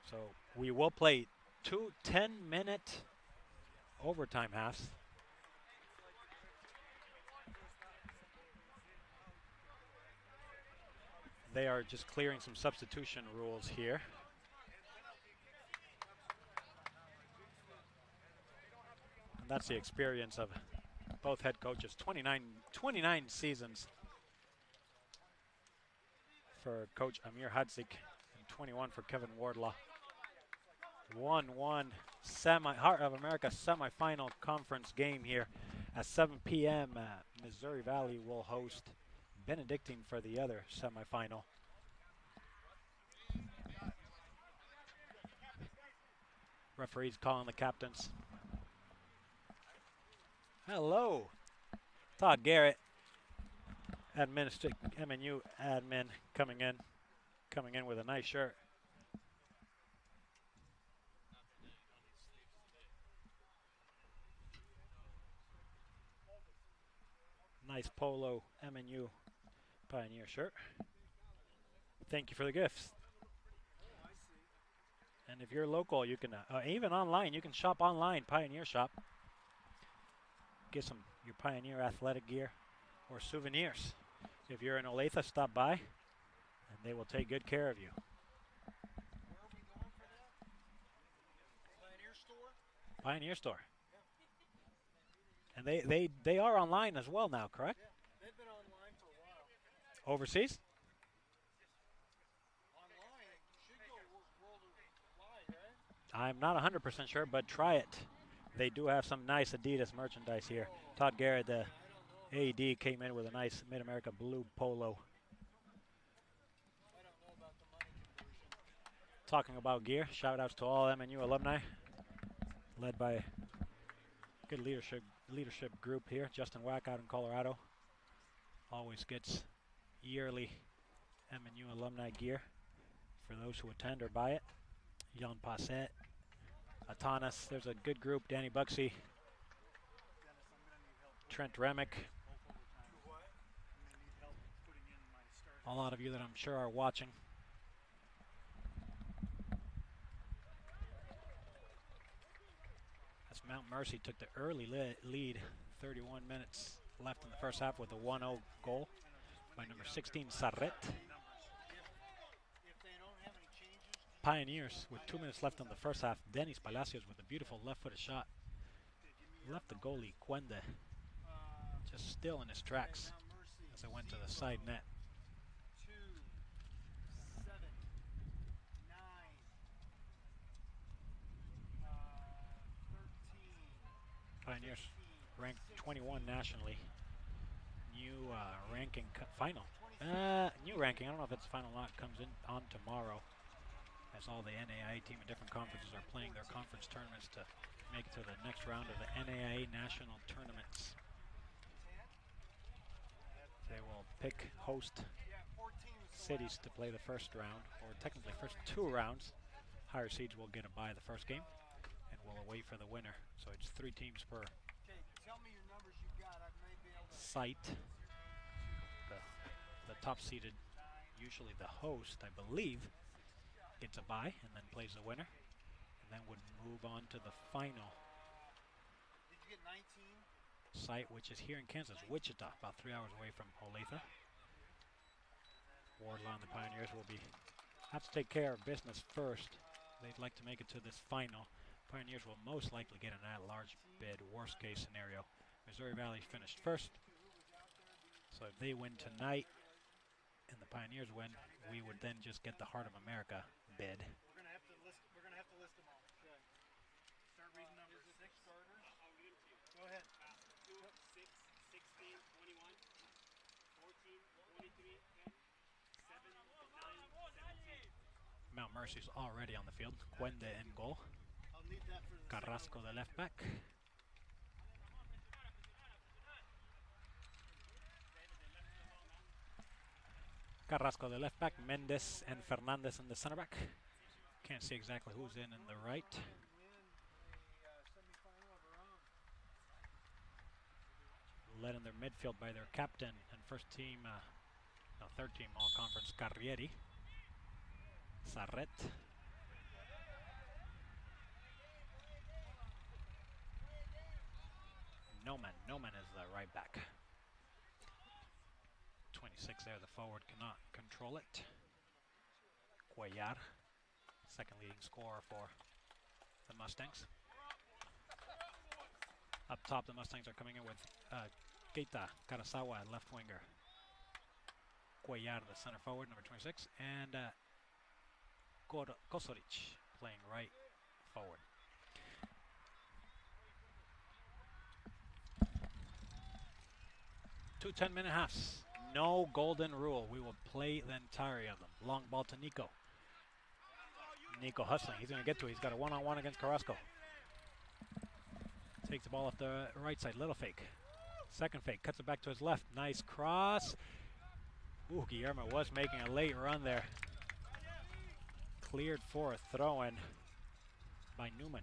Speaker 4: So we will play 2 10-minute overtime halves. They are just clearing some substitution rules here. And that's the experience of both head coaches. 29 seasons for Coach Amir Hadzik and 21 for Kevin Wardlaw. 1-1 Heart of America semifinal conference game here at 7 p.m. Missouri Valley will host Benedictine for the other semifinal. Referees calling the captains. Hello, Todd Garrett, MNU admin coming in with a nice shirt. Nice polo MNU Pioneer shirt. Thank you for the gifts. And if you're local, you can, even online, you can shop online, Pioneer Shop. Get some your Pioneer athletic gear or souvenirs. If you're in Olathe, stop by, and they will take good care of you.
Speaker 2: Where are we going for that? Pioneer Store?
Speaker 4: Pioneer Store. And they are online as well now, correct?
Speaker 2: Yeah, they've been online for a while.
Speaker 4: Overseas?
Speaker 2: Online, you should go worldwide, right?
Speaker 4: I'm not 100% sure, but try it. They do have some nice Adidas merchandise here. Todd Garrett, the AD, came in with a nice Mid-America blue polo.
Speaker 2: I don't know about the money conversion.
Speaker 4: Talking about gear, shout outs to all MNU alumni, led by a good leadership group here. Justin Wack out in Colorado always gets yearly MNU alumni gear for those who attend or buy it. Jan Passet, Atanas, there's a good group. Danny Buxey, Trent Remick. A lot of you that I'm sure are watching. As Mount Mercy took the early lead, 31 minutes left in the first half with a 1-0 goal by number 16, Sarret. Pioneers with 2 minutes left in the first half. Denis Palacios with a beautiful left-footed shot. Left the goalie, Quende, just still in his tracks as it went to the side net.
Speaker 2: 2, 7, 9, 13.
Speaker 4: Pioneers ranked 21 nationally. New ranking final. New ranking, I don't know if it's final or not, comes in on tomorrow, as all the NAIA team in different conferences are playing their conference tournaments to make it to the next round of the NAIA national tournaments. They will pick host cities to play the first round, or technically first 2 rounds. Higher seeds will get a bye the first game, and we'll wait for the winner. So it's 3 teams per
Speaker 2: Tell me your numbers you got. I may be able to.
Speaker 4: site. The top seeded, usually the host, I believe, gets a bye and then plays the winner, and then would move on to the final
Speaker 2: Did you get 19?
Speaker 4: site, which is here in Kansas, Wichita, about 3 hours away from Olathe. Wardlaw and the Pioneers will have to take care of business first. They'd like to make it to this final. Pioneers will most likely get an at-large bid, worst case scenario. Missouri Valley finished first, so if they win tonight, and the Pioneers win, we would then just get the Heart of America bid.
Speaker 2: We're gonna have to list. We're gonna have to list them all. Okay. Start reading numbers. 6 starters. I'll read them to you. Go ahead. 2, 6, 16, 21, 14, 23, 10, 7, 9, 17.
Speaker 4: Mount Mercy's already on the field. Cuende in goal.
Speaker 2: I'll need that for the
Speaker 4: Carrasco, the left back. Carrasco, the left back. Mendes and Fernandez in the center back. Can't see exactly who's in the right. Led in their midfield by their captain and third team all-conference Carrieri. Sarret. Noman is the right back. 26 there, the forward cannot control it. Cuellar, second leading scorer for the Mustangs. Up top, the Mustangs are coming in with Keita Karasawa, left winger. Cuellar, the center forward, number 26, and Kosoric playing right forward. Two 10-minute halves. No golden rule. We will play the entirety of them. Long ball to Nico. Nico hustling. He's going to get to it. He's got a one-on-one against Carrasco. Takes the ball off the right side. Little fake. Second fake. Cuts it back to his left. Nice cross. Ooh, Guillermo was making a late run there. Cleared for a throw-in by Newman.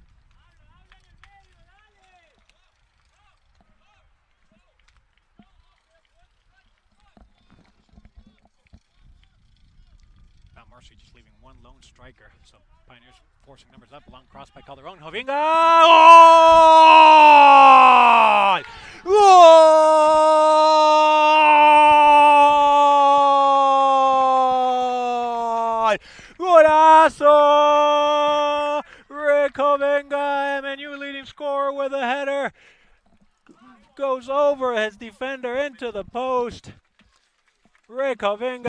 Speaker 4: Mount Mercy just leaving one lone striker. So Pioneers forcing numbers up. Long cross by Calderon. Hovinga! Goal! Golazo! Rick Hovinga, MNU leading scorer with a header. Goes over his defender into the post. Rick Hovinga.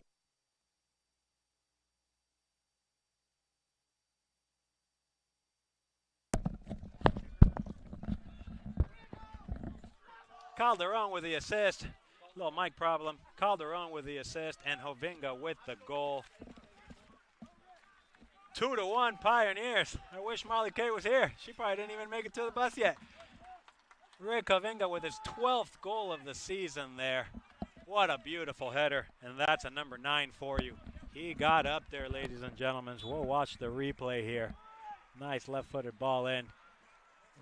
Speaker 4: Calderon with the assist. Little mic problem. Calderon with the assist and Hovinga with the goal. 2-1 Pioneers. I wish Molly Kay was here. She probably didn't even make it to the bus yet. Rick Hovinga with his 12th goal of the season there. What a beautiful header. And that's a number 9 for you. He got up there, ladies and gentlemen. We'll watch the replay here. Nice left-footed ball in.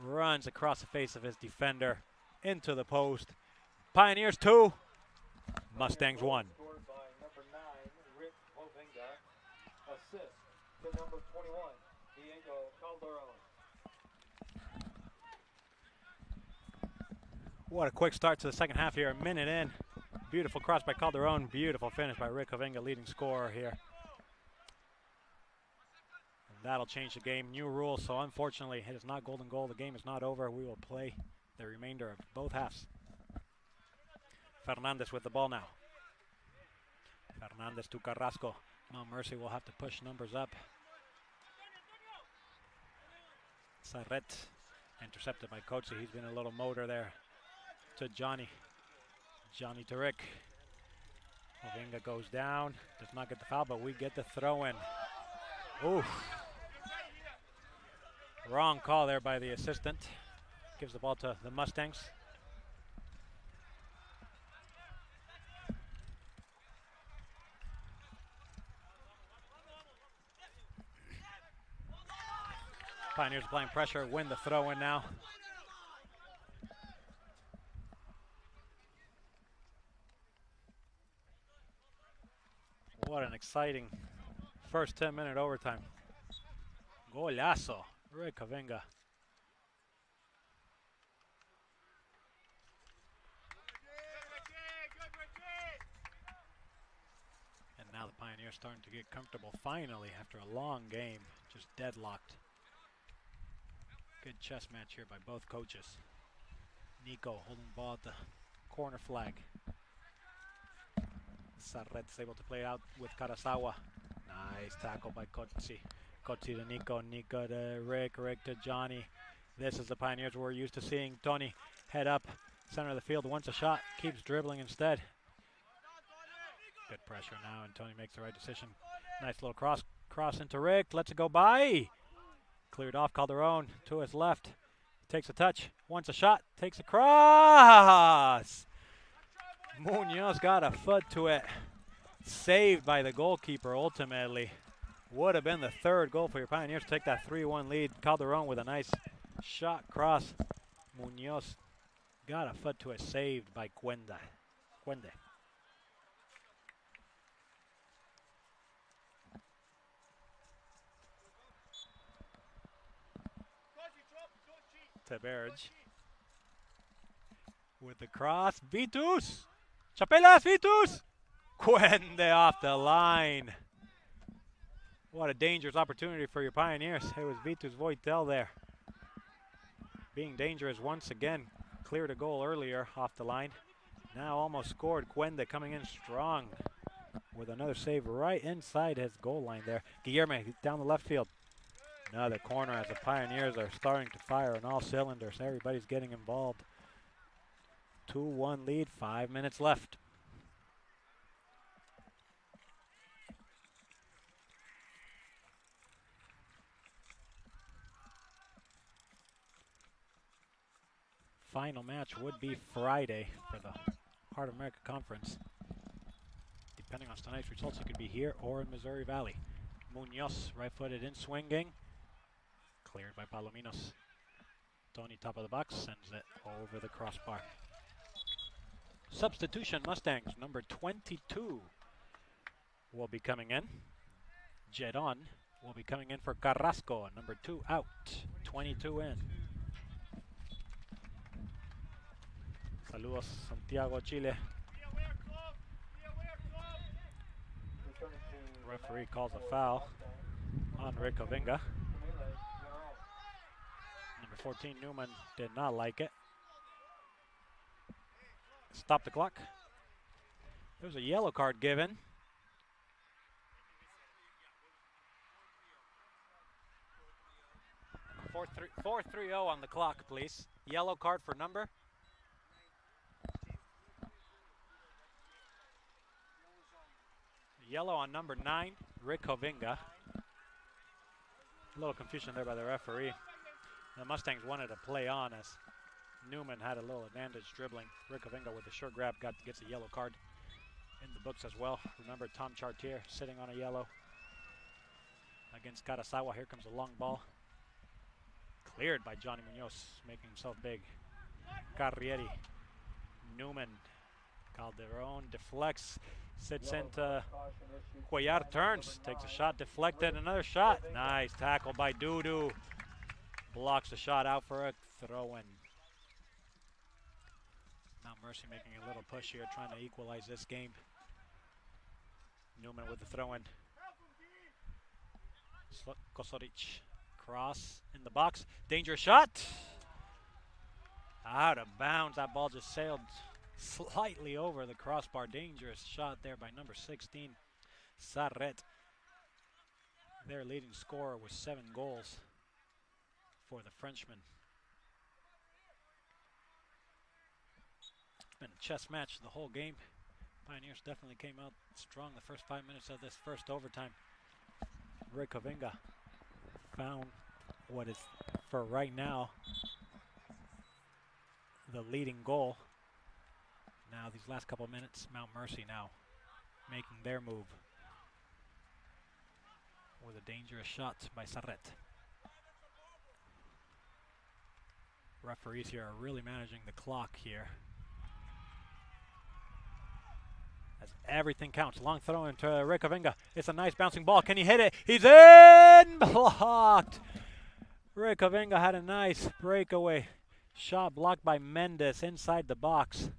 Speaker 4: Runs across the face of his defender. Into the post. Pioneers 2, Mustangs 1.
Speaker 3: Scored by number 9, Rick Hovinga. Assist to number 21, Diego Calderon.
Speaker 4: What a quick start to the second half here. A minute in. Beautiful cross by Calderon. Beautiful finish by Rick Hovinga, leading scorer here. And that'll change the game. New rules, so unfortunately it is not golden goal. The game is not over. We will play the remainder of both halves. Fernandez with the ball now. Fernandez to Carrasco. Mount Mercy will have to push numbers up. Sarret intercepted by Coatsy. He's been a little motor there. To Johnny. Johnny to Rick. Hovinga goes down. Does not get the foul, but we get the throw in. Oof. Wrong call there by the assistant. Gives the ball to the Mustangs. Pioneers applying pressure, win the throw in now. What an exciting first 10-minute overtime. Golazo, Rick Hovinga. And now the Pioneers starting to get comfortable finally after a long game, just deadlocked. Good chess match here by both coaches. Nico holding the ball at the corner flag. Sarret's able to play out with Karasawa. Nice tackle by Kotsi. Kotsi to Nico, Nico to Rick, Rick to Johnny. This is the Pioneers we're used to seeing. Tourney head up, center of the field, wants a shot, keeps dribbling instead. Good pressure now, and Tourney makes the right decision. Nice little cross into Rick, lets it go by. Cleared off Calderon to his left. Takes a touch, wants a shot, takes a cross. Munoz got a foot to it. Saved by the goalkeeper ultimately. Would have been the third goal for your Pioneers to take that 3-1 lead. Calderon with a nice shot cross. Munoz got a foot to it, saved by Cuende. Teberge with the cross. Vitus! Chapelas, Vitus! Cuende off the line. What a dangerous opportunity for your Pioneers. It was Vitus Voitel there. Being dangerous once again. Cleared a goal earlier off the line. Now almost scored. Cuende coming in strong with another save right inside his goal line there. Guillerme down the left field. Another corner as the Pioneers are starting to fire on all cylinders. Everybody's getting involved. 2-1 lead, 5 minutes left. Final match would be Friday for the Heart of America Conference. Depending on tonight's results, it could be here or in Missouri Valley. Munoz, right-footed in swinging. Cleared by Palominos. Tourney, top of the box, sends it over the crossbar. Substitution Mustangs, number 22 will be coming in. Jedon will be coming in for Carrasco, number 2 out, 22 in. Saludos, Santiago, Chile. Referee calls a foul on Rick Ovinga. Number 14, Newman, did not like it. Stop the clock. There's a yellow card given. Four 3-0 on the clock, please. Yellow card for number. Yellow on number 9, Rick Hovinga. A little confusion there by the referee. The Mustangs wanted to play on as Newman had a little advantage dribbling. Rick Hovinga with a short grab gets a yellow card in the books as well. Remember Tom Chartier sitting on a yellow against Karasawa. Here comes a long ball. Cleared by Johnny Munoz, making himself big. Carrieri, Newman, Calderon deflects, sits into Cuellar, turns, takes a shot, deflected, another shot. Nice tackle by Dudu. Blocks the shot out for a throw-in. Mount Mercy making a little push here, trying to equalize this game. Newman with the throw-in. Kosoric, cross in the box, dangerous shot. Out of bounds, that ball just sailed slightly over the crossbar. Dangerous shot there by number 16, Sarret. Their leading scorer with 7 goals for the Frenchman. It's been a chess match the whole game. Pioneers definitely came out strong the first 5 minutes of this first overtime. Rick Hovinga found what is, for right now, the leading goal. Now these last couple minutes, Mount Mercy now making their move with a dangerous shot by Sarret. Referees here are really managing the clock here, as everything counts. Long throw into Rick Hovinga. It's a nice bouncing ball. Can he hit it? He's in! Blocked! Rick Hovinga had a nice breakaway shot, blocked by Mendes inside the box.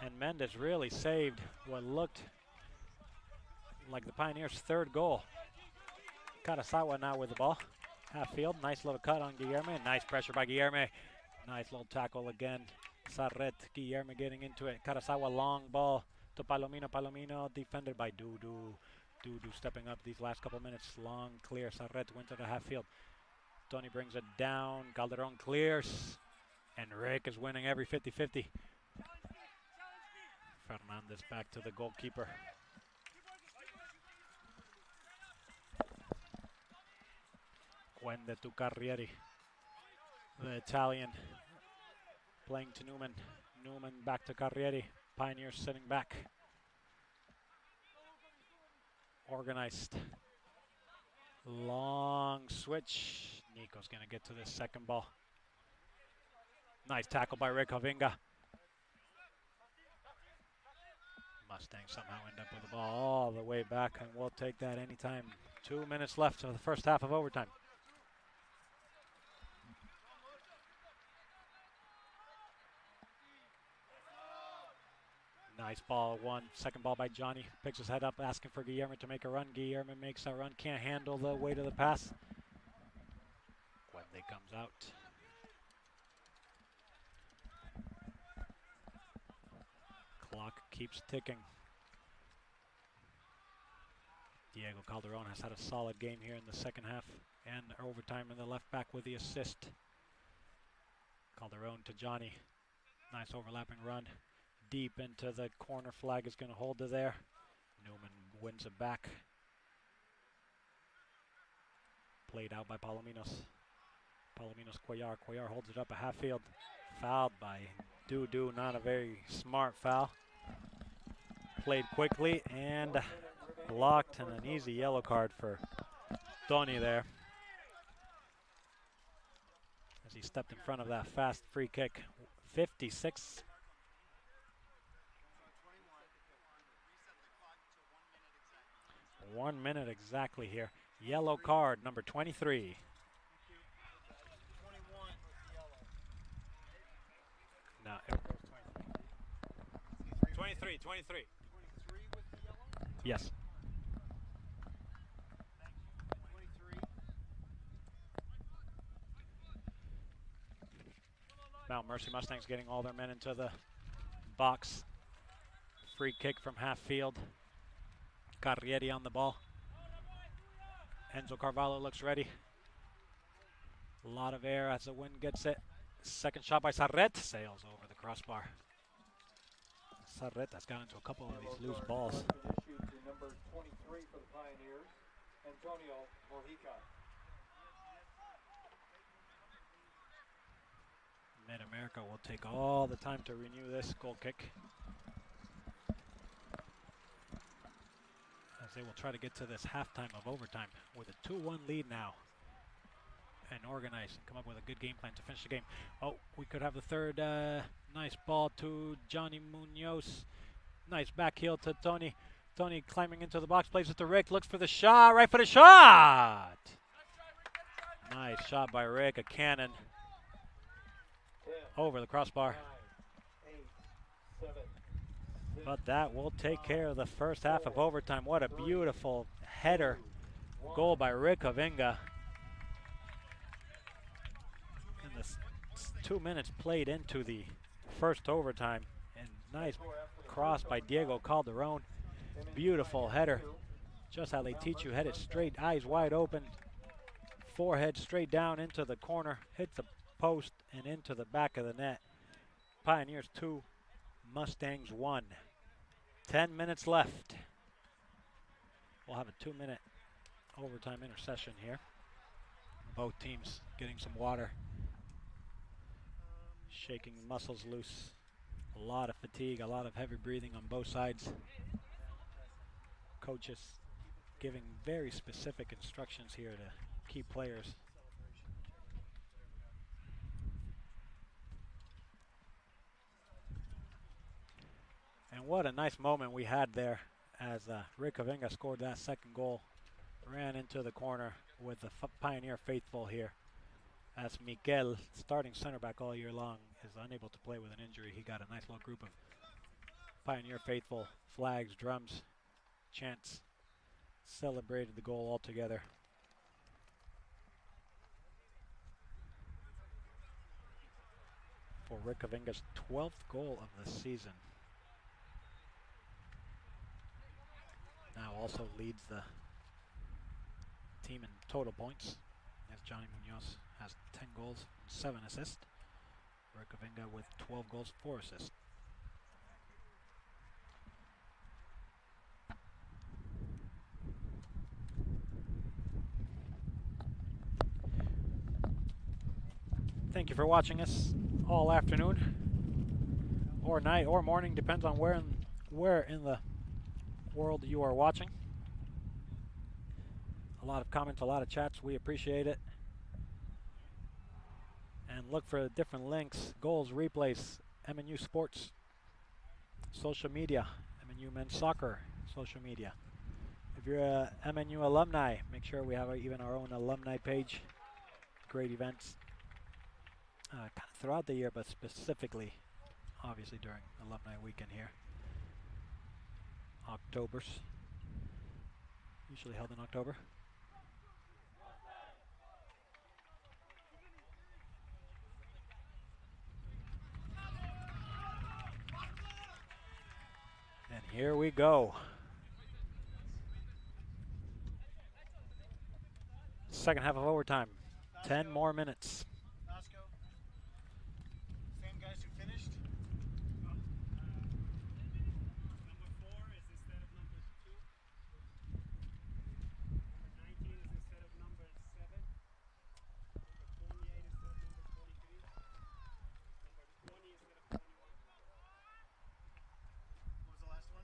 Speaker 4: And Mendes really saved what looked like the Pioneers' third goal. Karasawa now with the ball. Half field, nice little cut on Guillerme. Nice pressure by Guillerme. Nice little tackle again. Sarret, Guillermo getting into it. Karasawa, long ball to Palomino. Palomino defended by Dudu. Dudu stepping up these last couple minutes. Long clear. Sarret went to the half field. Tony brings it down. Calderon clears. And Rick is winning every 50-50. Fernandez back to the goalkeeper. Quende to Carrieri. The Italian playing to Newman. Newman back to Carrieri. Pioneers sitting back. Organized. Long switch. Nico's going to get to this second ball. Nice tackle by Rick Hovinga. Mustangs somehow end up with the ball all the way back, and we'll take that anytime. 2 minutes left of the first half of overtime. Nice ball, second ball by Johnny. Picks his head up, asking for Guillermo to make a run. Guillermo makes a run, can't handle the weight of the pass. Quende comes out. Clock keeps ticking. Diego Calderon has had a solid game here in the second half and overtime in the left back with the assist. Calderon to Johnny. Nice overlapping run. Deep into the corner. Flag is going to hold it there. Newman wins it back. Played out by Palominos. Palominos Cuellar. Cuellar holds it up at half field. Fouled by Dudu. Not a very smart foul. Played quickly and blocked, and an easy yellow card for Tourney there, as he stepped in front of that fast free kick. 56. One minute exactly here. Yellow card, number 23. No, it goes 23. 23. Yes.
Speaker 2: 23.
Speaker 4: Mount Mercy Mustangs getting all their men into the box. Free kick from half field. Carrieri on the ball. Enzo Carvalho looks ready. A lot of air as the wind gets it. Second shot by Sarret. Sails over the crossbar. Sarret has got into a couple of these loose balls.
Speaker 3: Issued to number 23 for the Pioneers, Antonio Mojica.
Speaker 4: Mid-America will take all the time to renew this goal kick, as they will try to get to this halftime of overtime with a 2-1 lead now, and organize and come up with a good game plan to finish the game. Oh, we could have the third. Nice ball to Johnny Munoz. Nice back heel to Tony. Tony climbing into the box, plays it to Rick, looks for the shot, right for the shot! Nice shot by Rick, a cannon over the crossbar.
Speaker 3: 9, 8, 7, 6,
Speaker 4: But that will take care of the first half of overtime. What a beautiful header goal by Rick Hovinga. And the 2 minutes played into the first overtime. And nice cross by Diego Calderon. Beautiful header. Just how they teach you. Headed straight, eyes wide open. Forehead straight down into the corner. Hit the post and into the back of the net. Pioneers 2, Mustangs 1. 10 minutes left. We'll have a 2-minute overtime intercession here. Both teams getting some water. Shaking muscles loose. A lot of fatigue, a lot of heavy breathing on both sides. Coaches giving very specific instructions here to key players. And what a nice moment we had there as Rick Hovinga scored that second goal. Ran into the corner with the Pioneer faithful here, as Miguel, starting center back all year long, is unable to play with an injury. He got a nice little group of Pioneer faithful, flags, drums, chants, celebrated the goal all together. for Rick Kavinga's 12th goal of the season. Now also leads the team in total points, as Johnny Munoz has 10 goals and 7 assists. Rick Kavinga with 12 goals, 4 assists. Thank you for watching us all afternoon, or night, or morning, depends on where in the world you are watching. A lot of comments, a lot of chats. We appreciate it. And look for different links, goals, replays, MNU Sports, social media, MNU Men's Soccer, social media. If you're a MNU alumni, make sure we have even our own alumni page. Great events kind of throughout the year, but specifically, obviously, during Alumni Weekend here. October's usually held in October. And here we go. Second half of overtime. 10 more minutes.
Speaker 2: Same guys who finished? Number 4 is instead of number 2. Number 19 is instead of number 7. Number 28 instead of number 43. Number 20 instead of 21. What was the last one?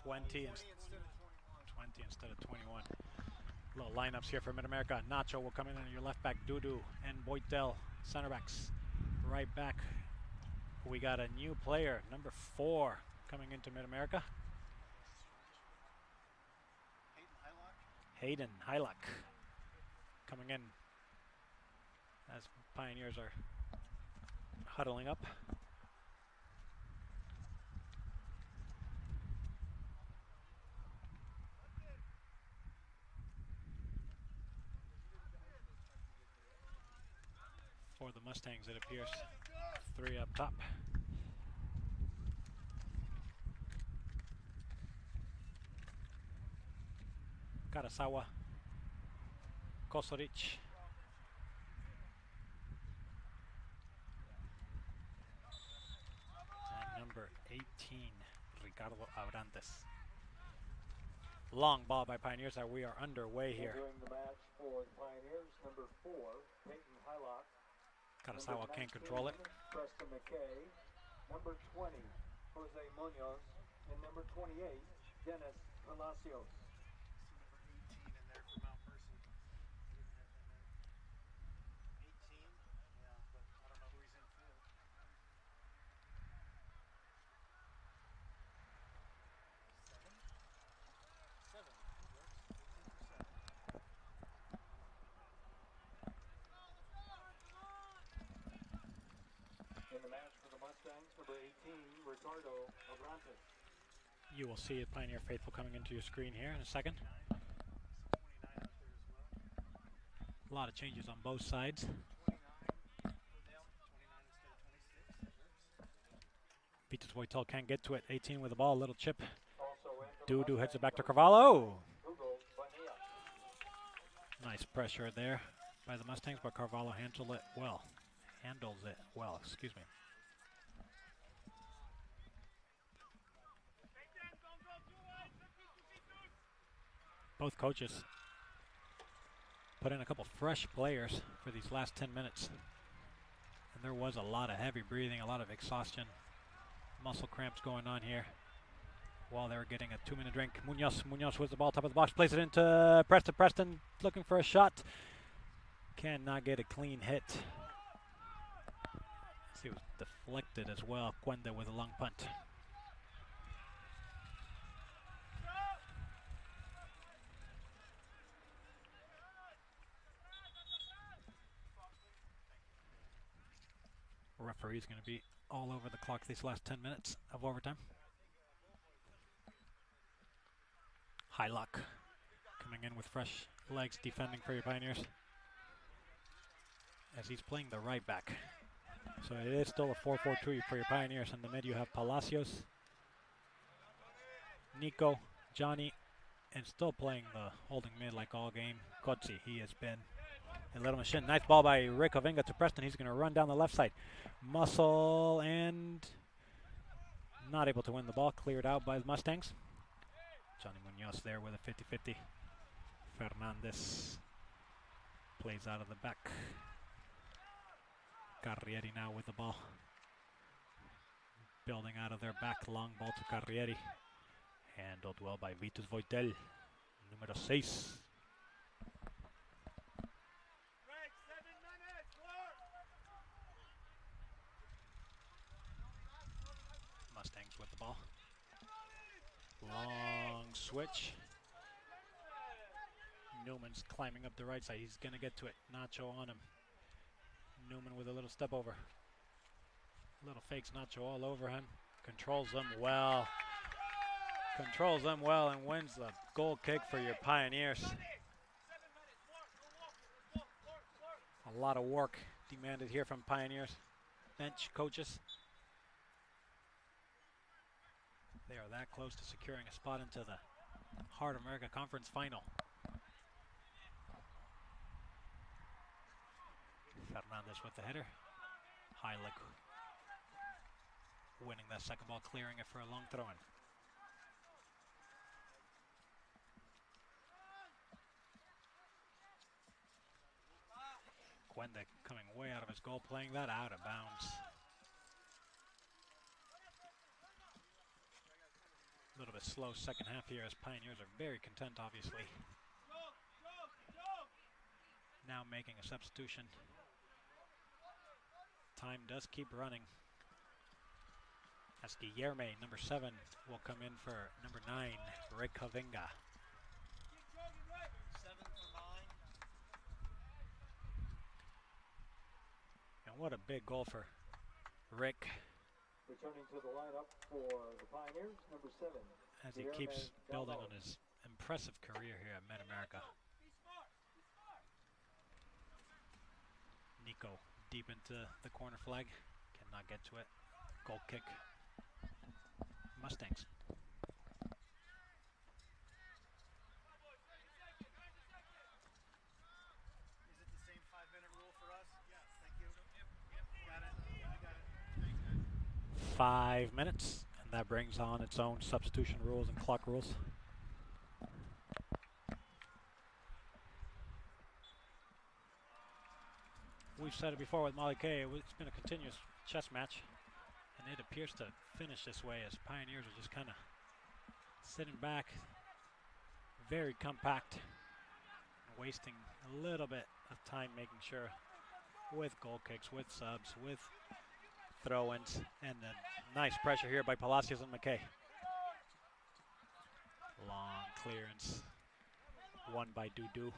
Speaker 4: 20
Speaker 2: instead of 21.
Speaker 4: 20 instead of 21. Little lineups here for Mid-America. Nacho will come in on your left back, Dudu and Boitel, center backs. Right back, we got a new player, number 4, coming into Mid-America. Hayden Hylock coming in as Pioneers are huddling up. For the Mustangs, it appears 3 up top. Karasawa, Kosoric, and number 18, Ricardo Abrantes. Long ball by Pioneers, and we are underway here.
Speaker 3: Entering the match for the Pioneers, number 4, Peyton Hylock.
Speaker 4: Karasawa can't control it.
Speaker 3: Preston McKay, number 20, Jose Munoz, and number 28, Dennis Palacios.
Speaker 2: See number 18 in there for Mount Mercy. He didn't have him in. 18? Yeah, but I don't know who he's in field. 7? 7. Works. 18 for 7.
Speaker 3: In the match for the Mustangs, number 18, Ricardo Abrantes.
Speaker 4: You will see a Pioneer faithful coming into your screen here in a second.
Speaker 2: 29 out there as well.
Speaker 4: A lot of changes on both sides.
Speaker 2: 29. 29 instead of 26. That works.
Speaker 4: Vitus Voitel can't get to it. 18 with the ball, a little chip.
Speaker 3: Also in for the
Speaker 4: Dudu heads it back to
Speaker 3: Mustangs,
Speaker 4: Carvalho.
Speaker 3: Hugo Bonilla.
Speaker 4: Nice pressure there by the Mustangs, but Carvalho handles it well. Excuse me. Both coaches put in a couple fresh players for these last 10 minutes. And there was a lot of heavy breathing, a lot of exhaustion, muscle cramps going on here while they were getting a 2-minute drink. Munoz with the ball, top of the box, plays it into Preston. Preston looking for a shot. Cannot get a clean hit. He was deflected as well. Cuende with a long punt. Referee's going to be all over the clock these last 10 minutes of overtime. Hylock coming in with fresh legs, defending for your Pioneers, as he's playing the right back. So it is still a 4-4-2 for your Pioneers. In the mid, you have Palacios, Nico, Johnny, and still playing the holding mid like all game, Kotzi. He has been a little machine. Nice ball by Rick Hovinga to Preston. He's going to run down the left side. Muscle and not able to win the ball. Cleared out by the Mustangs. Johnny Munoz there with a 50-50. Fernandez plays out of the back. Carrieri now with the ball. Building out of their back. Long ball to Carrieri. Handled well by Vitus Voitel. Número 6. Mustangs with the ball. Long switch. Newman's climbing up the right side. He's going to get to it. Nacho on him. Newman with a little step over. Little fakes Nacho all over him. Controls them well. Controls them well and wins the goal kick for your Pioneers. A lot of work demanded here from Pioneers bench coaches. They are that close to securing a spot into the Heart of America Conference Final. Fernandez with the header. Heilig winning that second ball, clearing it for a long throw-in. Quende coming way out of his goal, playing that out of bounds. A little bit slow second half here as Pioneers are very content, obviously. Now making a substitution. Time does keep running. As Guillerme, number 7, will come in for number 9, Rick Hovinga.
Speaker 2: 7 for 9.
Speaker 4: And what a big goal for Rick.
Speaker 3: Returning to the lineup for the Pioneers, number 7.
Speaker 4: As he keeps building on his impressive career here at Mid-America. Nico deep into the corner flag. Cannot get to it. Goal kick. Mustangs.
Speaker 2: Is it the same 5-minute rule for us? Yes. Thank you. Got it. You got it.
Speaker 4: 5 minutes, and that brings on its own substitution rules and clock rules. We've said it before with Molly Kay, it's been a continuous chess match, and it appears to finish this way as Pioneers are just kind of sitting back, very compact, wasting a little bit of time making sure with goal kicks, with subs, with throw-ins, and then nice pressure here by Palacios and McKay. Long clearance, won by Dudu,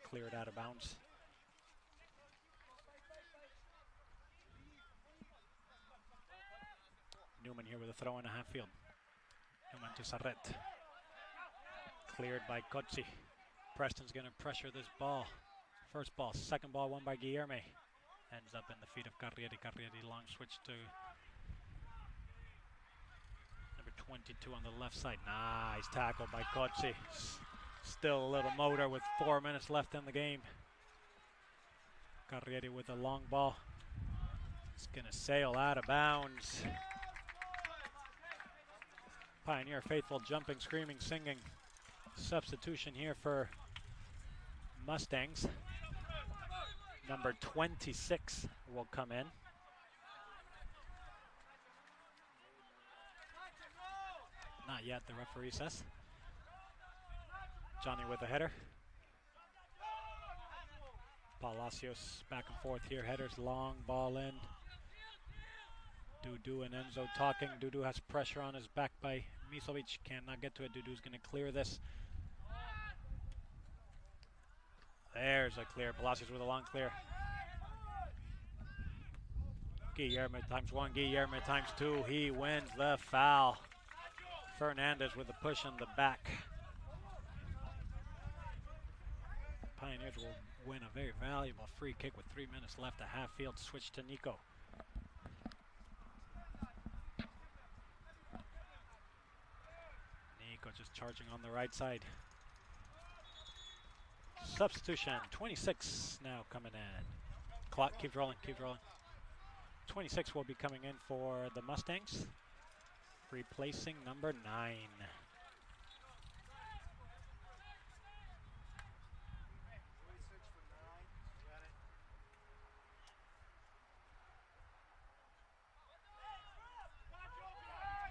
Speaker 4: cleared out of bounds. Newman here with a throw in a half field. Newman to Sarret. Cleared by Kotzi. Preston's going to pressure this ball. First ball, second ball won by Guillerme. Ends up in the feet of Carrieri. Carrieri long switch to number 22 on the left side. Nice tackle by Kotzi. Still a little motor with 4 minutes left in the game. Carrieri with a long ball. It's going to sail out of bounds. Pioneer faithful jumping, screaming, singing. Substitution here for Mustangs. Number 26 will come in. Not yet, the referee says. Johnny with a header. Palacios back and forth here. Headers, long ball in. Dudu and Enzo talking. Dudu has pressure on his back by Misovic. Cannot get to it. Dudu's going to clear this. There's a clear. Palacios with a long clear. Guillerme times 1. Guillerme times 2. He wins the foul. Fernandez with a push in the back. Pioneers will win a very valuable free kick with 3 minutes left. A half field switch to Nico. Nico just charging on the right side. Substitution, 26 now coming in. Clock keeps rolling, keeps rolling. 26 will be coming in for the Mustangs, replacing number 9.
Speaker 2: 26 for 9. Got it.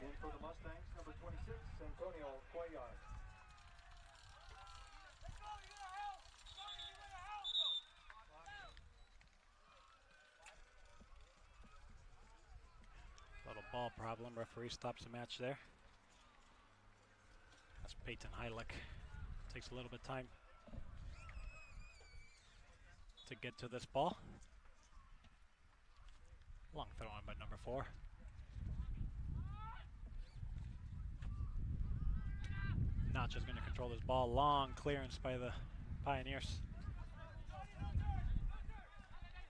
Speaker 3: In for the Mustangs, number 26, Antonio Cuellar.
Speaker 4: Little ball problem. Referee stops the match there. That's Peyton Heilich. Takes a little bit of time to get to this ball. Long throw in by number 4. Notch is going to control this ball. Long clearance by the Pioneers.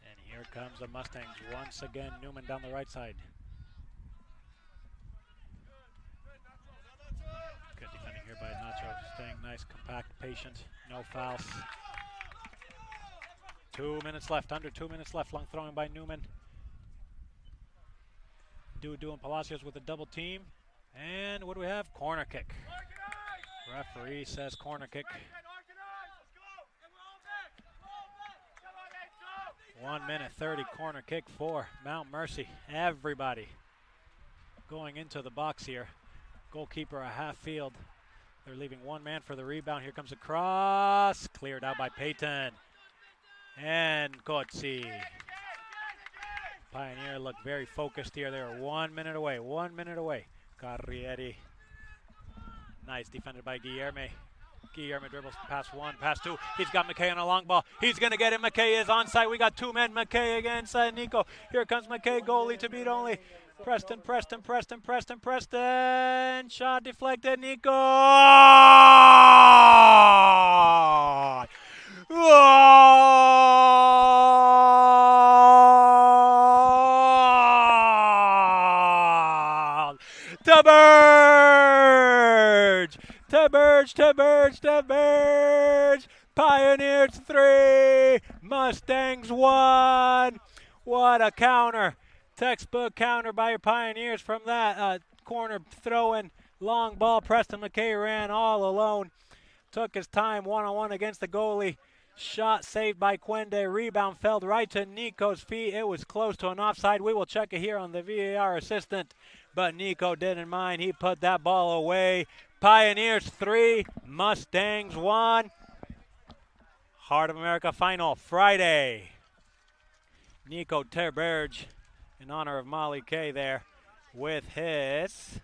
Speaker 4: And here comes the Mustangs once again. Newman down the right side. Good defending here by Nacho. Staying nice, compact, patient. No fouls. 2 minutes left. Under 2 minutes left. Long throwing by Newman. Dudu and Palacios with a double team. And what do we have? Corner kick. Referee says corner kick. 1 minute 30 corner kick for Mount Mercy. Everybody going into the box here. Goalkeeper a half field. They're leaving one man for the rebound. Here comes a cross. Cleared out by Peyton. And Kotzi. Pioneer look very focused here. They are 1 minute away. 1 minute away. Carrieri. Nice defended by Guillerme. Guillerme dribbles past 1, past 2. He's got McKay on a long ball. He's going to get it. McKay is onside. We got 2 men. McKay against Nico. Here comes McKay. Goalie to beat only. Preston. Shot deflected. Nico. To Burge. Pioneers 3, Mustangs 1. What a counter. Textbook counter by your Pioneers from that corner throw-in. Long ball. Preston McKay ran all alone. Took his time one-on-one against the goalie. Shot saved by Quende. Rebound fell right to Nico's feet. It was close to an offside. We will check it here on the VAR assistant. But Nico didn't mind. He put that ball away. Pioneers 3, Mustangs 1. Heart of America final Friday. Nico Terberge in honor of Molly Kay there with his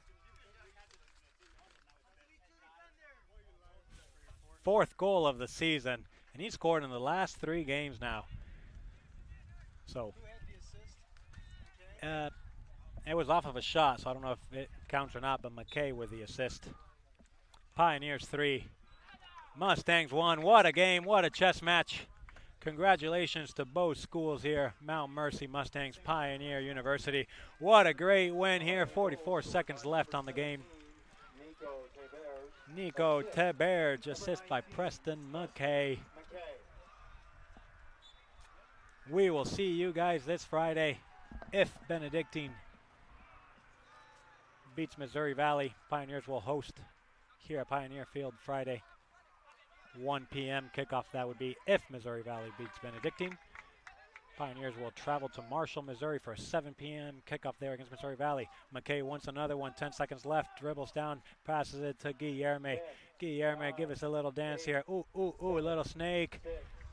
Speaker 4: 4th goal of the season. And he scored in the last 3 games now. So it was off of a shot, so I don't know if it counts or not, but McKay with the assist. Pioneers 3, Mustangs 1. What a game, what a chess match. Congratulations to both schools here, Mount Mercy Mustangs, Pioneer University. What a great win here, 44 seconds left on the game. Nico Teberge, assist by Preston McKay. We will see you guys this Friday if Benedictine beats Missouri Valley. Pioneers will host here at Pioneer Field Friday, 1 p.m. kickoff. That would be if Missouri Valley beats Benedictine. Pioneers will travel to Marshall, Missouri for a 7 p.m. kickoff there against Missouri Valley. McKay wants another one, 10 seconds left, dribbles down, passes it to Guillerme. Guillerme, give us a little dance here. Ooh, a little snake.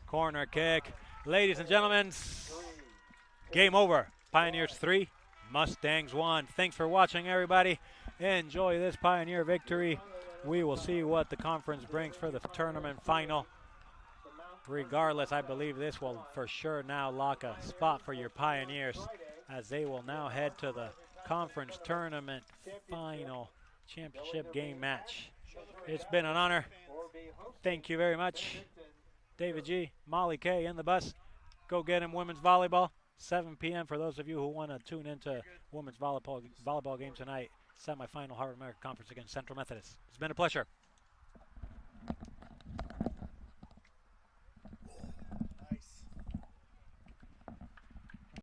Speaker 4: Corner kick. Ladies and gentlemen, game over. Pioneers 3, Mustangs 1. Thanks for watching, everybody. Enjoy this Pioneer victory. We will see what the conference brings for the tournament final. Regardless, I believe this will for sure now lock a spot for your Pioneers as they will now head to the conference tournament final championship game match. It's been an honor. Thank you very much. David G., Molly K. in the bus. Go get him women's volleyball. 7 p.m. for those of you who want to tune into women's volleyball game tonight. semifinal Heart of America Conference against Central Methodist. It's been a pleasure.